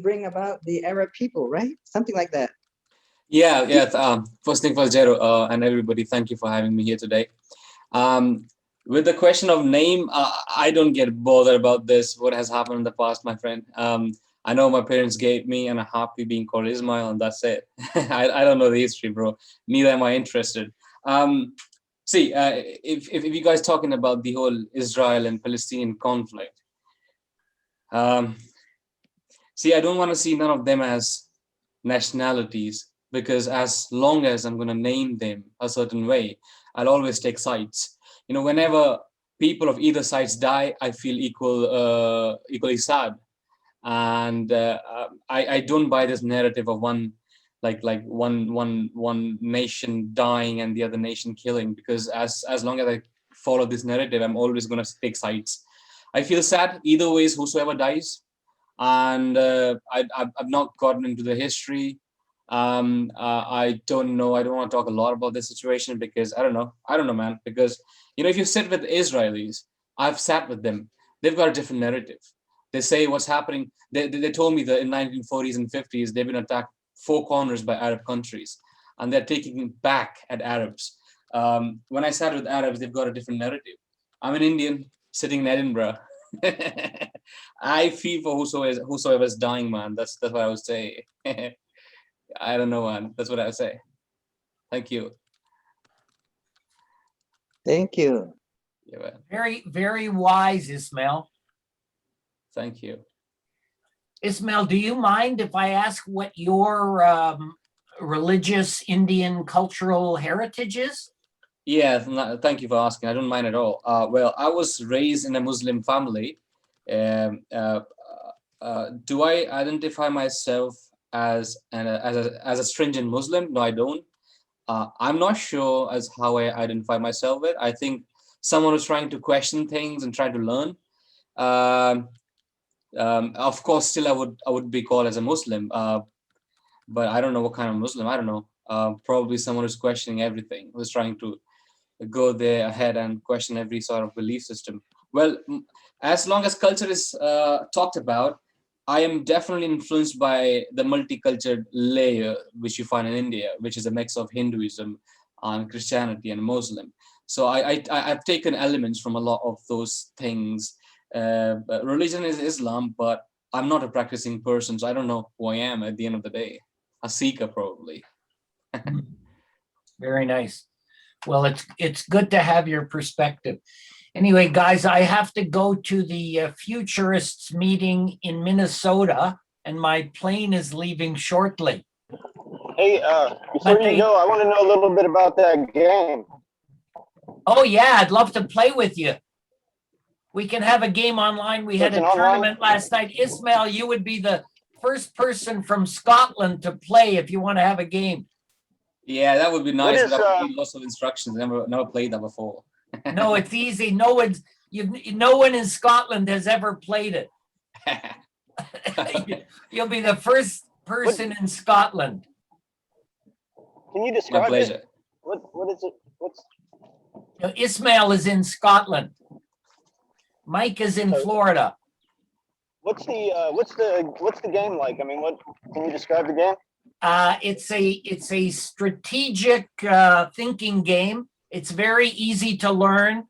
bring about the Arab people, right? Something like that. Yeah. First thing first, Jero, and everybody, thank you for having me here today. With the question of name, I don't get bothered about this, what has happened in the past, my friend. I know my parents gave me, and I'm happy being called Ismail, and that's it. I don't know the history, bro. Neither am I interested. If you guys talking about the whole Israel and Palestinian conflict, I don't want to see none of them as nationalities, because as long as I'm going to name them a certain way, I'll always take sides. Whenever people of either sides die, I feel equally sad. And I don't buy this narrative of one nation dying and the other nation killing, because as long as I follow this narrative, I'm always going to take sides. I feel sad either ways, whosoever dies. And I've not gotten into the history. I don't know. I don't want to talk a lot about this situation, because I don't know, man. Because if you sit with Israelis, I've sat with them. They've got a different narrative. They say what's happening. They told me that in 1940s and 50s they've been attacked 4 corners by Arab countries, and they're taking it back at Arabs. When I sat with Arabs, they've got a different narrative. I'm an Indian sitting in Edinburgh. I feel for whosoever is dying, man. That's what I would say. I don't know, man. That's what I would say. Thank you. Thank you. Yeah, man. Very, very wise, Ismail. Thank you. Ismail, do you mind if I ask what your religious Indian cultural heritage is? Yeah, thank you for asking. I don't mind at all. Well, I was raised in a Muslim family. Um, uh, do I identify myself as a stringent Muslim? No, I don't. I'm not sure as how I identify myself with. I think someone who's trying to question things and trying to learn. Of course, still I would be called as a Muslim, but I don't know what kind of Muslim. I don't know. Probably someone who's questioning everything, who's trying to go there ahead and question every sort of belief system. Well, as long as culture is talked about, I am definitely influenced by the multicultural layer which you find in India, which is a mix of Hinduism and Christianity and Muslim. So I've taken elements from a lot of those things. Religion is Islam, but I'm not a practicing person, so I don't know who I am at the end of the day. A seeker, probably. Very nice. Well, it's good to have your perspective. Anyway, guys, I have to go to the Futurists meeting in Minnesota, and my plane is leaving shortly. Hey, before you go, I want to know a little bit about that game. Oh yeah, I'd love to play with you. We can have a game online. We had a tournament last night. Ismail, you would be the first person from Scotland to play if you want to have a game. Yeah, that would be nice. But I would need lots of instructions. Never played that before. No, it's easy. No one in Scotland has ever played it. You'll be the first person in Scotland. Can you describe My pleasure. it? What is it? Ismail is in Scotland. Mike is in Florida. What's the game like? I mean, what can you describe the game? It's a strategic thinking game. It's very easy to learn.